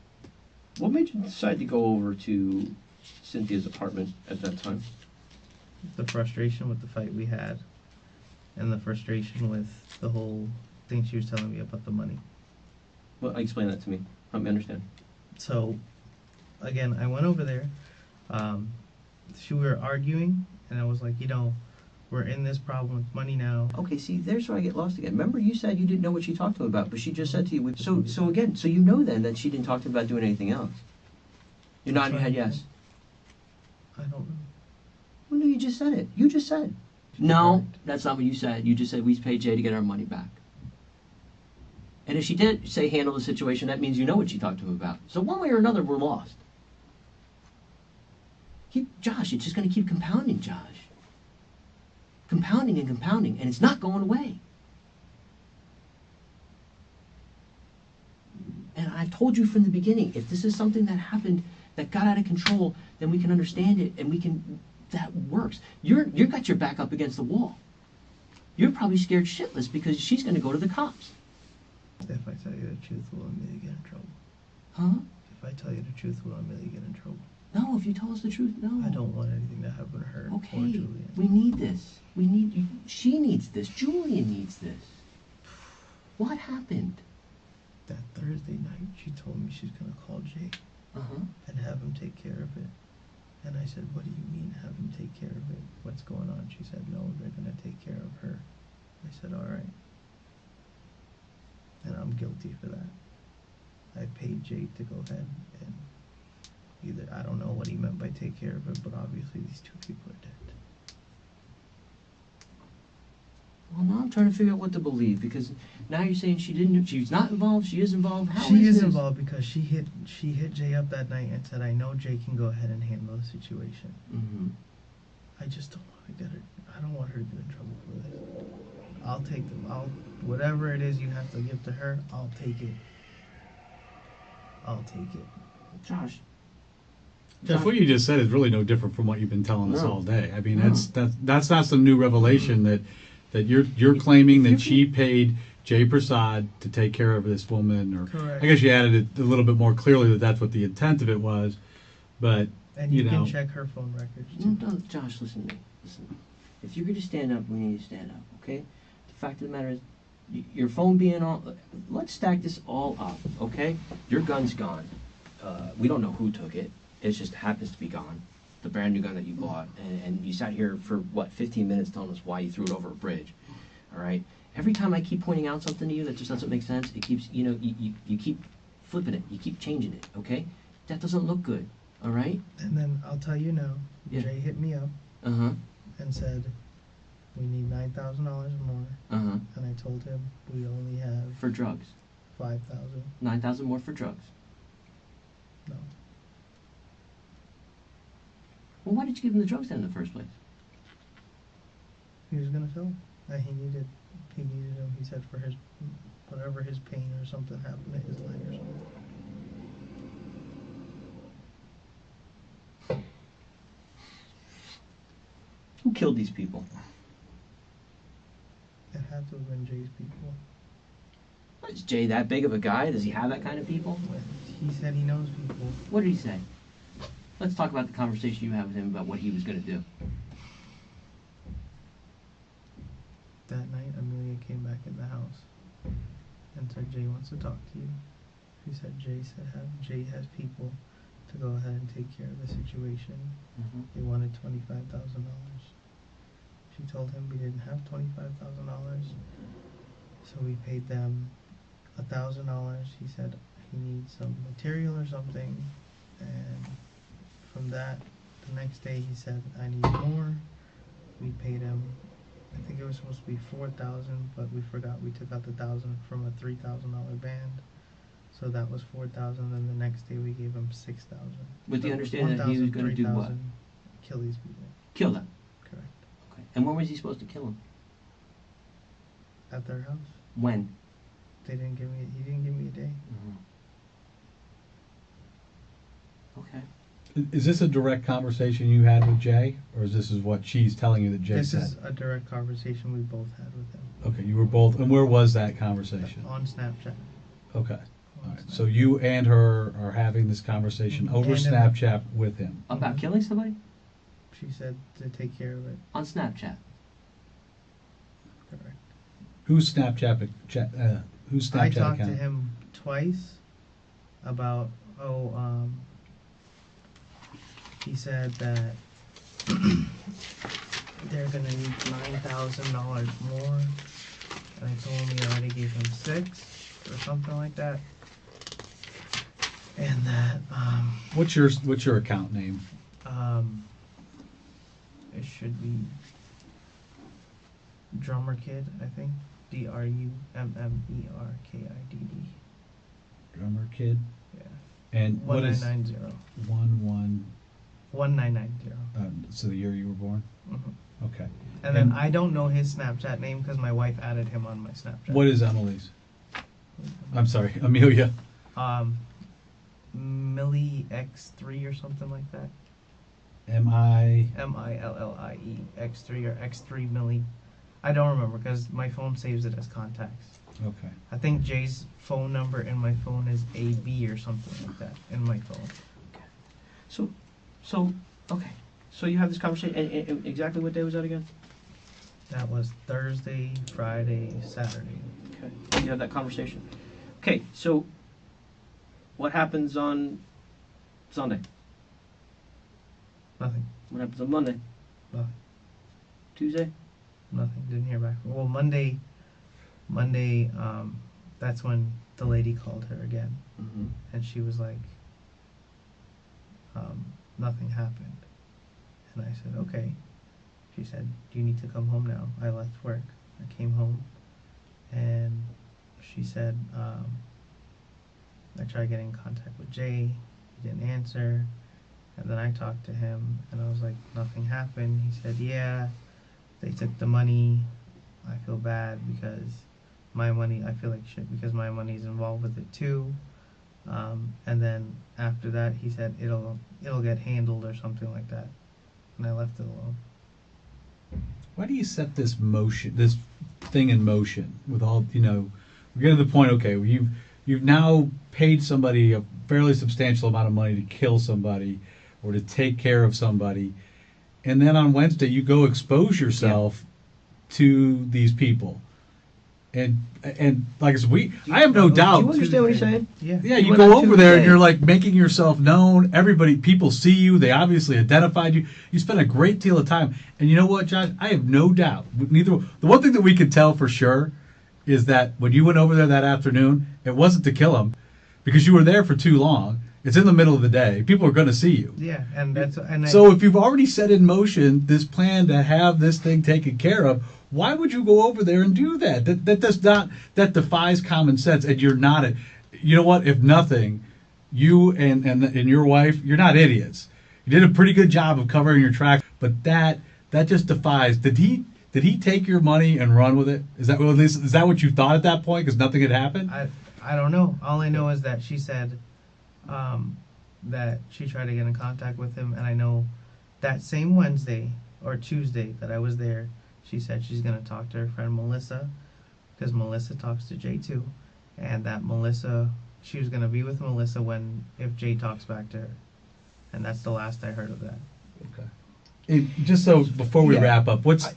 What made you decide to go over to Cynthia's apartment at that time? The frustration with the fight we had, and the frustration with the whole thing she was telling me about the money. Well, explain that to me. Help me understand. So, again, I went over there. We were arguing, and I was like, we're in this problem with money now. Okay, see, there's where I get lost again. Remember, you said you didn't know what she talked to him about, but she just said to you. So again, so you know then that she didn't talk to him about doing anything else. You're nodding your head yes. I don't know. Well, no, you just said it. You just said. No, Correct. that's not what you said. You just said we paid Jay to get our money back. And if she did say handle the situation, that means you know what she talked to him about. So one way or another, we're lost. Josh, it's just going to keep compounding, Josh. Compounding and compounding, and it's not going away. And I've told you from the beginning, if this is something that happened that got out of control, then we can understand it, and that works. You're got your back up against the wall. You're probably scared shitless because she's going to go to the cops. If I tell you the truth, will Amelia get in trouble? Huh? If I tell you the truth, will Amelia get in trouble? No, if you tell us the truth, no. I don't want anything to happen to her or Okay, Julian. we need this. She needs this. Julian needs this. What happened? That Thursday night, she told me she's going to call Jay Uh-huh. and have him take care of it. And I said, what do you mean have him take care of it? What's going on? She said, no, they're going to take care of her. I said, all right. And I'm guilty for that. I paid Jay to go ahead and either, I don't know what he meant by take care of it, but obviously these two people are dead. Well, now I'm trying to figure out what to believe because now you're saying she's not involved, she is involved. How She is this? involved because she hit Jay up that night and said, I know Jay can go ahead and handle the situation. Mm-hmm. I just don't want to get her. I don't want her to get in trouble for this. I'll take them. Whatever it is you have to give to her, I'll take it. I'll take it. Josh. Jeff, what you just said is really no different from what you've been telling us No. all day. I mean, No. that's not some new revelation that you're claiming that she paid Jay Prasad to take care of this woman, or Correct. I guess you added it a little bit more clearly that that's what the intent of it was, but And you can check her phone records too. No, Josh, listen to me. Listen. If you're going to stand up, we need to stand up, okay? The fact of the matter is, your phone being on, let's stack this all up, okay? Your gun's gone. We don't know who took it. It just happens to be gone. The brand new gun that you bought. And you sat here for, 15 minutes telling us why you threw it over a bridge, all right? Every time I keep pointing out something to you that just doesn't make sense, it keeps, you keep flipping it. You keep changing it, okay? That doesn't look good, all right? And then I'll tell you now, Yeah. Jay hit me up Uh-huh, and said, we need $9,000 more. uh-huh. And I told him we only have For drugs. 5,000. 9,000 more for drugs. No. Well, why did you give him the drugs then in the first place? He was gonna sell them. And he needed them, he said, for his, whatever his pain or something happened to his leg or something. Who killed these people? It had to have been Jay's people. Is Jay that big of a guy? Does he have that kind of people? He said he knows people. What did he say? Let's talk about the conversation you had with him about what he was going to do. That night, Amelia came back in the house and said, Jay wants to talk to you. She said, Jay has people to go ahead and take care of the situation. Mm-hmm. They wanted $25,000. She told him we didn't have $25,000, so we paid them $1,000. He said he needs some material or something, and from that, the next day he said, I need more. We paid him, I think it was supposed to be $4,000, but we forgot we took out the $1,000 from a $3,000 band. So that was $4,000, and the next day we gave him $6,000. With the So understanding that he was going to do what? Kill these people. Kill them. Correct. Okay. And when was he supposed to kill them? At their house. When? He didn't give me a day. Mm-hmm. Okay. is this a direct conversation you had with Jay, or is this what she's telling you that Jay This said? is a direct conversation we both had with him. Okay, you were both, and where was that conversation? On Snapchat. Okay. All right. So you and her are having this conversation over And, Snapchat with him. About killing somebody? She said to take care of it. On Snapchat. Correct. Whose Snapchat? Whose Snapchat I account? talked to him twice about he said that they're gonna need $9,000 more, and I told him we already gave him $6,000 or something like that, and that What's your account name? It should be Drummer Kid, I think. DRUMMERKIDD. Drummer Kid. Yeah. And what is 1990. 1990? 1990. So the year you were born. Mm-hmm. Okay. And then I don't know his Snapchat name because my wife added him on my Snapchat. What is Emily's? I'm sorry, Amelia. Millie X3 or something like that. M-I... Millie X3 or X3 Millie. I don't remember because my phone saves it as contacts. Okay. I think Jay's phone number in my phone is AB or something like that in my phone. So okay. So you have this conversation, and exactly what day was that again? That was Thursday, Friday, Saturday. Okay. You have that conversation. Okay, so what happens on Sunday? Nothing. What happens on Monday? Nothing. Tuesday? Nothing. Didn't hear back. Well, Monday, that's when the lady called her again, Mm-hmm. and she was like, nothing happened. And I said, okay. She said, do you need to come home now? I left work. I came home, and she said, I tried getting in contact with Jay. He didn't answer. And then I talked to him, and I was like, nothing happened. He said, yeah, they took the money. I feel bad because my money, I feel like shit because my money's involved with it too. And then after that, he said, it'll get handled or something like that. And I left it alone. Why do you set this thing in motion with all, we're getting to the point, okay, you've now paid somebody a fairly substantial amount of money to kill somebody or to take care of somebody, and then on Wednesday you go expose yourself to these people. And like I said, I have no doubt. Do you understand what he's saying? Yeah. Yeah, you went go on over there and Tuesday. you're like making yourself known. People see you. They obviously identified you. You spend a great deal of time. And you know what, Josh? I have no doubt. The one thing that we could tell for sure is that when you went over there that afternoon, it wasn't to kill him because you were there for too long. It's in the middle of the day. People are going to see you. Yeah, So if you've already set in motion this plan to have this thing taken care of, why would you go over there and do that? That defies common sense. And you're not you know what? If nothing, you and your wife, you're not idiots. You did a pretty good job of covering your tracks. But that just defies. Did he take your money and run with it? Is that what you thought at that point? Because nothing had happened. I don't know. All I know is that she said that she tried to get in contact with him, and I know that same Wednesday or Tuesday that I was there, she said she's going to talk to her friend Melissa, because Melissa talks to Jay too, and that she was going to be with Melissa if Jay talks back to her, and that's the last I heard of that. Okay. Just so before we Yeah. wrap up, what's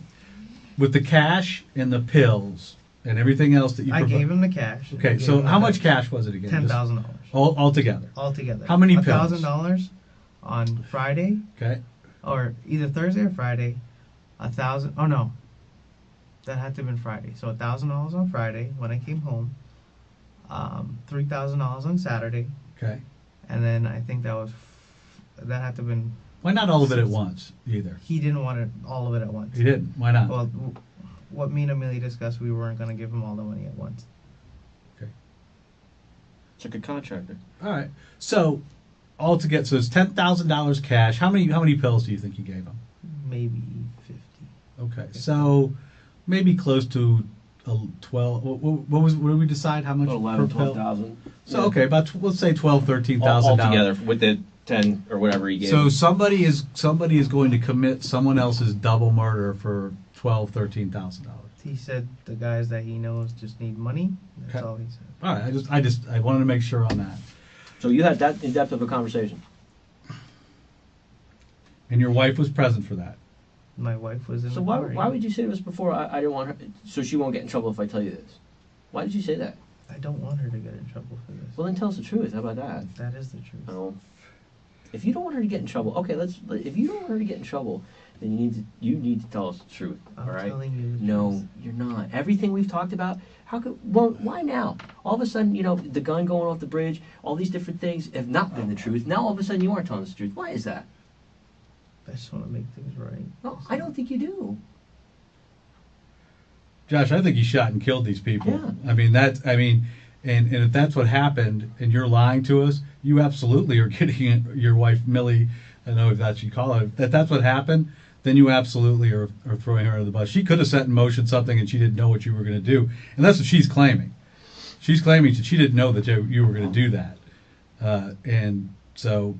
with the cash and the pills and everything else that you I gave him the cash. Okay, so how much cash was it again? $10,000. Altogether. Altogether. How many pills? $1,000 on Friday, Okay. or either Thursday or Friday. 1,000. Oh no, that had to have been Friday. So $1,000 on Friday when I came home. $3,000 on Saturday, Okay. and then I think that had to have been. Why not all of it at once either? He didn't want all of it at once. He didn't. Why not? Well, what me and Amelia discussed, we weren't going to give him all the money at once. Okay. It's like a contractor. All right. So altogether, so it's $10,000 cash. How many pills do you think you gave him? Maybe 50. Okay. So maybe close to 12. What did we decide? How much About 11, per pill? 12,000. So okay, let's say $12,000, $13,000 all together with the 10 or whatever he gave. So somebody is going to commit someone else's double murder for $12,000, $13,000. He said the guys that he knows just need money. That's Okay. all he said. All right. I wanted to make sure on that. So you had that in depth of a conversation. And your wife was present for that. My wife was in So the why car. would you say this before? I didn't want her, so she won't get in trouble if I tell you this. Why did you say that? I don't want her to get in trouble for this. Well, then tell us the truth. How about that? That is the truth. Oh. If you don't want her to get in trouble, okay. If you don't want her to get in trouble, then you need to tell us the truth. I'm all right? telling you the No, truth. you're not. Everything we've talked about. Why now? All of a sudden, the gun going off the bridge, all these different things have not been the truth. Now all of a sudden you are telling us the truth. Why is that? I just want to make things right. No, I don't think you do. Josh, I think you shot and killed these people. Yeah. I mean, and if that's what happened and you're lying to us, you absolutely are getting your wife, Millie, I don't know if that's what you call her, that's what happened, then you absolutely are throwing her under the bus. She could have set in motion something and she didn't know what you were going to do. And that's what she's claiming. She's claiming that she didn't know that you were going to do that. And so,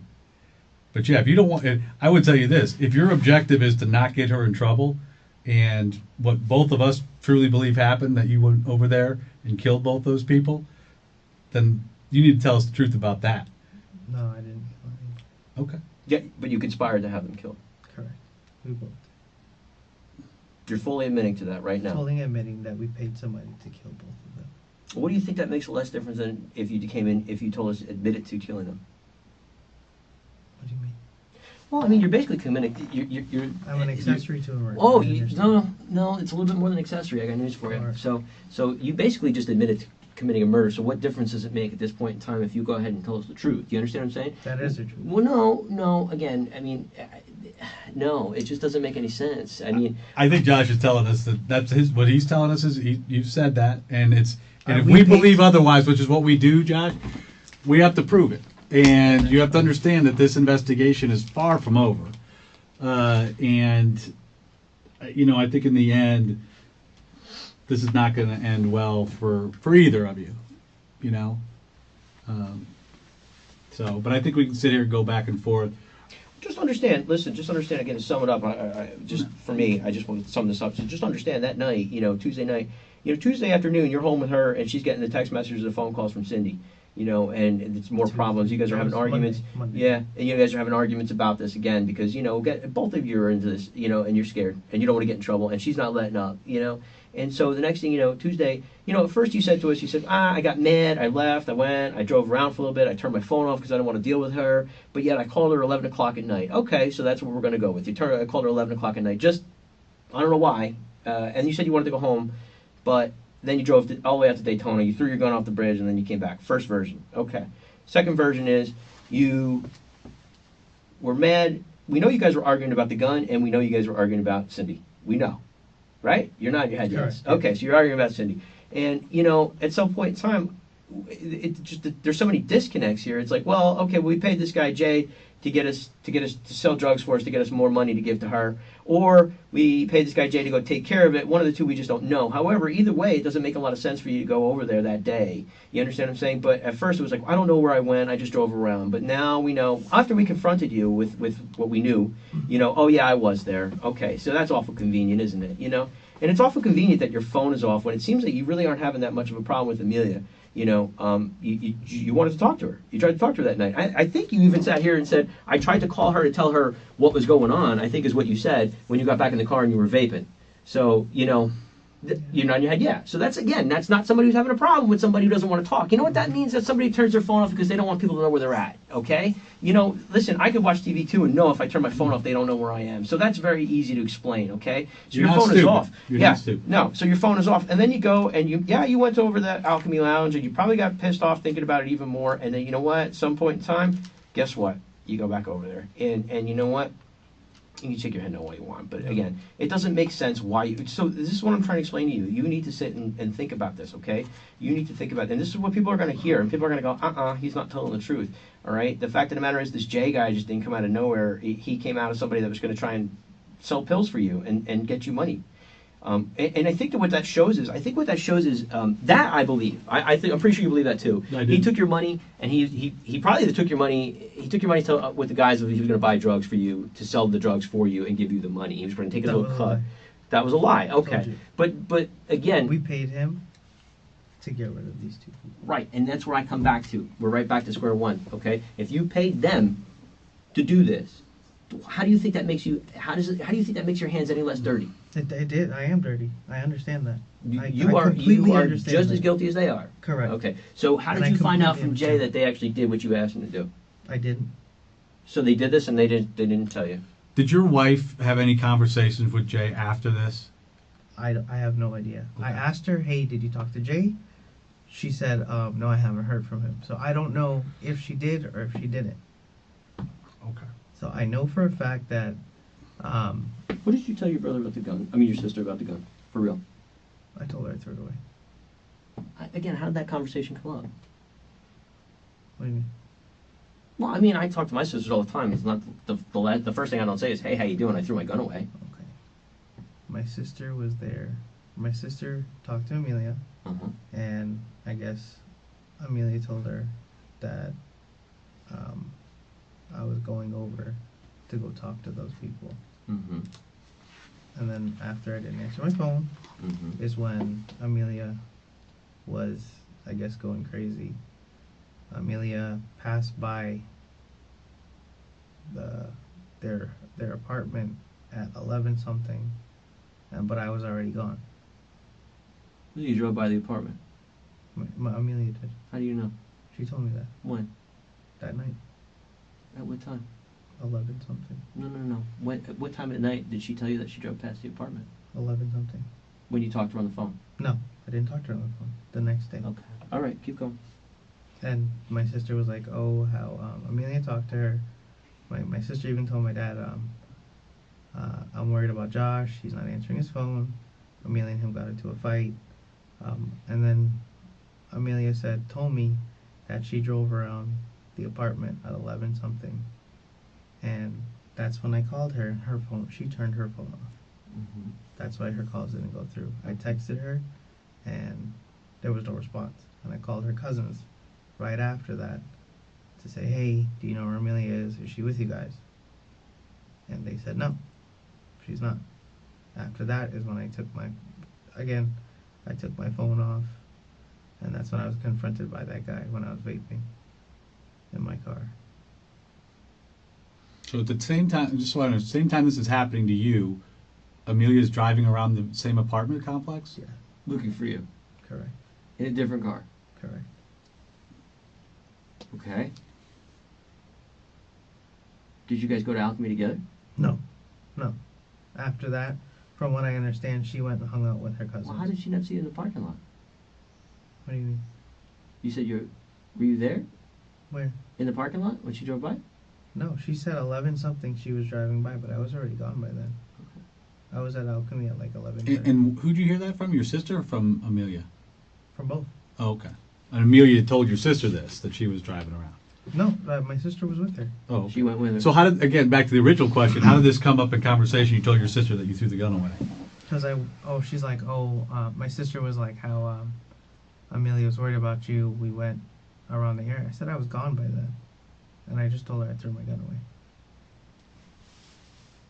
but yeah, if you don't want, I would tell you this, if your objective is to not get her in trouble, and what both of us truly believe happened, that you went over there and killed both those people, then you need to tell us the truth about that. No, I didn't. Okay. Yeah, but you conspired to have them killed. Correct. We both. You're fully admitting to that right now. Fully admitting that we paid somebody to kill both of them. What do you think that makes less difference than if you told us admitted to killing them? What do you mean? Well, I mean, you're basically committing. You're I'm an accessory to a murder. Oh, I no, understand. it's a little bit more than accessory. I got news for you. Alright. So you basically just admitted to committing a murder. So what difference does it make at this point in time if you go ahead and tell us the truth? Do you understand what I'm saying? That is the truth. Well, no. Again, I mean, no. It just doesn't make any sense. I mean, I think Josh is telling us that's what he's telling us is you've said that, and if We we paid- believe otherwise, which is what we do, Josh, we have to prove it. And you have to understand that this investigation is far from over. And I think in the end, this is not going to end well for either of you, but I think we can sit here and go back and forth. just understand again, to sum it up, for me, I just want to sum this up. So just understand that night, Tuesday night, Tuesday afternoon, you're home with her and she's getting the text messages and phone calls from Cindy, and it's more problems. You guys are having arguments. Monday. Yeah, and you guys are having arguments about this again because, both of you are into this, and you're scared and you don't want to get in trouble and she's not letting up, And so the next thing Tuesday, at first you said to us, I got mad, I left, I drove around for a little bit, I turned my phone off because I didn't want to deal with her, but yet I called her 11 o'clock at night. Okay, so that's what we're going to go with. I called her 11 o'clock at night, just, I don't know why, and you said you wanted to go home, but then you drove all the way out to Daytona, you threw your gun off the bridge, and then you came back. First version. Okay. Second version is you were mad. We know you guys were arguing about the gun, and we know you guys were arguing about Cindy. We know. Right? You're nodding your head, yes. Correct. Okay, so you're arguing about Cindy. And, at some point in time, there's so many disconnects here. It's like, well, okay, we paid this guy Jay to get us to sell drugs for us, to get us more money to give to her, or we paid this guy Jay to go take care of it. One of the two we just don't know. However, either way, it doesn't make a lot of sense for you to go over there that day. You understand what I'm saying? But at first it was like, I don't know where I went, I just drove around. But now we know, after we confronted you with what we knew, oh yeah, I was there. Okay, so that's awful convenient, isn't it? And it's awful convenient that your phone is off when it seems like you really aren't having that much of a problem with Amelia. You wanted to talk to her. You tried to talk to her that night. I think you even sat here and said, I tried to call her to tell her what was going on, I think is what you said when you got back in the car and you were vaping. So, you're nodding your head, yeah. So that's not somebody who's having a problem with somebody who doesn't want to talk. You know what that means? That somebody turns their phone off because they don't want people to know where they're at, okay? Listen, I could watch TV too and know if I turn my phone off, they don't know where I am. So that's very easy to explain, okay? So your phone is off. You're not stupid. No, so your phone is off. And then you go and you went over that Alchemy Lounge and you probably got pissed off thinking about it even more. And then you know what? At some point in time, guess what? You go back over there. And you know what? You can shake your head no way you want, but again, it doesn't make sense why you. So this is what I'm trying to explain to you. You need to sit and think about this, okay? You need to think about it. And this is what people are going to hear, and people are going to go, he's not telling the truth, all right? The fact of the matter is this Jay guy just didn't come out of nowhere. He came out as somebody that was going to try and sell pills for you and get you money. And I think that what that shows is, that I believe. I'm pretty sure you believe that too. I do. He took your money, and he probably took your money. He took your money with the guise of he was going to buy drugs for you, to sell the drugs for you and give you the money. He was going to take a little cut. That was a lie. Okay, but again, We paid him to get rid of these two people. right, and that's where I come back to. We're right back to square one. Okay, if you paid them to do this, how do you think that makes you? How do you think that makes your hands any less dirty? It did. I am dirty. I understand that. You are understand just that. as guilty as they are. Correct. Okay. So how And did I you find out completely from Jay understand. that they actually did what you asked them to do? I didn't. So they did this and they didn't tell you. Did your wife have any conversations with Jay after this? I have no idea. I Okay. asked her, hey, did you talk to Jay? She said, no, I haven't heard from him. So I don't know if she did or if she didn't. Okay. So I know for a fact that What did you tell your brother about the gun? I mean, your sister about the gun? For real? I told her I threw it away. Again, how did that conversation come up? What do you mean? Well, I mean, I talk to my sisters all the time. It's not the first thing I don't say is, "Hey, how you doing? I threw my gun away." Okay. My sister was there. My sister talked to Amelia, and I guess Amelia told her that I was going over to go talk to those people. Mm-hmm. And then after I didn't answer my phone, is when Amelia was, I guess, going crazy. Amelia passed by their apartment at 11 something, but I was already gone. You drove by the apartment. Amelia did. How do you know? She told me that When? that night, At what time? 11 something. No. At what time at night did she tell you that she drove past the apartment? 11 something. When you talked to her on the phone? No, I didn't talk to her on the phone. The next day. Okay. All right, keep going. And my sister was like, "Oh, how Amelia talked to her." My sister even told my dad, "I'm worried about Josh. He's not answering his phone." Amelia and him got into a fight, and then Amelia told me that she drove around the apartment at 11 something, and that's when I called her. And her phone, she turned her phone off. Mm-hmm. That's why her calls didn't go through. I texted her, and there was no response. And I called her cousins right after that to say, "Hey, do you know where Amelia is? Is she with you guys?" And they said, "No, she's not." After that is when I took my phone off, and that's when I was confronted by that guy when I was vaping in my car. So at the same time, just so I know, at the same time this is happening to you, Amelia's driving around the same apartment complex? Yeah, Looking for you. correct, In a different car. correct. Okay. Did you guys go to Alchemy together? No. After that, from what I understand, she went and hung out with her cousins. Well, how did she not see you in the parking lot? What do you mean? You said were you there? Where? In the parking lot when she drove by? No, she said 11 something she was driving by, but I was already gone by then. I was at Alchemy at like 11. And who'd you hear that from? Your sister or from Amelia? From both. Oh, okay. And Amelia told your sister this, that she was driving around. No, my sister was with her. Oh, okay. She went with her. So how did, again, back to the original question, how did this come up in conversation? You told your sister that you threw the gun away. Because she's like, my sister was like, how Amelia was worried about you. We went around the area. I said I was gone by then. And I just told her I threw my gun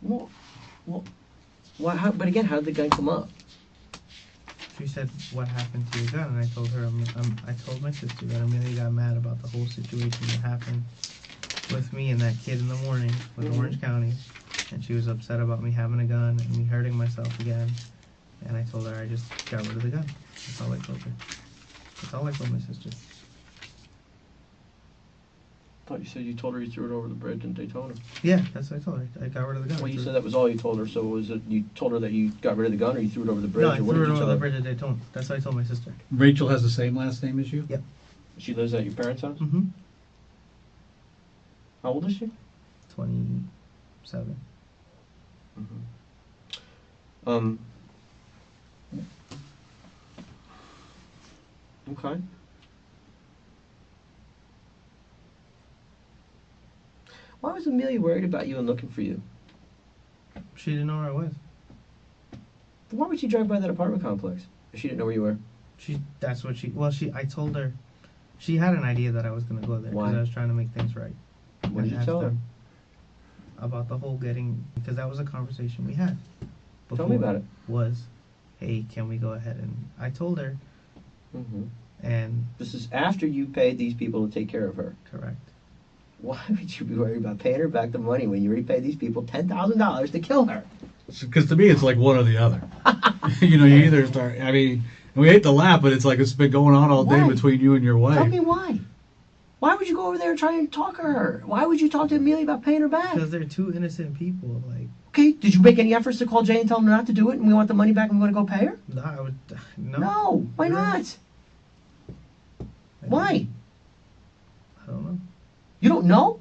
away. Well, but again, how did the gun come up? She said, "What happened to your gun?" And I told her, I told my sister that Amelia got mad about the whole situation that happened with me and that kid in the morning with Orange County. And she was upset about me having a gun and me hurting myself again. And I told her I just got rid of the gun. That's all I told her. That's all I told my sister. I thought you said you told her you threw it over the bridge in Daytona. Yeah, that's what I told her. I got rid of the gun. Well, you said that was all you told her, so was it you told her that you got rid of the gun or you threw it over the bridge? No, I or what threw did it you over tell the her? bridge at Daytona. That's what I told my sister. Rachel has the same last name as you? Yep. She lives at your parents' house? Mm-hmm. How old is she? 27. Okay. Why was Amelia worried about you and looking for you? She didn't know where I was. Why would she drive by that apartment complex if she didn't know where you were? I told her, she had an idea that I was going to go there Why? because I was trying to make things right. What did And you asked tell her? them about the whole because that was a conversation we had. Tell me about it. Was, hey, can we go ahead and, I told her, Mm-hmm. and This is after you paid these people to take care of her. correct. Why would you be worried about paying her back the money when you already paid these people $10,000 to kill her? Because to me, it's like one or the other. You either start, and we hate to laugh, but it's like it's been going on all day Why? between you and your wife. Tell me why. Why would you go over there and try and talk to her? Why would you talk to Amelia about paying her back? Because they're two innocent people. Like, Okay, did you make any efforts to call Jay and tell him not to do it and we want the money back and we want to go pay her? no, I would, no. No, why not? Why? I don't know. You don't know?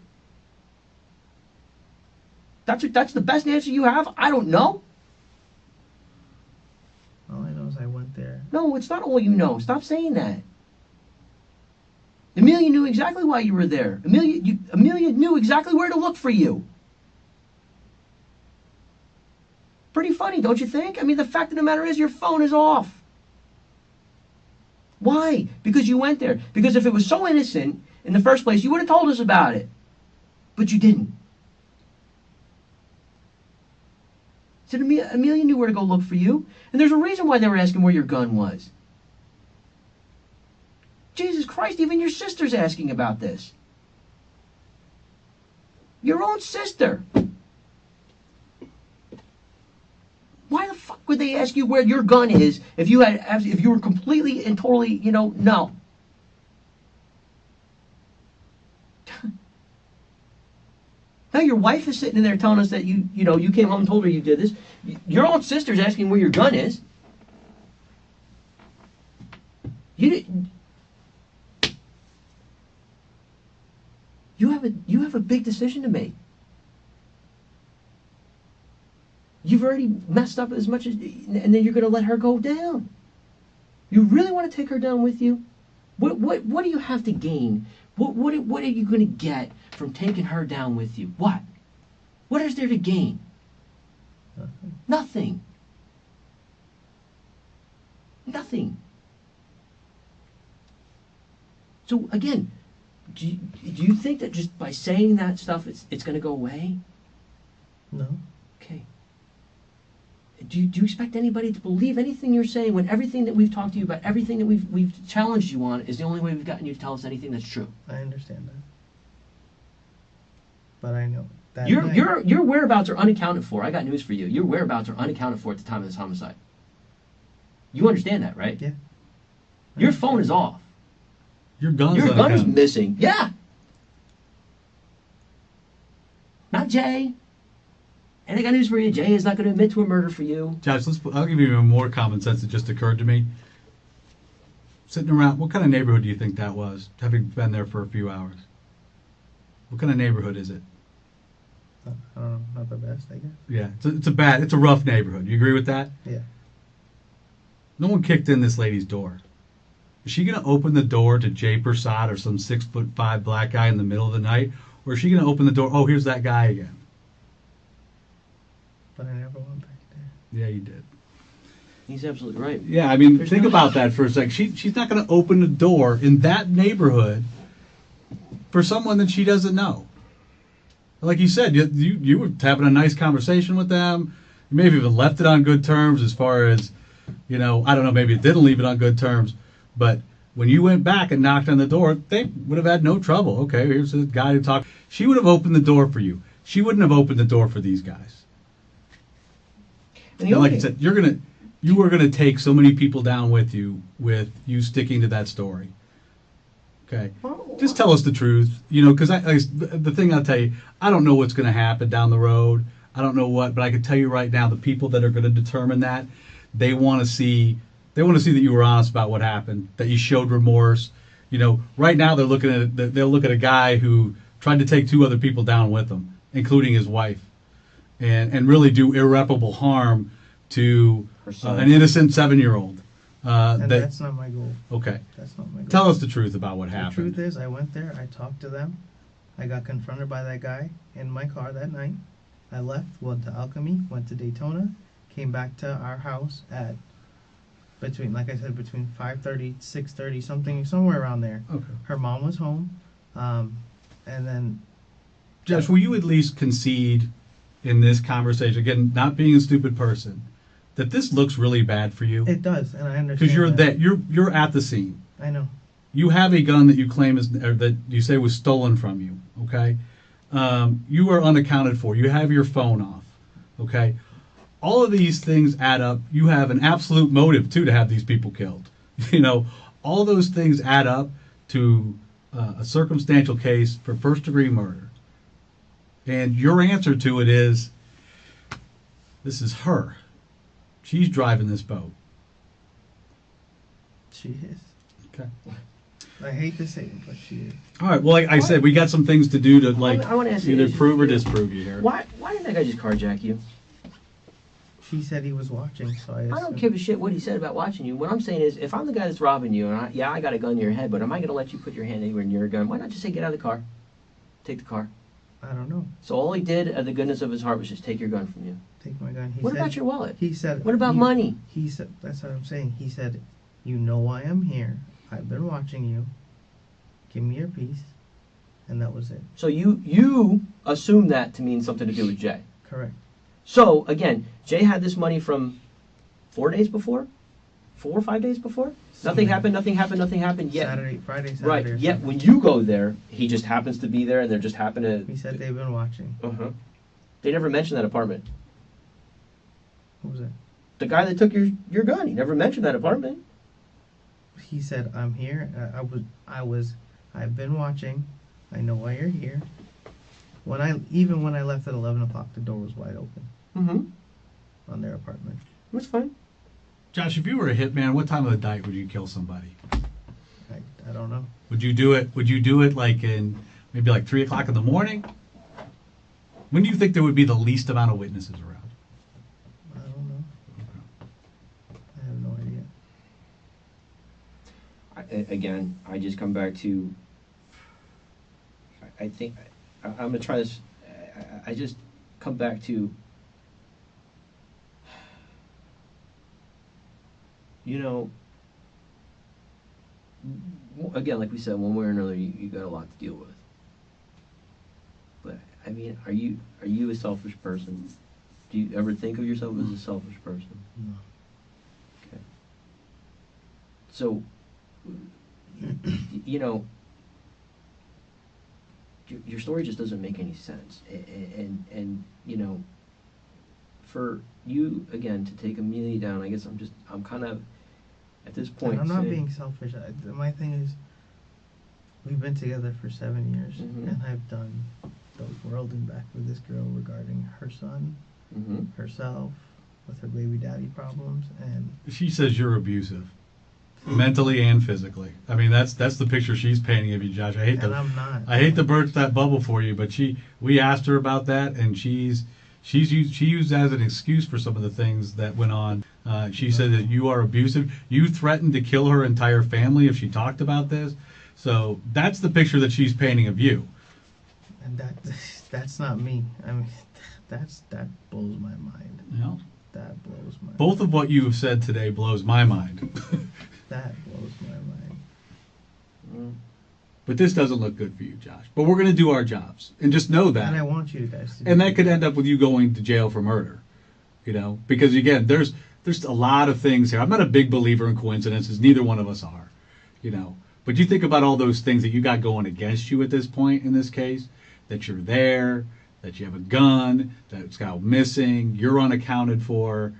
That's the best answer you have? I don't know. All I know is I went there. No, it's not all you know. Stop saying that. Amelia knew exactly why you were there. Amelia knew exactly where to look for you. Pretty funny, don't you think? I mean, the fact of the matter is your phone is off. Why? Because you went there. Because if it was so innocent in the first place, you would have told us about it. But you didn't. So Amelia knew where to go look for you. And there's a reason why they were asking where your gun was. Jesus Christ, even your sister's asking about this. Your own sister. Why the fuck would they ask you where your gun is if you were completely and totally, no. Now your wife is sitting in there telling us that you came home and told her you did this. Your own sister's asking where your gun is. You have a big decision to make. You've already messed up as much as, and then you're going to let her go down. You really want to take her down with you? What do you have to gain? What are you going to get from taking her down with you? What? What is there to gain? Nothing. Nothing. So again, do you think that just by saying that stuff it's going to go away? No. Okay. Do you expect anybody to believe anything you're saying when everything that we've talked to you about, everything that we've challenged you on, is the only way we've gotten you to tell us anything that's true? I understand that. But I know that your whereabouts are unaccounted for. I got news for you. Your whereabouts are unaccounted for at the time of this homicide. You understand that, right? Yeah. Your phone is off. Your gun is missing. Yeah. Not Jay. And I got news for you. Jay is not going to admit to a murder for you. Josh, I'll give you even more common sense that just occurred to me. Sitting around, what kind of neighborhood do you think that was, having been there for a few hours? What kind of neighborhood is it? I don't know, not the best, I guess. Yeah, it's a rough neighborhood. You agree with that? Yeah. No one kicked in this lady's door. Is she going to open the door to Jay Persad or some 6'5" black guy in the middle of the night? Or is she going to open the door, oh, here's that guy again? But I never went back there. Yeah, you did. He's absolutely right. Yeah, I mean, think about that for a second. She's not going to open the door in that neighborhood for someone that she doesn't know. Like you said, you were having a nice conversation with them. You maybe even left it on good terms as far as, I don't know, maybe it didn't leave it on good terms. But when you went back and knocked on the door, they would have had no trouble. Okay, here's a guy to talk. She would have opened the door for you. She wouldn't have opened the door for these guys. And like you said, you were gonna take so many people down with you sticking to that story. Okay, just tell us the truth, because the thing I'll tell you, I don't know what's going to happen down the road. I don't know what, but I can tell you right now, the people that are going to determine that, they want to see that you were honest about what happened, that you showed remorse. Right now they'll look at a guy who tried to take 2 other people down with him, including his wife, and really do irreparable harm to an innocent 7-year-old. That's not my goal. Okay. That's not my goal. Tell us the truth about what happened. The truth is, I went there, I talked to them, I got confronted by that guy in my car that night. I left, went to Alchemy, went to Daytona, came back to our house at between 5:30, 6:30, somewhere around there. Okay. Her mom was home, and then. Josh, will you at least concede in this conversation, again, not being a stupid person, that this looks really bad for you? It does, and I understand. Because you're at the scene. I know. You have a gun that you claim that you say was stolen from you. Okay, you are unaccounted for. You have your phone off. Okay, all of these things add up. You have an absolute motive too to have these people killed. All those things add up to a circumstantial case for first-degree murder. And your answer to it is, this is her. She's driving this boat. She is. Okay. I hate to say it, but she is. All right. Well, like I said, we got some things to do to I wanna ask you either this. prove or disprove you here. Why didn't that guy just carjack you? She said he was watching, so I I don't assumed. give a shit what he said about watching you. What I'm saying is, if I'm the guy that's robbing you, and I got a gun to your head, but am I going to let you put your hand anywhere near a gun? Why not just say, get out of the car? Take the car. I don't know. So all he did, out of the goodness of his heart, was just take your gun from you. Take my gun. What about your wallet? He said. What about money? He said. That's what I'm saying. He said, "You know why I'm here. I've been watching you. Give me your piece," and that was it. So you assume that to mean something to do with Jay. Correct. So again, Jay had this money from 4 days before, 4 or 5 days before. Nothing happened. Nothing happened yet. Friday, Saturday. Right. Or Yet something. when you go there, he just happens to be there, and there just happened to. He said they've been watching. They never mentioned that apartment. What was it? The guy that took your gun, he never mentioned that apartment. He said, "I'm here. I've been watching. I know why you're here." When I left at 11 o'clock, the door was wide open Mm-hmm. on their apartment. That's fine. Josh, if you were a hitman, what time of the night would you kill somebody? I don't know. Would you do it? Would you do it like in maybe like 3 o'clock in the morning? When do you think there would be the least amount of witnesses around? I don't know. I have no idea. Again, I just come back to. I think I'm gonna try this. I just come back to. You know. Again, like we said, one way or another, you got a lot to deal with. But I mean, are you a selfish person? Do you ever think of yourself as a selfish person? No. Okay. So, you know, your story just doesn't make any sense, and you know, for you again to take Amelia down, I guess I'm kind of at this point. And I'm not saying- being selfish. My thing is, we've been together for 7 years, Mhm. and I've done the world and back with this girl regarding her son, Mhm. herself, with her baby daddy problems, and She says you're abusive, mentally and physically. I mean, that's the picture she's painting of you, Josh. I'm not. I hate to burst that bubble for you, but we asked her about that, and she used that as an excuse for some of the things that went on. She said that you are abusive. You threatened to kill her entire family if she talked about this. So that's the picture that she's painting of you. And that's not me. I mean, that blows my mind. You know, That blows my both of what you have said today blows my mind. That blows my mind. Mm. But this doesn't look good for you, Josh. But we're going to do our jobs, and just know that. And I want you guys to. And that could end up with you going to jail for murder, you know, because again, there's a lot of things here. I'm not a big believer in coincidences. Neither one of us are, you know. But you think about all those things that you got going against you at this point in this case, that you're there, that you have a gun, that it's got missing, you're unaccounted for,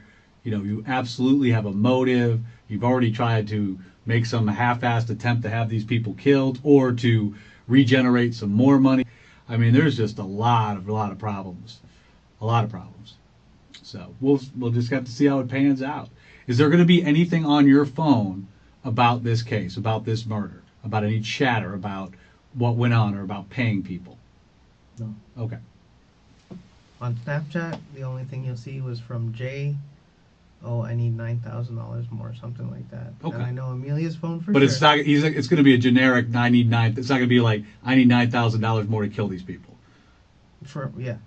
you know, you absolutely have a motive. You've already tried to make some half-assed attempt to have these people killed or to regenerate some more money. I mean, there's just a lot of problems, a lot of problems. So we'll just have to see how it pans out. Is there going to be anything on your phone about this case, about this murder, about any chatter about what went on or about paying people? No. Okay. On Snapchat, the only thing you'll see was from Jay. Oh, I need $9,000 more, something like that. Okay. And I know Amelia's phone for But sure. it's not. It's going to be a generic. I need nine. It's not going to be like I need $9,000 more to kill these people. Yeah.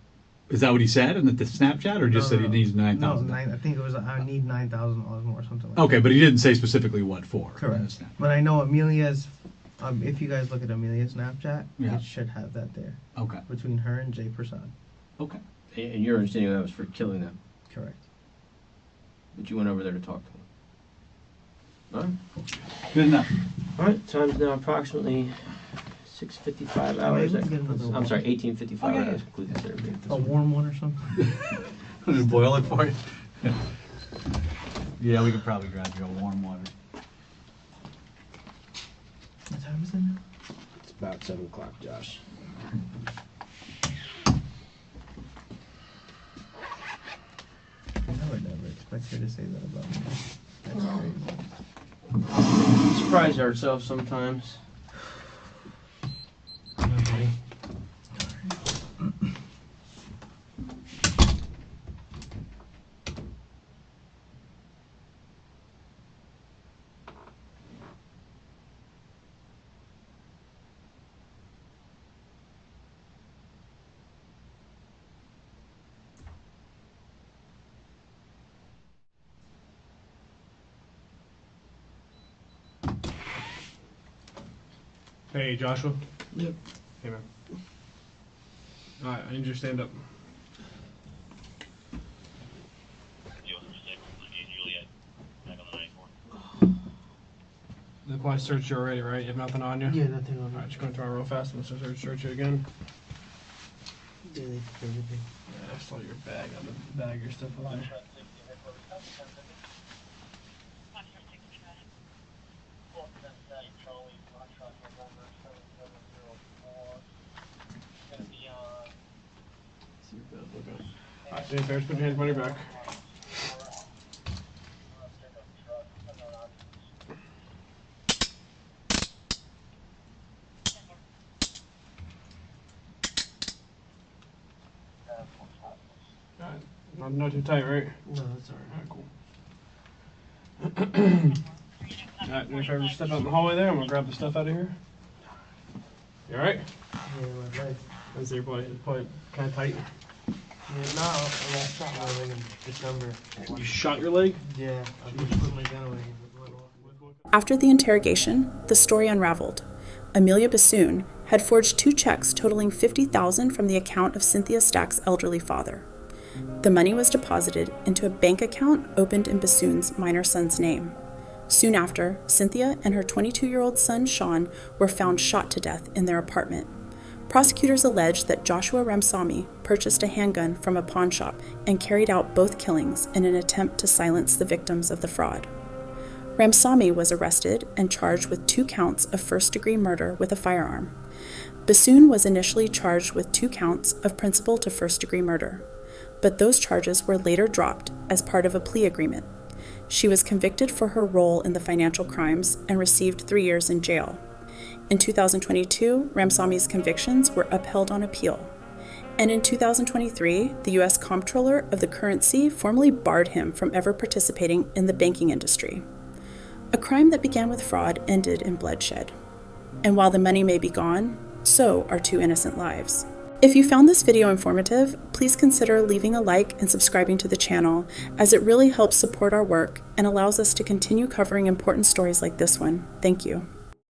Is that what he said in the Snapchat, or just No, said he needs No, $9,000? I think it was I need $9,000 more, something like Okay, that. but he didn't say specifically what for. Correct. But I know Amelia's. If you guys look at Amelia's Snapchat, Yeah. it should have that there Okay. between her and Jay Prasad. Okay. And your understanding that was for killing them, Correct. but you went over there to talk to them. All right. Good enough. All right. Time's now approximately 6:55 hours. Maybe we get another I'm one. sorry, 18:55 Okay. hours. Include this interview. A warm one or something. Just boil it for you. Yeah, we could probably grab you a warm water. What time is it now? It's about 7 o'clock, Josh. I would never expect her to say that about me. That's crazy. We surprise ourselves sometimes. Hey, Joshua. Yep. Hey, man. Alright, I need you to stand up. The police searched you already, right? You have nothing on you? Yeah, nothing on Alright, it. just going through it real fast. I'm gonna search you again. Yeah, they took everything. Yeah, I saw your bag. On the bag, your stuff on there. Okay. Alright, James Bears, put your hands behind your back. Alright, not too tight, right? No, that's alright. Alright, alright, make sure you step out in the hallway there. I'm gonna grab the stuff out of here. You alright? Yeah, my leg. Is your probably kind of tight? Yeah, no, I shot my leg in December. You shot your leg? Yeah, I just put my gun away. After the interrogation, the story unraveled. Amelia Bassoon had forged 2 checks totaling $50,000 from the account of Cynthia Stack's elderly father. The money was deposited into a bank account opened in Bassoon's minor son's name. Soon after, Cynthia and her 22-year-old son, Sean, were found shot to death in their apartment. Prosecutors alleged that Joshua Ramsawmy purchased a handgun from a pawn shop and carried out both killings in an attempt to silence the victims of the fraud. Ramsawmy was arrested and charged with 2 counts of first-degree murder with a firearm. Bassoon was initially charged with 2 counts of principal to first-degree murder, but those charges were later dropped as part of a plea agreement. She was convicted for her role in the financial crimes and received 3 years in jail. In 2022, Ramsawmy's convictions were upheld on appeal. And in 2023, the U.S. Comptroller of the Currency formally barred him from ever participating in the banking industry. A crime that began with fraud ended in bloodshed. And while the money may be gone, so are 2 innocent lives. If you found this video informative, please consider leaving a like and subscribing to the channel, as it really helps support our work and allows us to continue covering important stories like this one. Thank you.